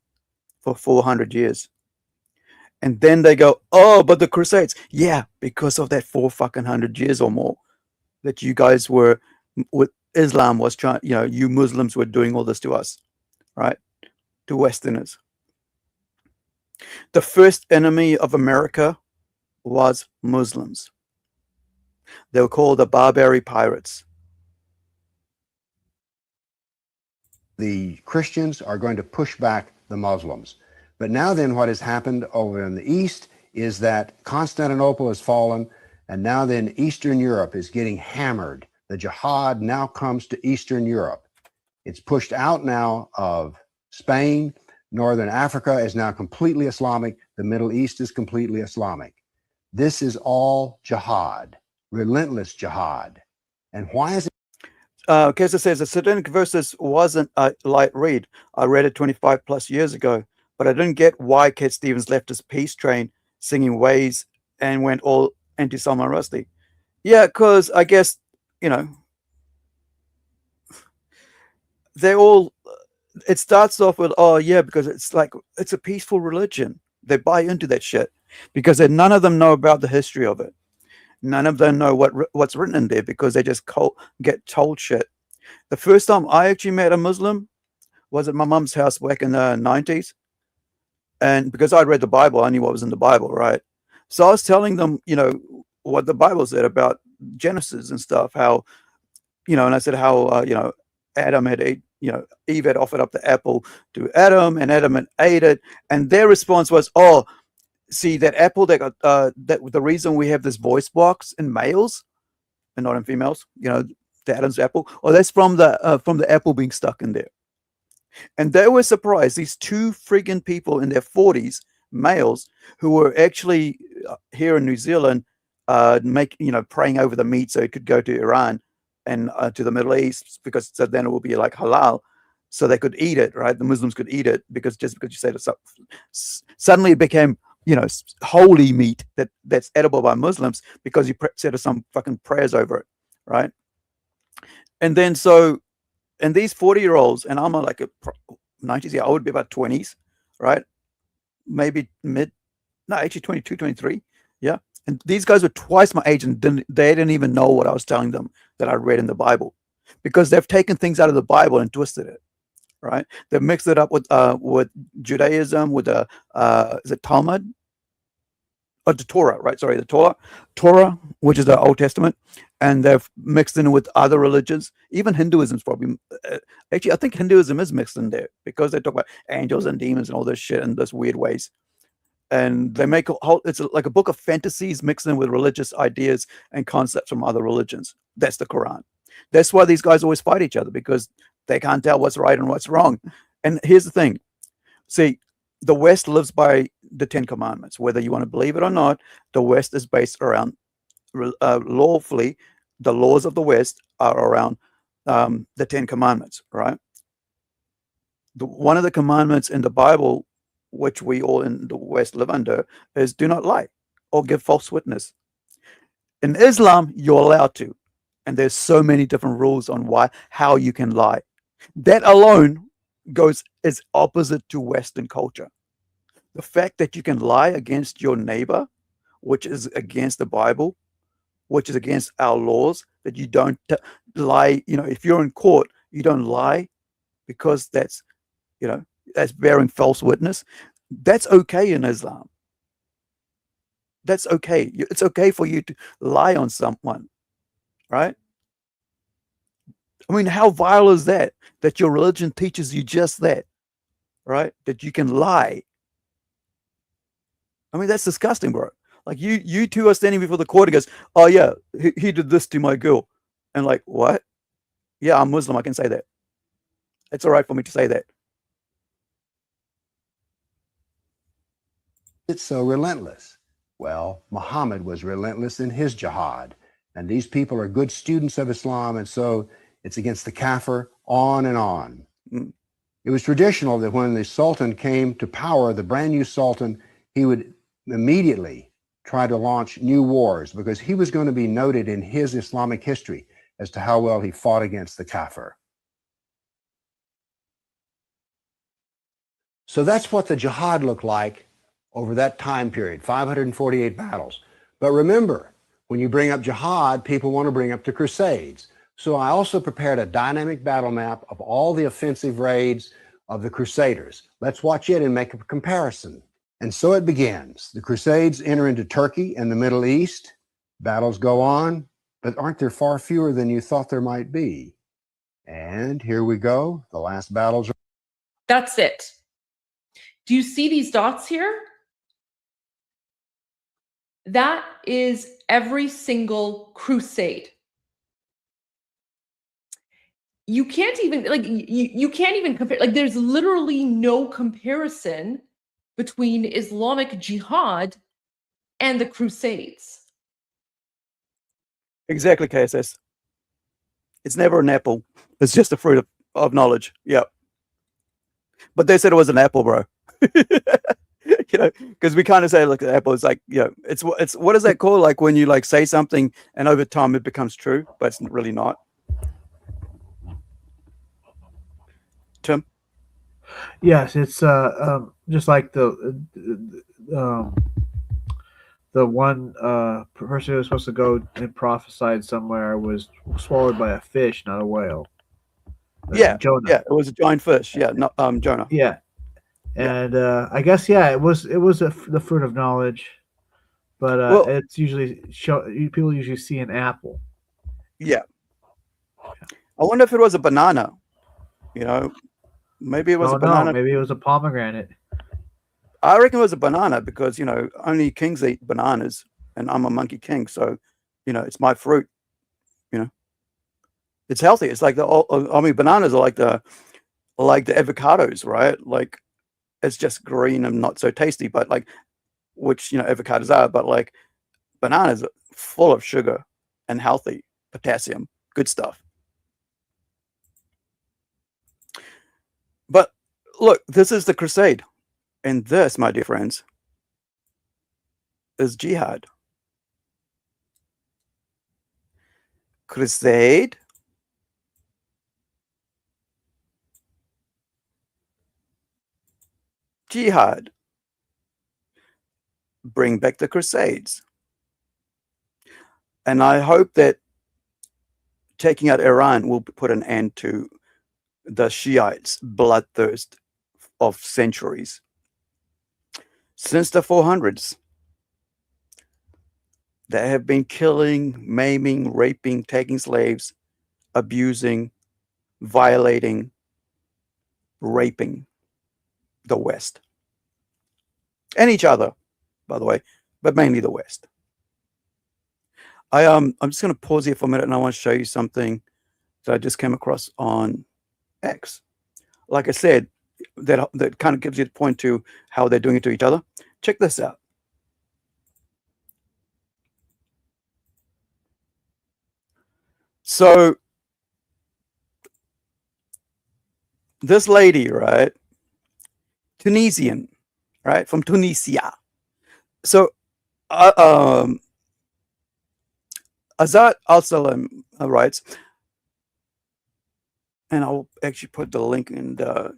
for 400 years. And then they go, oh, but the Crusades. Yeah, because of that 400 years or more that you guys were, with Islam was trying, you Muslims were doing all this to us, right? To Westerners. The first enemy of America was Muslims. They were called the Barbary Pirates. the Christians are going to push back the Muslims. But now then what has happened over in the East is that Constantinople has fallen, and now then Eastern Europe is getting hammered. The jihad now comes to Eastern Europe. It's pushed out now of Spain. Northern Africa is now completely Islamic. The Middle East is completely Islamic. This is all jihad, relentless jihad. And why is it? Kesa says the Satanic Verses wasn't a light read. I read it 25 plus years ago, but I didn't get why Cat Stevens left his peace train singing Ways and went all anti-Salman Rushdie. Yeah, because I guess, they all, it starts off with, oh yeah, because it's a peaceful religion. They buy into that shit because none of them know about the history of it. None of them know what's written in there because they just get told shit. The first time I actually met a Muslim was at my mum's house back in the 90s. And because I'd read the Bible, I knew what was in the Bible, right? So I was telling them, what the Bible said about Genesis and stuff, how, and I said how, Adam had ate, Eve had offered up the apple to Adam and Adam had ate it. And their response was, oh, see that apple that got, that the reason we have this voice box in males and not in females, the Adam's apple, or that's from the apple being stuck in there. And they were surprised. These two friggin' people in their 40s, males, who were actually here in New Zealand, praying over the meat so it could go to Iran and to the Middle East, because so then it will be like halal, so they could eat it, right? The Muslims could eat it because you said it, suddenly it became holy meat that's edible by Muslims because you said some fucking prayers over it, right? And then and these 40-year-olds, and I'm like a 90s, yeah, I would be about 20s, right? Maybe actually 22, 23, yeah. And these guys were twice my age, and they didn't even know what I was telling them that I read in the Bible, because they've taken things out of the Bible and twisted it, right? They've mixed it up with Judaism, with is it Talmud? Oh, the Torah, right? Sorry, the Torah, which is the Old Testament, and they've mixed in with other religions. Even Hinduism's probably actually, I think Hinduism is mixed in there because they talk about angels and demons and all this shit in those weird ways. And they make it's like a book of fantasies mixed in with religious ideas and concepts from other religions. That's the Quran. That's why these guys always fight each other, because they can't tell what's right and what's wrong. And here's the thing. See, the West lives by the 10 Commandments. Whether you want to believe it or not, the West is based around lawfully. The laws of the West are around the 10 Commandments, right? One of the commandments in the Bible, which we all in the West live under, is do not lie or give false witness. In Islam, you're allowed to, and there's so many different rules on how you can lie. That alone is opposite to Western culture. The fact that you can lie against your neighbor, which is against the Bible, which is against our laws, that you don't lie. If you're in court, you don't lie because that's bearing false witness. That's okay in Islam. That's okay. It's okay for you to lie on someone, right? I mean, how vile is that? That your religion teaches you just that, right? That you can lie. I mean, that's disgusting, bro. Like you two are standing before the court and goes, "Oh yeah, he did this to my girl," and like, what? Yeah, I'm Muslim. I can say that. It's all right for me to say that. It's so relentless. Well, Muhammad was relentless in his jihad. And these people are good students of Islam, and so it's against the kafir, on and on. It was traditional that when the Sultan came to power, the brand new Sultan, he would immediately try to launch new wars because he was going to be noted in his Islamic history as to how well he fought against the kafir. So that's what the jihad looked like over that time period, 548 battles. But remember, when you bring up jihad, people want to bring up the Crusades. So I also prepared a dynamic battle map of all the offensive raids of the Crusaders. Let's watch it and make a comparison. And so it begins. The Crusades enter into Turkey and the Middle East. Battles go on, but aren't there far fewer than you thought there might be? And here we go. The last battles. That's it. Do you see these dots here? That is every single crusade. You can't even you can't even compare. Like, there's literally no comparison between Islamic jihad and the crusades. Exactly, KSS. It's never an apple. It's just a fruit of knowledge. Yeah. But they said it was an apple, bro. Because we kind of say, look, the apple is like, it's what is that called? Like when you like say something and over time it becomes true, but it's really not. Tim? Yes, it's just like the one person who was supposed to go and prophesied somewhere was swallowed by a fish, not a whale. Jonah. Yeah, it was a giant fish. Yeah, not Jonah. Yeah, and I guess it was the fruit of knowledge, but it's usually people usually see an apple. Yeah, I wonder if it was a banana. Maybe it was a banana. Maybe it was a pomegranate. I reckon it was a banana because only kings eat bananas, and I'm a monkey king, so it's my fruit. It's healthy. It's like bananas are like the avocados, right? Like it's just green and not so tasty, but like which avocados are, but like bananas are full of sugar and healthy, potassium, good stuff. But look, this is the crusade. And this, my dear friends, is jihad. Crusade. Jihad. Bring back the Crusades. And I hope that taking out Iran will put an end to the Shiites' bloodthirst of centuries. Since the 400s, they have been killing, maiming, raping, taking slaves, abusing, violating, raping the West. And each other, by the way, but mainly the West. I'm just going to pause here for a minute and I want to show you something that I just came across on X. Like I said, that kind of gives you the point to how they're doing it to each other. Check this out. So this lady, right? Tunisian, right? From Tunisia. So Azad Al-Salam writes, and I'll actually put the link in the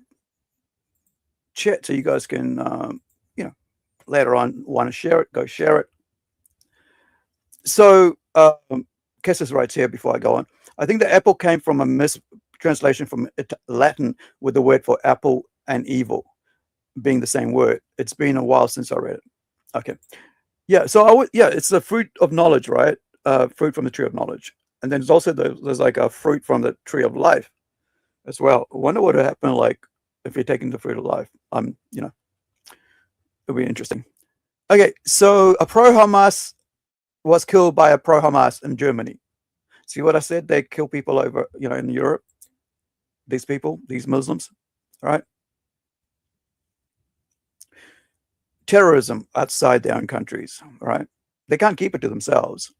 chat so you guys can, later on want to share it, go share it. So, Kessis writes here before I go on. I think the apple came from a mistranslation from Latin with the word for apple and evil being the same word. It's been a while since I read it. Okay. Yeah. So it's the fruit of knowledge, right? Fruit from the tree of knowledge. And then there's also there's like a fruit from the tree of life as well. I wonder what would happen like if you're taking the fruit of life. It'll be interesting. Okay. So a pro-Hamas was killed by a pro-Hamas in Germany. See what I said? They kill people over, in Europe. These people, these Muslims, right? Terrorism outside their own countries, right? They can't keep it to themselves.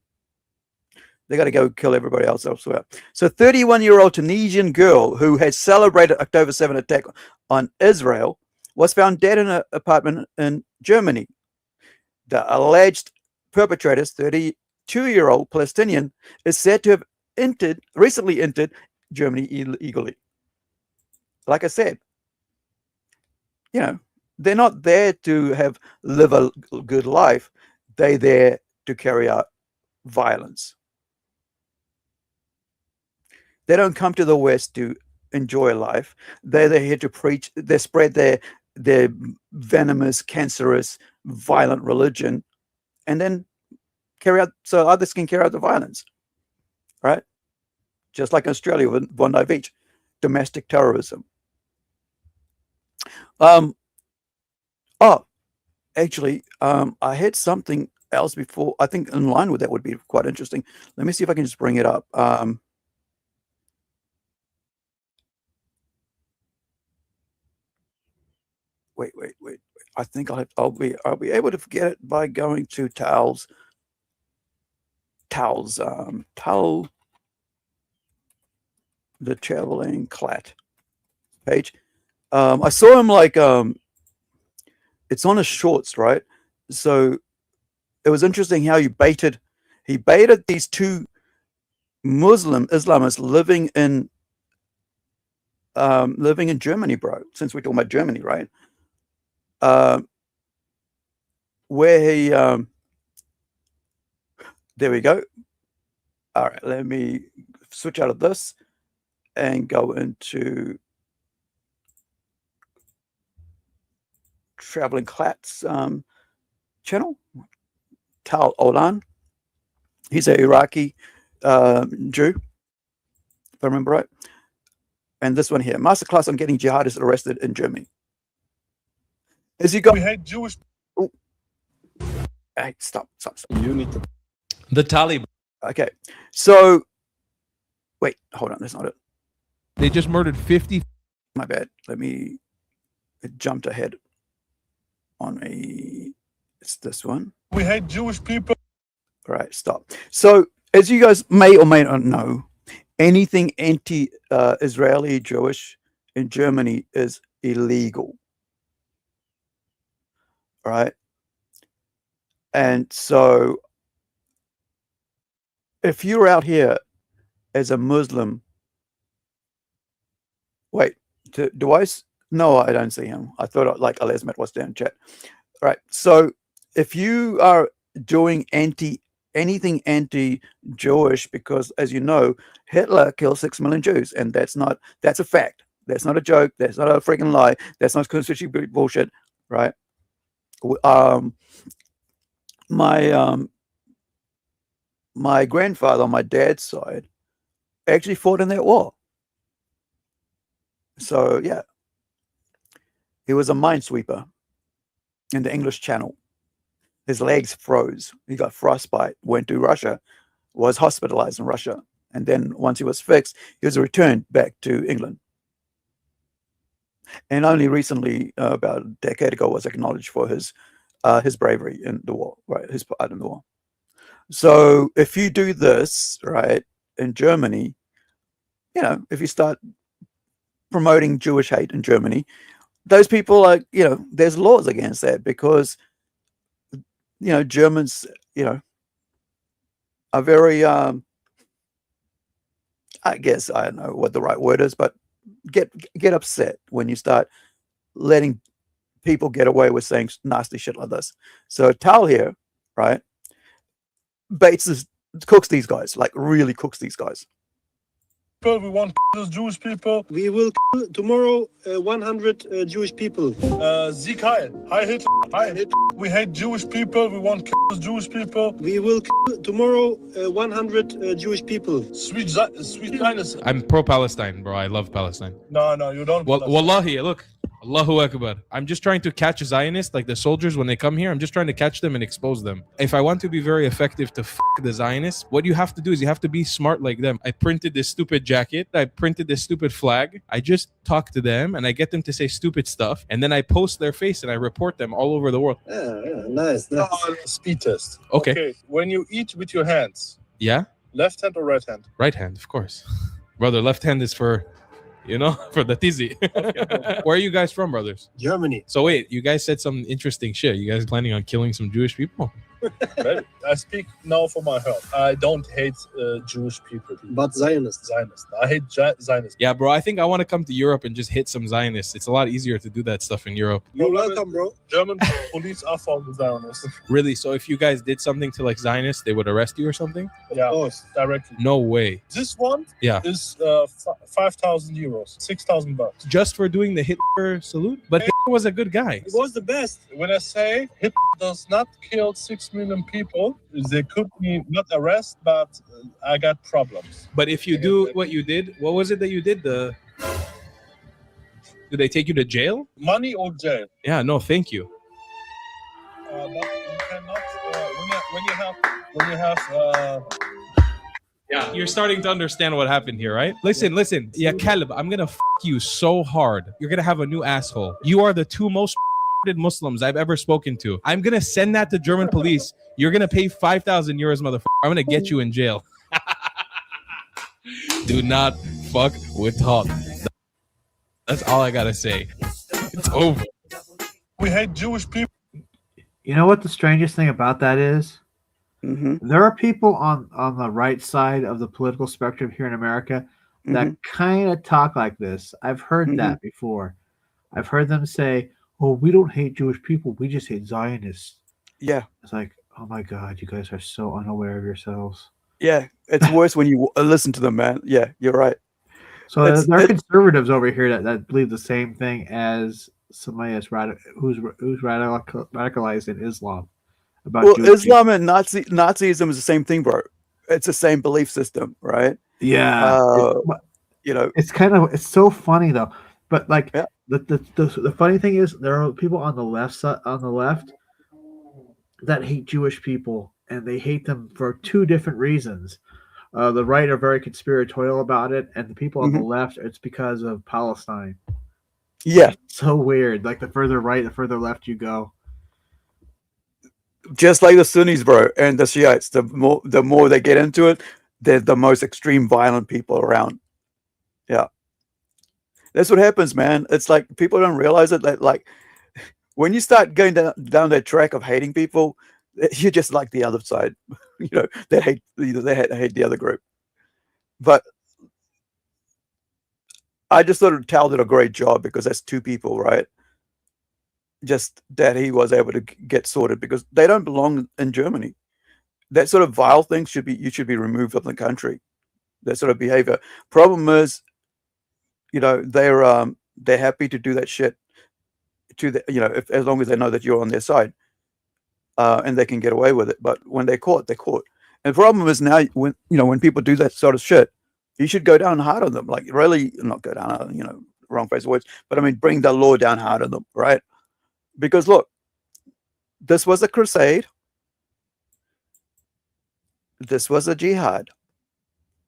They got to go kill everybody else elsewhere. So 31-year-old Tunisian girl who had celebrated October 7 attack on Israel was found dead in an apartment in Germany. The alleged perpetrators, 32-year-old Palestinian, is said to have recently entered Germany illegally. Like I said, they're not there to live a good life. They're there to carry out violence. They don't come to the West to enjoy life. They're here to preach. They spread their venomous, cancerous, violent religion, and then carry out so others can carry out the violence. Right? Just like Australia with Bondi Beach, domestic terrorism. Actually, I had something else before. I think in line with that would be quite interesting. Let me see if I can just bring it up. Wait. I think I'll be able to get it by going to Towel, the traveling clat page. I saw him like it's on his shorts, right? So it was interesting how he baited these two Muslim Islamists living in Germany, bro. Since we're talking about Germany, right? Where he there we go. All right, let me switch out of this and go into Traveling Clat's channel. Tal Olan. He's an Iraqi Jew, if I remember right. And this one here, masterclass on getting jihadists arrested in Germany. As you go, we had Jewish. Oh, hey, stop. You need to. The Taliban. Okay, so wait, hold on. That's not it. They just murdered 50. My bad. It jumped ahead on me. It's this one. We had Jewish people. All right, stop. So, as you guys may or may not know, anything anti-Israeli Jewish in Germany is illegal. All right. And so, if you're out here as a Muslim, wait, no, I don't see him. I thought like Alesmet was down chat. All right. So if you are doing anything anti-Jewish, because as you know, Hitler killed 6 million Jews, and that's a fact. That's not a joke. That's not a freaking lie. That's not conspiracy bullshit, right? My grandfather on my dad's side actually fought in that war. So yeah, he was a minesweeper in the English Channel. His legs froze. He got frostbite, went to Russia, was hospitalized in Russia. And then once he was fixed, he was returned back to England. And only recently, about a decade ago, was acknowledged for his bravery in the war, right? His part in the war. So if you do this, right, in Germany, if you start promoting Jewish hate in Germany, those people are, there's laws against that because, Germans, are very, I guess, I don't know what the right word is, but get upset when you start letting people get away with saying nasty shit like this. So Tal here, right? Bates cooks these guys, like really cooks these guys. We want those Jewish people. We will kill tomorrow 100 Jewish people. Sieg Heil. Hi Hitler. Hi Hitler. We hate Jewish people. We want those Jewish people. We will kill tomorrow 100 Jewish people. Sweet Zionist. I'm pro-Palestine, bro. I love Palestine. No, you don't. Wallahi, look. Allahu Akbar. I'm just trying to catch Zionists, like the soldiers when they come here. I'm just trying to catch them and expose them. If I want to be very effective to the Zionists, what you have to do is you have to be smart like them. I printed this stupid jacket. I printed this stupid flag. I just talk to them and I get them to say stupid stuff. And then I post their face and I report them all over the world. Yeah, nice. Speed test. Okay. When you eat with your hands, Yeah? left hand or right hand? Right hand, of course. Brother, left hand is for... for the tizi. Where are you guys from, brothers? Germany. So wait, you guys said some interesting shit. You guys planning on killing some Jewish people? I speak now for my health. I don't hate Jewish people. But Zionists. I hate Zionists. Yeah, bro, I think I want to come to Europe and just hit some Zionists. It's a lot easier to do that stuff in Europe. You're welcome, bro. German police are for the Zionists. Really? So if you guys did something to like Zionists, they would arrest you or something? Yeah, of course, directly. No way. This one is 5,000 euros, 6,000 bucks. Just for doing the Hitler salute? But Hitler was a good guy. It was the best. When I say Hitler does not kill 6 million people, they could be not arrest, but I got problems. But if you do what you did, what was it that you did? Did they take you to jail? Money or jail? Yeah, no, thank you. But you cannot, when you have Yeah, you're starting to understand what happened here, right? Listen. Yeah, Caleb, I'm gonna you so hard. You're gonna have a new asshole. You are the two most Muslims I've ever spoken to. I'm gonna send that to German police. You're gonna pay 5,000 euros, motherfucker. I'm gonna get you in jail. Do not fuck with Talk. That's all I gotta say. It's over. We hate Jewish people. You know what the strangest thing about that is? Mm-hmm. There are people on the right side of the political spectrum here in America that kind of talk like this. I've heard that before. I've heard them say, "Oh, we don't hate Jewish people. We just hate Zionists." Yeah. It's like, oh my God, you guys are so unaware of yourselves. Yeah, it's worse when you listen to them, man. Yeah, you're right. So there are conservatives over here that believe the same thing as somebody that's who's radicalized in Islam. Well, Islam and Nazism is the same thing, bro. It's the same belief system, right? Yeah. It's so funny though. But like the funny thing is there are people on the left that hate Jewish people, and they hate them for two different reasons. The right are very conspiratorial about it, and the people on the left, it's because of Palestine. Yeah. It's so weird. Like the further right, the further left you go. Just like the Sunnis, bro, and the Shiites. The more they get into it, they're the most extreme violent people around. Yeah. That's what happens, man. It's like people don't realize it. That like when you start going down that track of hating people, you're just like the other side. They hate the other group. But I just thought Tal did a great job because that's two people, right? Just that he was able to get sorted because they don't belong in Germany. That sort of vile thing should be removed from the country. That sort of behavior. Problem is, they're happy to do that shit as long as they know that you're on their side, and they can get away with it. But when they're caught, they're caught. And the problem is now when people do that sort of shit, you should go down hard on them. Like really, not go down, wrong phrase of words, but I mean bring the law down hard on them, right? Because look, this was a crusade. This was a jihad.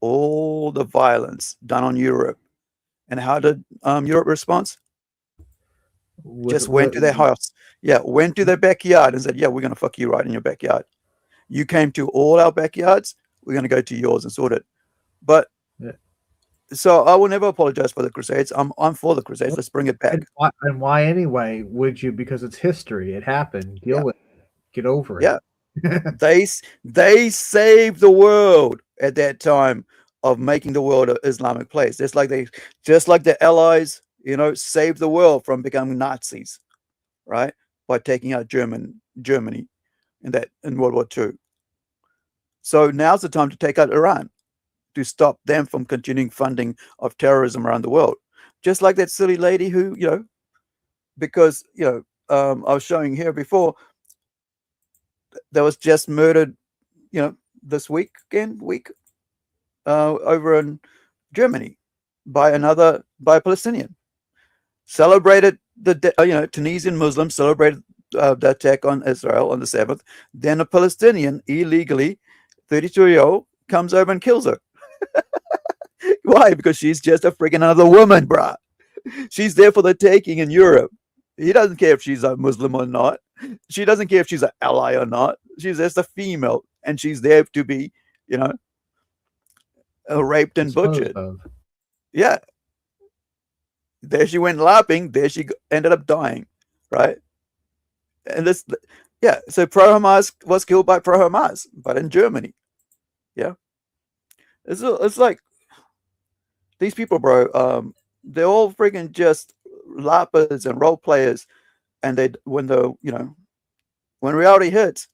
All the violence done on Europe. And how did Europe respond? Just went to their house. Yeah, went to their backyard and said, yeah, we're going to fuck you right in your backyard. You came to all our backyards. We're going to go to yours and sort it. But so I will never apologize for the Crusades. I'm for the Crusades. Let's bring it back. And why anyway would you? Because it's history. It happened. Deal with it. Get over it. Yeah. They saved the world at that time of making the world an Islamic place. Just like the Allies, saved the world from becoming Nazis. right? By taking out Germany in World War II. So now's the time to take out Iran, to stop them from continuing funding of terrorism around the world. Just like that silly lady who, because, I was showing here before, that was just murdered, this week over in Germany by a Palestinian. Celebrated Tunisian Muslims celebrated the attack on Israel on the 7th. Then a Palestinian illegally, 32-year-old, comes over and kills her. Why? Because she's just a freaking another woman, bruh. She's there for the taking in Europe. He doesn't care if she's a Muslim or not. She doesn't care if she's an ally or not. She's just a female, and she's there to be, raped and butchered. Yeah. There she went lapping. There she ended up dying, right? And this, yeah. So pro-Hamas was killed by pro-Hamas, but in Germany. Yeah. It's like these people, bro. They're all freaking just lappers and role players, and when reality hits,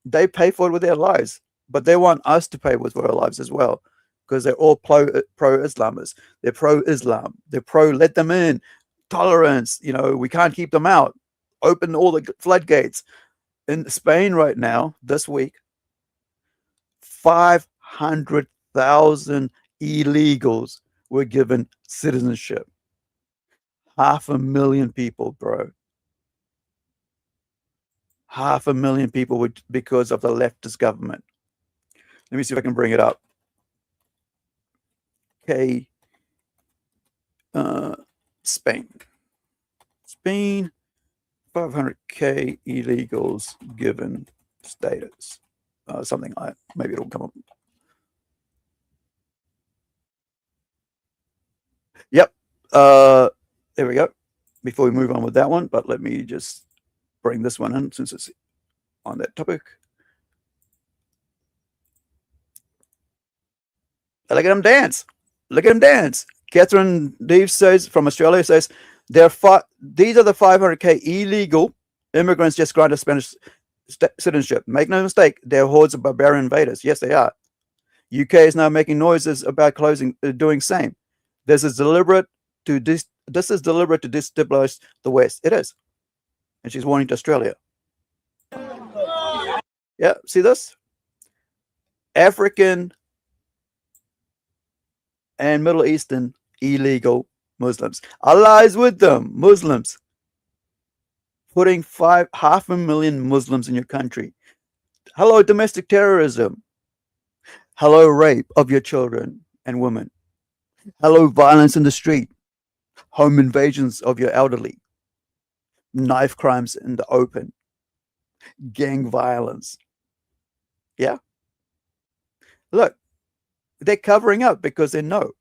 they pay for it with their lives. But they want us to pay with our lives as well, because they're all pro-Islamists. They're pro-Islam. They're let them in. Tolerance. We can't keep them out. Open all the floodgates. In Spain right now, this week, 500,000 illegals were given citizenship. 500,000 people, bro. 500,000 people because of the leftist government. Let me see if I can bring it up. Okay. Spain, 500K illegals given status. Something like that. Maybe it'll come up. Yep. There we go. Before we move on with that one, but let me just bring this one in since it's on that topic. Look at him dance. Look at him dance. Catherine Deves from Australia says, these are the 500K illegal immigrants just granted Spanish citizenship. Make no mistake, they're hordes of barbarian invaders. Yes, they are. UK is now making noises about doing same. This is deliberate to destabilize the West. It is. And she's warning to Australia. Yeah, see this? African and Middle Eastern illegal Muslims. Allah is with them. Muslims. Putting 500,000 Muslims in your country. Hello, domestic terrorism. Hello, rape of your children and women. Hello, violence in the street. Home invasions of your elderly. Knife crimes in the open. Gang violence. Yeah? Look, they're covering up because they know.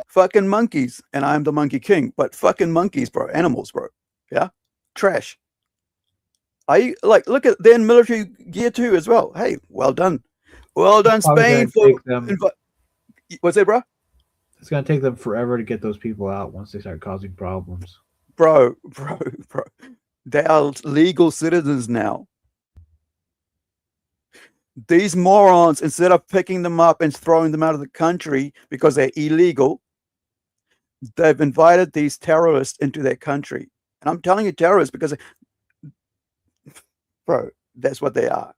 Fucking monkeys, and I'm the monkey king, but fucking monkeys, bro. Animals, bro. Yeah? Trash. Look at their military gear too as well. Hey, well done. Well done, Spain. What's that, bro? It's going to take them forever to get those people out once they start causing problems. Bro. They are legal citizens now. These morons, instead of picking them up and throwing them out of the country because they're illegal, they've invited these terrorists into their country. And I'm telling you terrorists because, bro, that's what they are.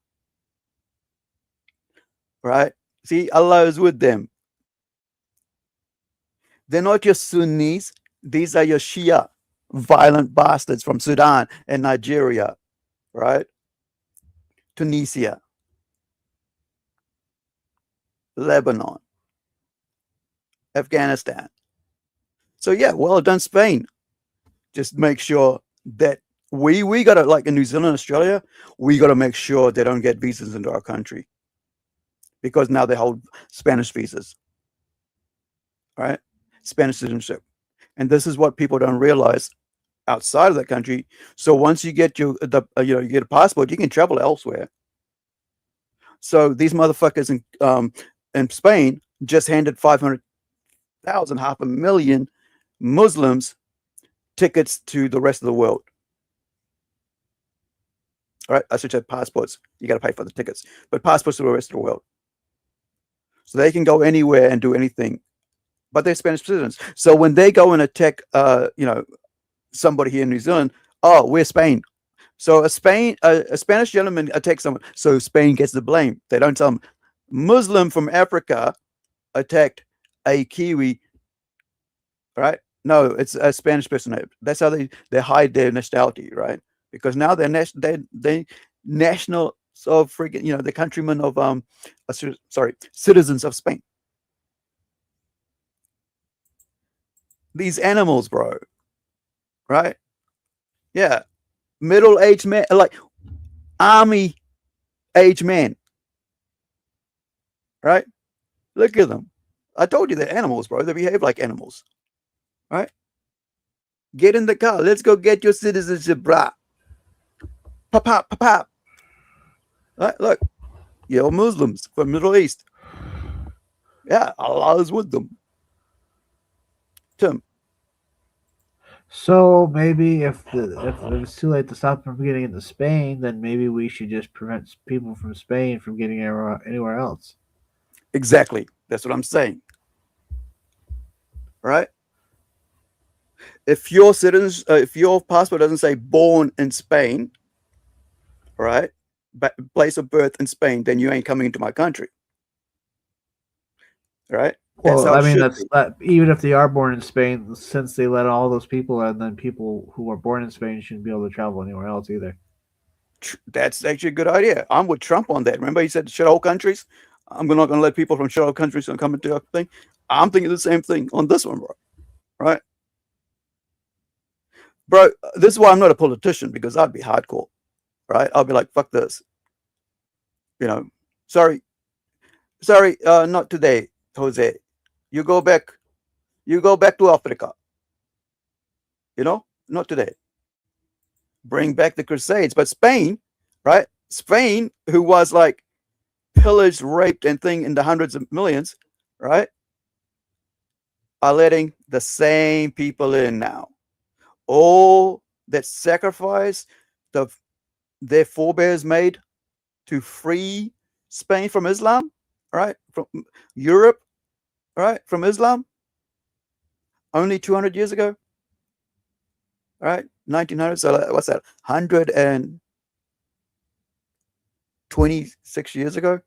Right? See, Allah is with them. They're not your Sunnis. These are your Shia, violent bastards from Sudan and Nigeria, right? Tunisia, Lebanon, Afghanistan. So yeah, well done, Spain. Just make sure that we gotta, like in New Zealand, Australia, we gotta make sure they don't get visas into our country, because now they hold Spanish visas, right? Spanish citizenship. And this is what people don't realize. outside of that country. So once you get you get a passport, you can travel elsewhere. So these motherfuckers in Spain just handed 500,000, 500,000 Muslims tickets to the rest of the world. All right, I should say passports. You got to pay for the tickets, but passports to the rest of the world. So they can go anywhere and do anything, but they're Spanish citizens. So when they go and attack, somebody here in New Zealand, oh, we're Spain. So a Spanish gentleman attacks someone, so Spain gets the blame. They don't tell them. Muslim from Africa attacked a Kiwi, right? No, it's a Spanish person. That's how they hide their nationality, right? Because now they're national, so freaking, they're countrymen of citizens of Spain. These animals, bro, right? Yeah, middle-aged man, like army-age man, right? Look at them. I told you they're animals, bro. They behave like animals, right? Get in the car. Let's go get your citizenship, brah. Pop, pop, pop, pop. Right? Look, you're Muslims from Middle East. Yeah, Allah is with them. Tim. So maybe if it's too late to stop them from getting into Spain, then maybe we should just prevent people from Spain from getting anywhere else. Exactly. That's what I'm saying. Right? If your passport doesn't say born in Spain, right, but place of birth in Spain, then you ain't coming into my country. Right? Well, I mean, even if they are born in Spain, since they let all those people in, then people who are born in Spain shouldn't be able to travel anywhere else either. That's actually a good idea. I'm with Trump on that. Remember, he said shithole countries. I'm not going to let people from shithole countries come into our thing. I'm thinking the same thing on this one, bro. Right? Bro, this is why I'm not a politician, because I'd be hardcore. Right? I'll be like, fuck this. Sorry, not today, Jose. You go back to Africa. Not today. Bring back the Crusades. But Spain, right? Spain, who was like pillaged, raped, and thing in the hundreds of millions, right? Are letting the same people in now. All that sacrifice their forebears made to free Spain from Islam, right? From Europe, right? From Islam, only 200 years ago, right? 1900. So what's that? 126 years ago,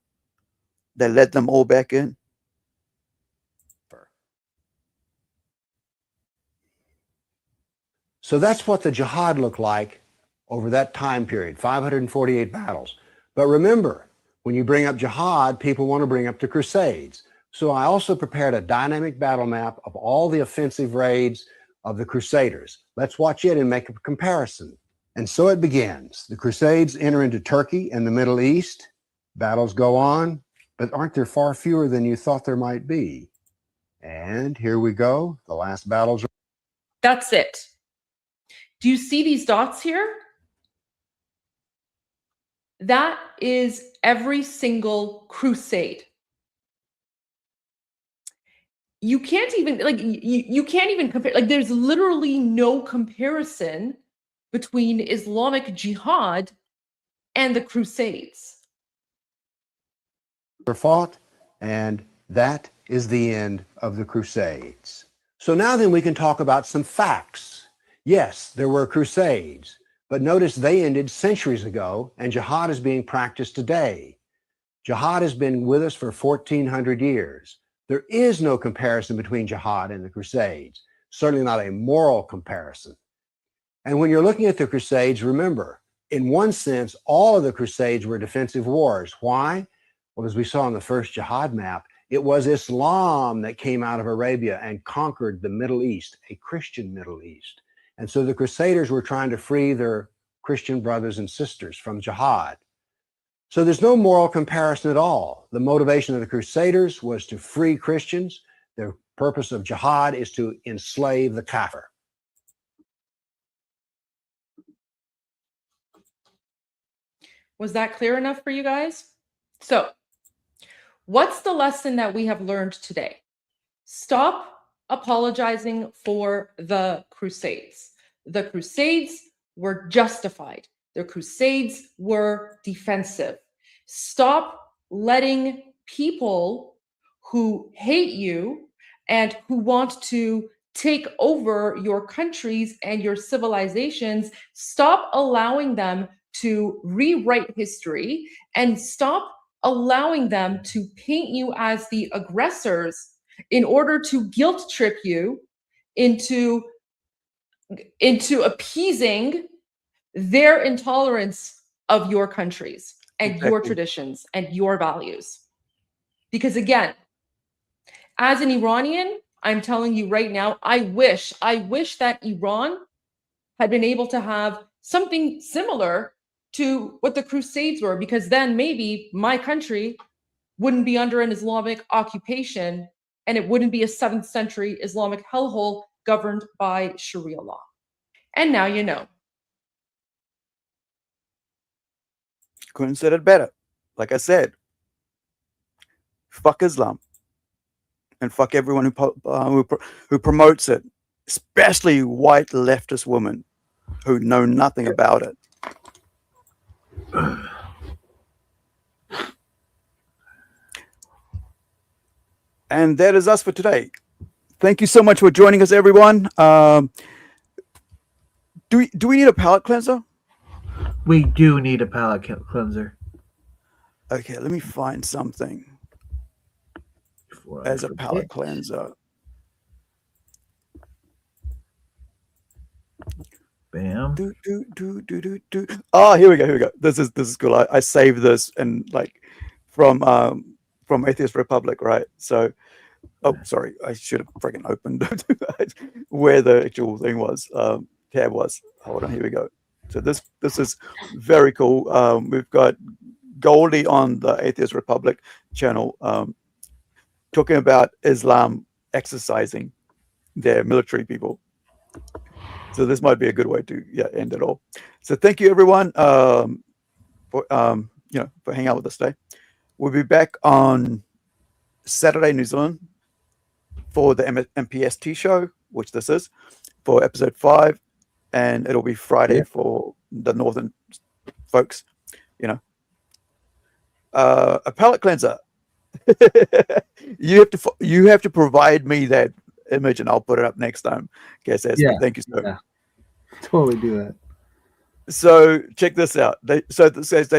they let them all back in. So that's what the jihad looked like over that time period, 548 battles. But remember, when you bring up jihad, people want to bring up the Crusades. So I also prepared a dynamic battle map of all the offensive raids of the Crusaders. Let's watch it and make a comparison. And so it begins. The Crusades enter into Turkey and the Middle East. Battles go on, but aren't there far fewer than you thought there might be? And here we go. The last battles. That's it. Do you see these dots here? That is every single crusade. You can't even you can't even compare. Like, there's literally no comparison between Islamic jihad and the Crusades. Were fought, and that is the end of the Crusades. So now then we can talk about some facts. Yes, there were Crusades, but notice they ended centuries ago, and jihad is being practiced today. Jihad has been with us for 1,400 years. There is no comparison between jihad and the Crusades, certainly not a moral comparison. And when you're looking at the Crusades, remember, in one sense, all of the Crusades were defensive wars. Why? Well, as we saw on the first jihad map, it was Islam that came out of Arabia and conquered the Middle East, a Christian Middle East. And so the Crusaders were trying to free their Christian brothers and sisters from jihad. So there's no moral comparison at all. The motivation of the Crusaders was to free Christians. The purpose of jihad is to enslave the kafir. Was that clear enough for you guys? So, what's the lesson that we have learned today? Stop apologizing for the Crusades. The Crusades were justified. The Crusades were defensive. Stop letting people who hate you and who want to take over your countries and your civilizations, stop allowing them to rewrite history and stop allowing them to paint you as the aggressors in order to guilt trip you into appeasing their intolerance of your countries and your traditions and your values. Because again, as an Iranian, I'm telling you right now, I wish that Iran had been able to have something similar to what the Crusades were, because then maybe my country wouldn't be under an Islamic occupation and it wouldn't be a 7th century Islamic hellhole governed by Sharia law. And now you know. Couldn't said it better. Like I said, fuck Islam and fuck everyone who promotes it, especially white leftist women who know nothing about it. And that is us for today. Thank you so much for joining us, everyone. Do we need a palate cleanser? We do need a palate cleanser. Okay, let me find something as a palate cleanser. Bam. Oh, here we go. This is cool. I saved this and like from Atheist Republic, right? So, oh, sorry, I should have freaking opened where the actual thing was, tab was. Hold on, here we go. So this is very cool. We've got Goldie on the Atheist Republic channel talking about Islam exercising their military people. So this might be a good way to end it all. So thank you everyone for hanging out with us today. We'll be back on Saturday, New Zealand, for the MPST show, which this is, for episode 5, and it'll be Friday for the northern folks. A palate cleanser. You have to provide me that image, and I'll put it up next time. Okay, so thank you, sir. Yeah. Totally do that. So check this out. They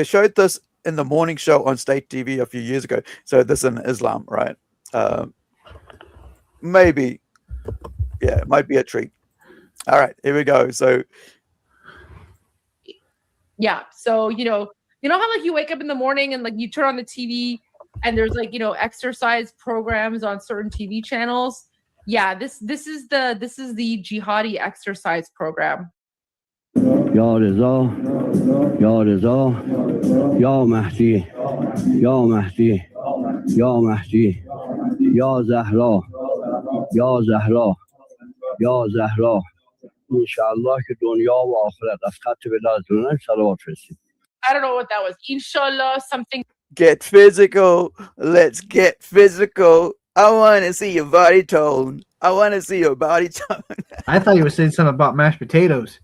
showed this in the morning show on state TV a few years ago. So this in Islam, right? Maybe, it might be a treat. All right, here we go. So yeah, so you know how like you wake up in the morning and like you turn on the TV and there's like exercise programs on certain TV channels. Yeah, this is the jihadi exercise program. Ya Reza, Ya Reza, Ya Mahdi, Ya Mahdi, Ya Mahdi, Ya Zahra, Ya Zahra, Ya Zahra. Inshallah که دنیا و آخرت از خط بلادونه صلوات فرستیم. I don't know what that was. Inshallah, something. Get physical. Let's get physical. I want to see your body tone. I want to see your body tone. I thought you were saying something about mashed potatoes.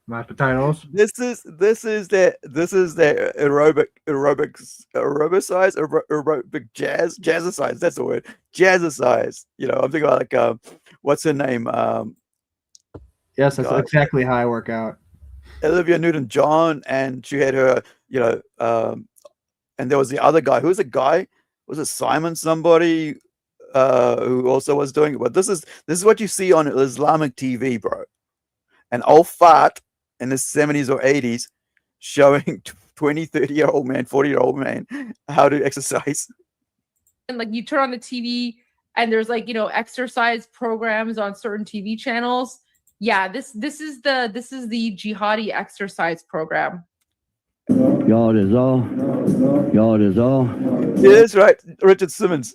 Mashed potatoes. This is the aerobic jazzercise. That's the word. Jazzercise. I'm thinking about like what's her name? Yes, that's exactly how I work out. Olivia Newton-John, and she had her, and there was the other guy. Who's the guy? Was it Simon somebody who also was doing it? But this is what you see on Islamic TV, bro. An old fart in the 70s or 80s showing 20, 30-year-old man, 40-year-old man how to exercise. And like you turn on the TV and there's like, exercise programs on certain TV channels. Yeah, this is the jihadi exercise program. Ya Reza, Ya Reza. Yeah, that's right, Richard Simmons.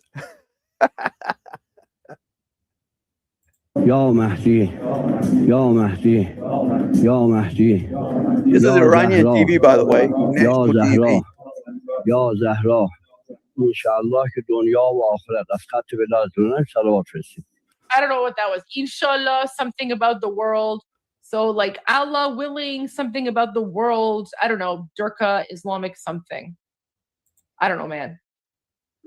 Ya Mahdi, Ya Mahdi, Ya Mahdi. This is Iranian TV, by the way, national TV. Ya Zahra. İnşallah ki dünya ve ahiret az katı veladına salavat versin. I don't know what that was. Inshallah, something about the world. So like Allah willing, something about the world. I don't know. Durka, Islamic something. I don't know, man.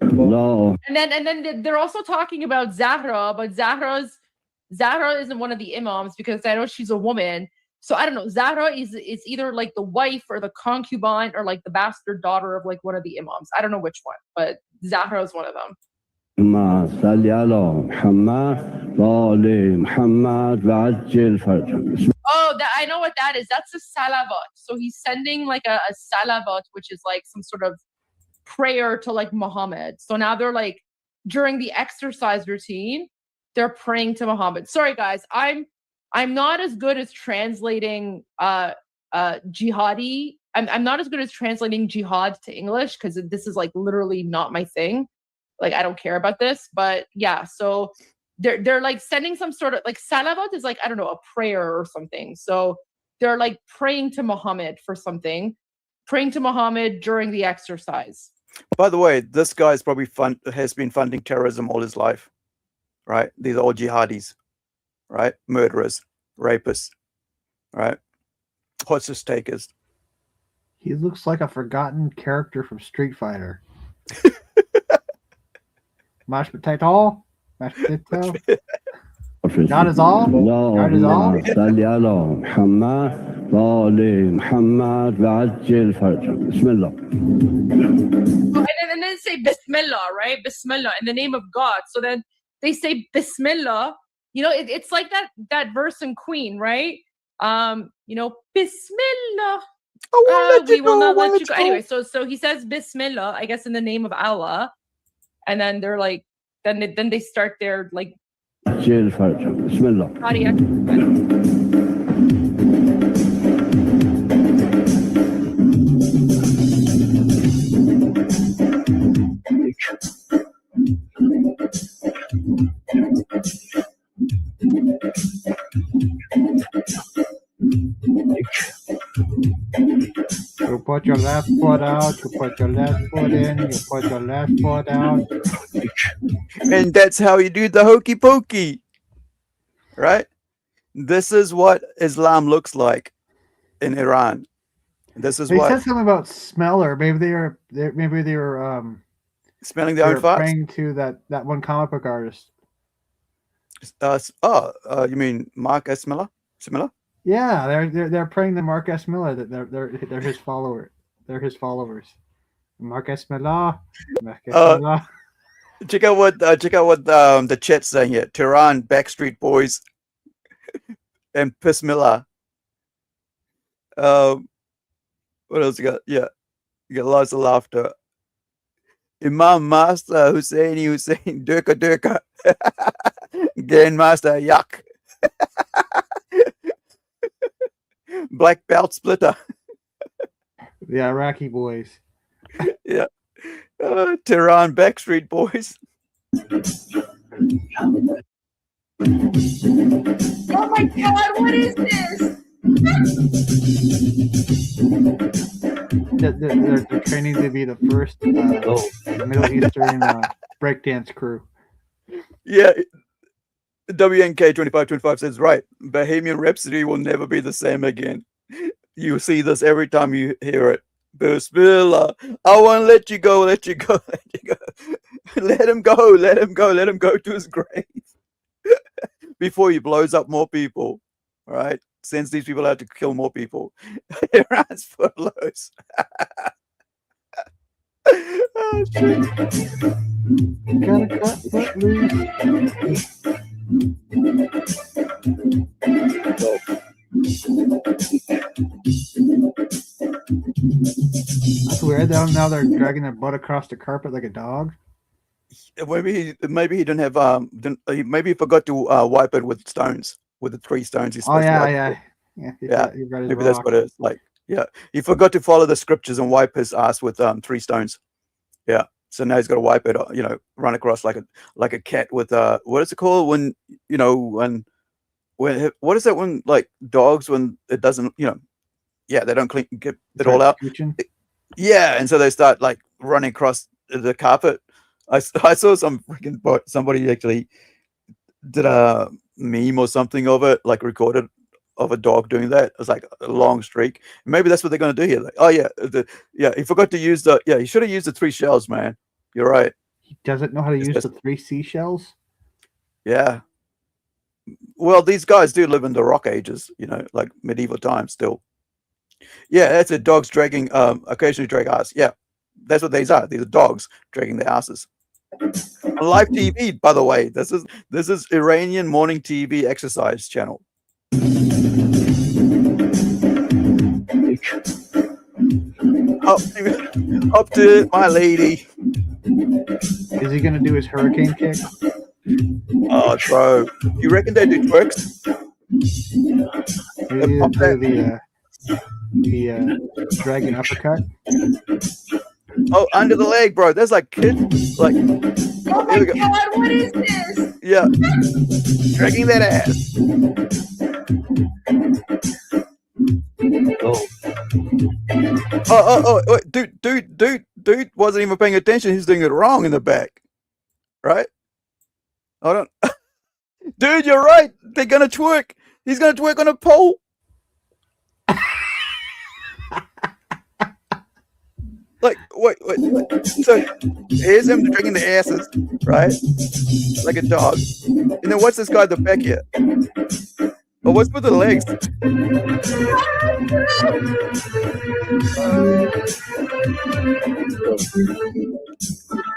No. And then they're also talking about Zahra, but Zahra isn't one of the imams because I know she's a woman. So I don't know. Zahra is either like the wife or the concubine or like the bastard daughter of like one of the imams. I don't know which one, but Zahra is one of them. Oh, I know what that is. That's a salavat. So he's sending like a salavat, which is like some sort of prayer to like Muhammad. So now they're like during the exercise routine, they're praying to Muhammad. Sorry guys, I'm not as good as translating jihadi. I'm not as good as translating jihad to English because this is like literally not my thing. Like I don't care about this, but yeah, so they're like sending some sort of like salavat is like, I don't know, a prayer or something. So they're like praying to Muhammad for something, praying to Muhammad during the exercise. By the way, this guy's probably has been funding terrorism all his life, right? These are all jihadis, right? Murderers, rapists, right? Hostage takers. He looks like a forgotten character from Street Fighter. Mashed potato? Mashed potato? God is all? God is all? And then say Bismillah, right? Bismillah, in the name of God. So then they say Bismillah. You know, it's like that verse in Queen, right? You know, Bismillah. We will not let you go. Anyway, so he says Bismillah, I guess in the name of Allah. And then they're like, then they start their like Bismillah. You put your left foot out, you put your left foot in, you put your left foot out. And that's how you do the hokey pokey, right? This is what Islam looks like in Iran. This is They what said something about smeller. Maybe they were smelling their own farts. Praying to that one comic book artist. You mean Mark S. Miller? Similar? Yeah, they're praying to Mark S. Miller that they're his follower. They're his followers. Mark S. Miller. Mark S. Miller. Check out what the chat's saying here. Tehran, Backstreet Boys, and Bismillah. What else you got? Yeah, you got lots of laughter. Imam Master Hussein, Durka, Grandmaster Yuck, Black Belt Splitter. The Iraqi boys. Yeah. Tehran Backstreet Boys. Oh my God, what is this? They're training to be the first Middle Eastern breakdance crew. Yeah. WNK 2525 says, right, Bohemian Rhapsody will never be the same again. You see this every time you hear it. Bismillah, I won't let you go, let you go, let you go. Let him go, let him go, let him go to his grave. Before he blows up more people, all right? Sends these people out to kill more people. Iran's furloughs. Oh, shit. Gotta cut foot loose. That's weird. Now they're dragging their butt across the carpet like a dog. Maybe he didn't have maybe he forgot to wipe it with stones, with the 3 stones. He's supposed to wipe it. Maybe that's what it is. Like, yeah, he forgot to follow the scriptures and wipe his ass with 3 stones. Yeah, So now he's got to wipe it, run across like a cat with what is it called when when what is that when like dogs when it doesn't they don't get it all out. Yeah, and so they start like running across the carpet. I saw somebody actually did a meme or something of it, like recorded of a dog doing that. It was like a long streak. Maybe that's what they're going to do here. Like, oh yeah, he forgot to use he should have used the 3 shells, man. You're right. He doesn't know how to use the 3 seashells. Yeah. Well, these guys do live in the rock ages, like medieval times still. Yeah, that's it. Dogs dragging, occasionally drag ass. Yeah, that's what these are. These are dogs dragging their asses. Live TV, by the way. This is Iranian morning TV exercise channel. Up to it, my lady. Is he gonna do his hurricane kick? Oh, bro. You reckon they do twerks? The dragon uppercut. Oh, under the leg, bro. There's like kids. Like, oh my God, what is this? Yeah, dragging that ass. Wait, dude wasn't even paying attention. He's doing it wrong in the back, right? Hold on. Dude, you're right. They're gonna twerk. He's gonna twerk on a pole. Like, wait. So here's him dragging the asses, right? Like a dog. And then what's this guy at the back here? Oh, what's with the legs?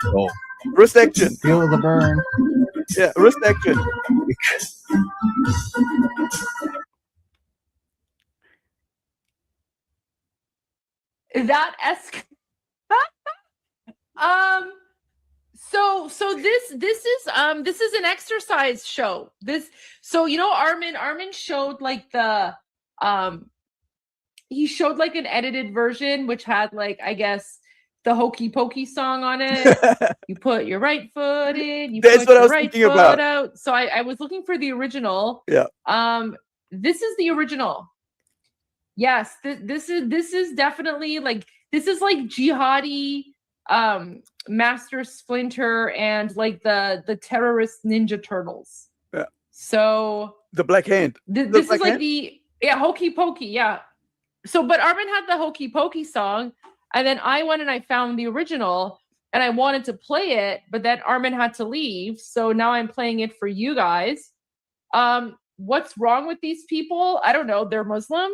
Oh. Wrist action. Feel the burn. Yeah, wrist action. Is that So this is an exercise show. Armin showed like he showed like an edited version which had like I guess the Hokey Pokey song on it. You put your right foot in, That's put what I your was right thinking foot about. out. So I was looking for the original. Yeah. This is the original. Yes, this is definitely like this is like jihadi Master Splinter and like the terrorist Ninja Turtles. Yeah. So the Black Hand. This is like Hokey Pokey, yeah. So but Armin had the Hokey Pokey song, and then I went and I found the original and I wanted to play it, but then Armin had to leave. So now I'm playing it for you guys. What's wrong with these people? I don't know. They're Muslim.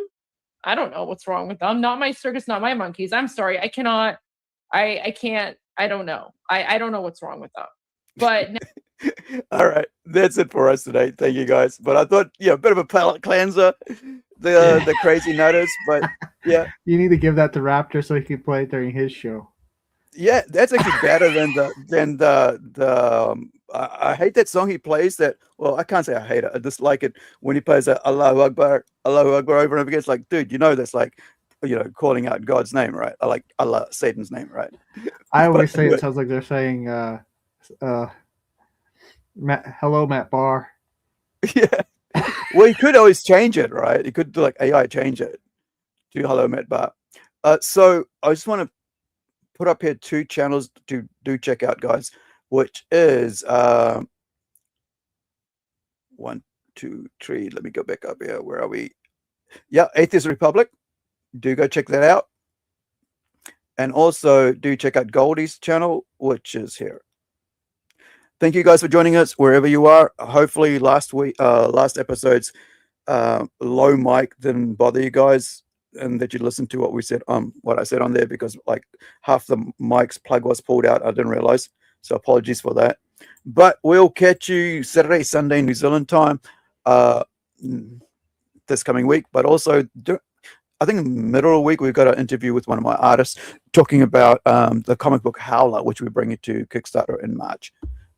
I don't know what's wrong with them. Not my circus, not my monkeys. I'm sorry. I cannot. I can't. I don't know. I don't know what's wrong with them. But all right, that's it for us today. Thank you guys. But I thought, a bit of a palate cleanser, the crazy nutters. But yeah, you need to give that to Raptor so he can play it during his show. Yeah, that's actually better than the. I hate that song he plays. That I can't say I hate it. I just like it when he plays Allahu Akbar over and over again. It's like, dude, that's like, calling out God's name, right? I like Allah, Satan's name, right? I always say it sounds like they're saying, hello, Matt Barr. Yeah. Well, you could always change it, right? You could do like AI change it to hello, Matt Barr. So I just want to put up here 2 channels to do check out, guys, which is 1, 2, 3. Let me go back up here. Where are we? Yeah, Atheist Republic. Do go check that out. And also do check out Goldie's channel, which is here. Thank you guys for joining us wherever you are. Hopefully last episode's low mic didn't bother you guys, and that you listened to what I said on there, because like half the mic's plug was pulled out. I didn't realize. So apologies for that. But we'll catch you Saturday, Sunday, New Zealand time this coming week. But also, I think in the middle of the week, we've got an interview with one of my artists talking about the comic book Howler, which we're bringing to Kickstarter in March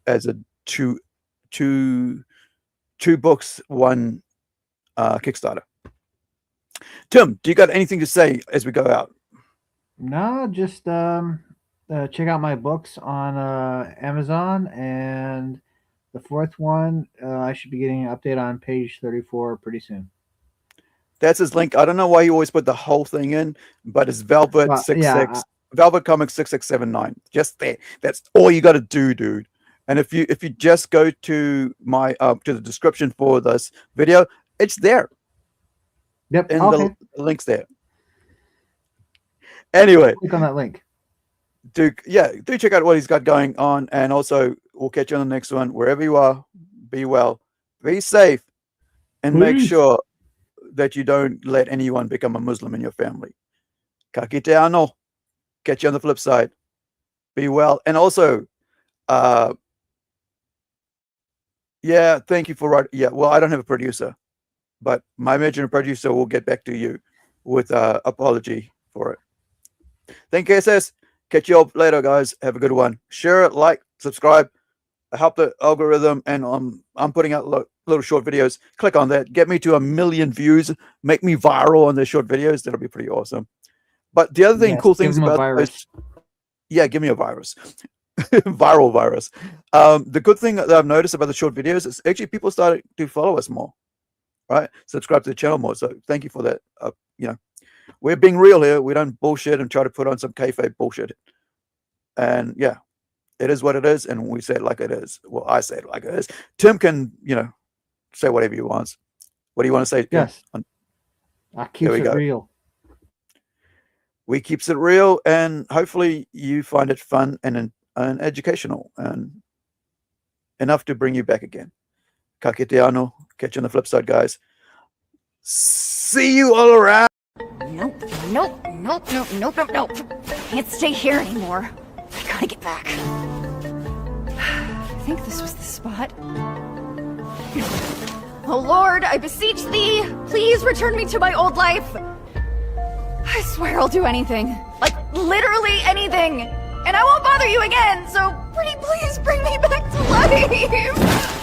as a two books, 1 Kickstarter. Tim, do you got anything to say as we go out? No, just check out my books on Amazon, and the fourth one I should be getting an update on page 34 pretty soon. That's his link. I don't know why you always put the whole thing in, but it's Velvet Well, 66 yeah, Velvet Comics 6679. Just there. That's all you got to do, dude. And if you just go to my to the description for this video, it's there. Yep. And Okay. the link's there. Anyway, Click on that link. do check out what he's got going on, and also we'll catch you on the next one. Wherever you are, be well, be safe, and make Peace. sure that you don't let anyone become a Muslim in your family. Ka kite ano. Catch you on the flip side. Be well, and also, yeah, thank you for writing. Yeah, well, I don't have a producer, but my imaginary producer will get back to you with apology for it. Thank you, SS. Catch you all later, guys. Have a good one. Share it, like, subscribe. Help the algorithm, and I'm putting out little short videos. Click on that. Get me to 1 million views. Make me viral on the short videos. That'll be pretty awesome. But the other thing, Yes, cool give things them a about virus. yeah, give me a virus. Viral virus. The good thing that I've noticed about the short videos is actually people started to follow us more, right? Subscribe to the channel more. So thank you for that. We're being real here. We don't bullshit and try to put on some kayfabe bullshit. And yeah, it is what it is, and we say it like it is. Well, I say it like it is. Tim can, say whatever he wants. What do you want to say, Tim? Yes. I keeps it real. We keeps it real, and hopefully you find it fun and educational and enough to bring you back again. Ka kite ano. Catch you on the flip side, guys. See you all around. Nope. Can't stay here anymore. I gotta get back. I think this was the spot. Oh Lord, I beseech thee, please return me to my old life. I swear I'll do anything. Like, literally anything. And I won't bother you again, so pretty please bring me back to life.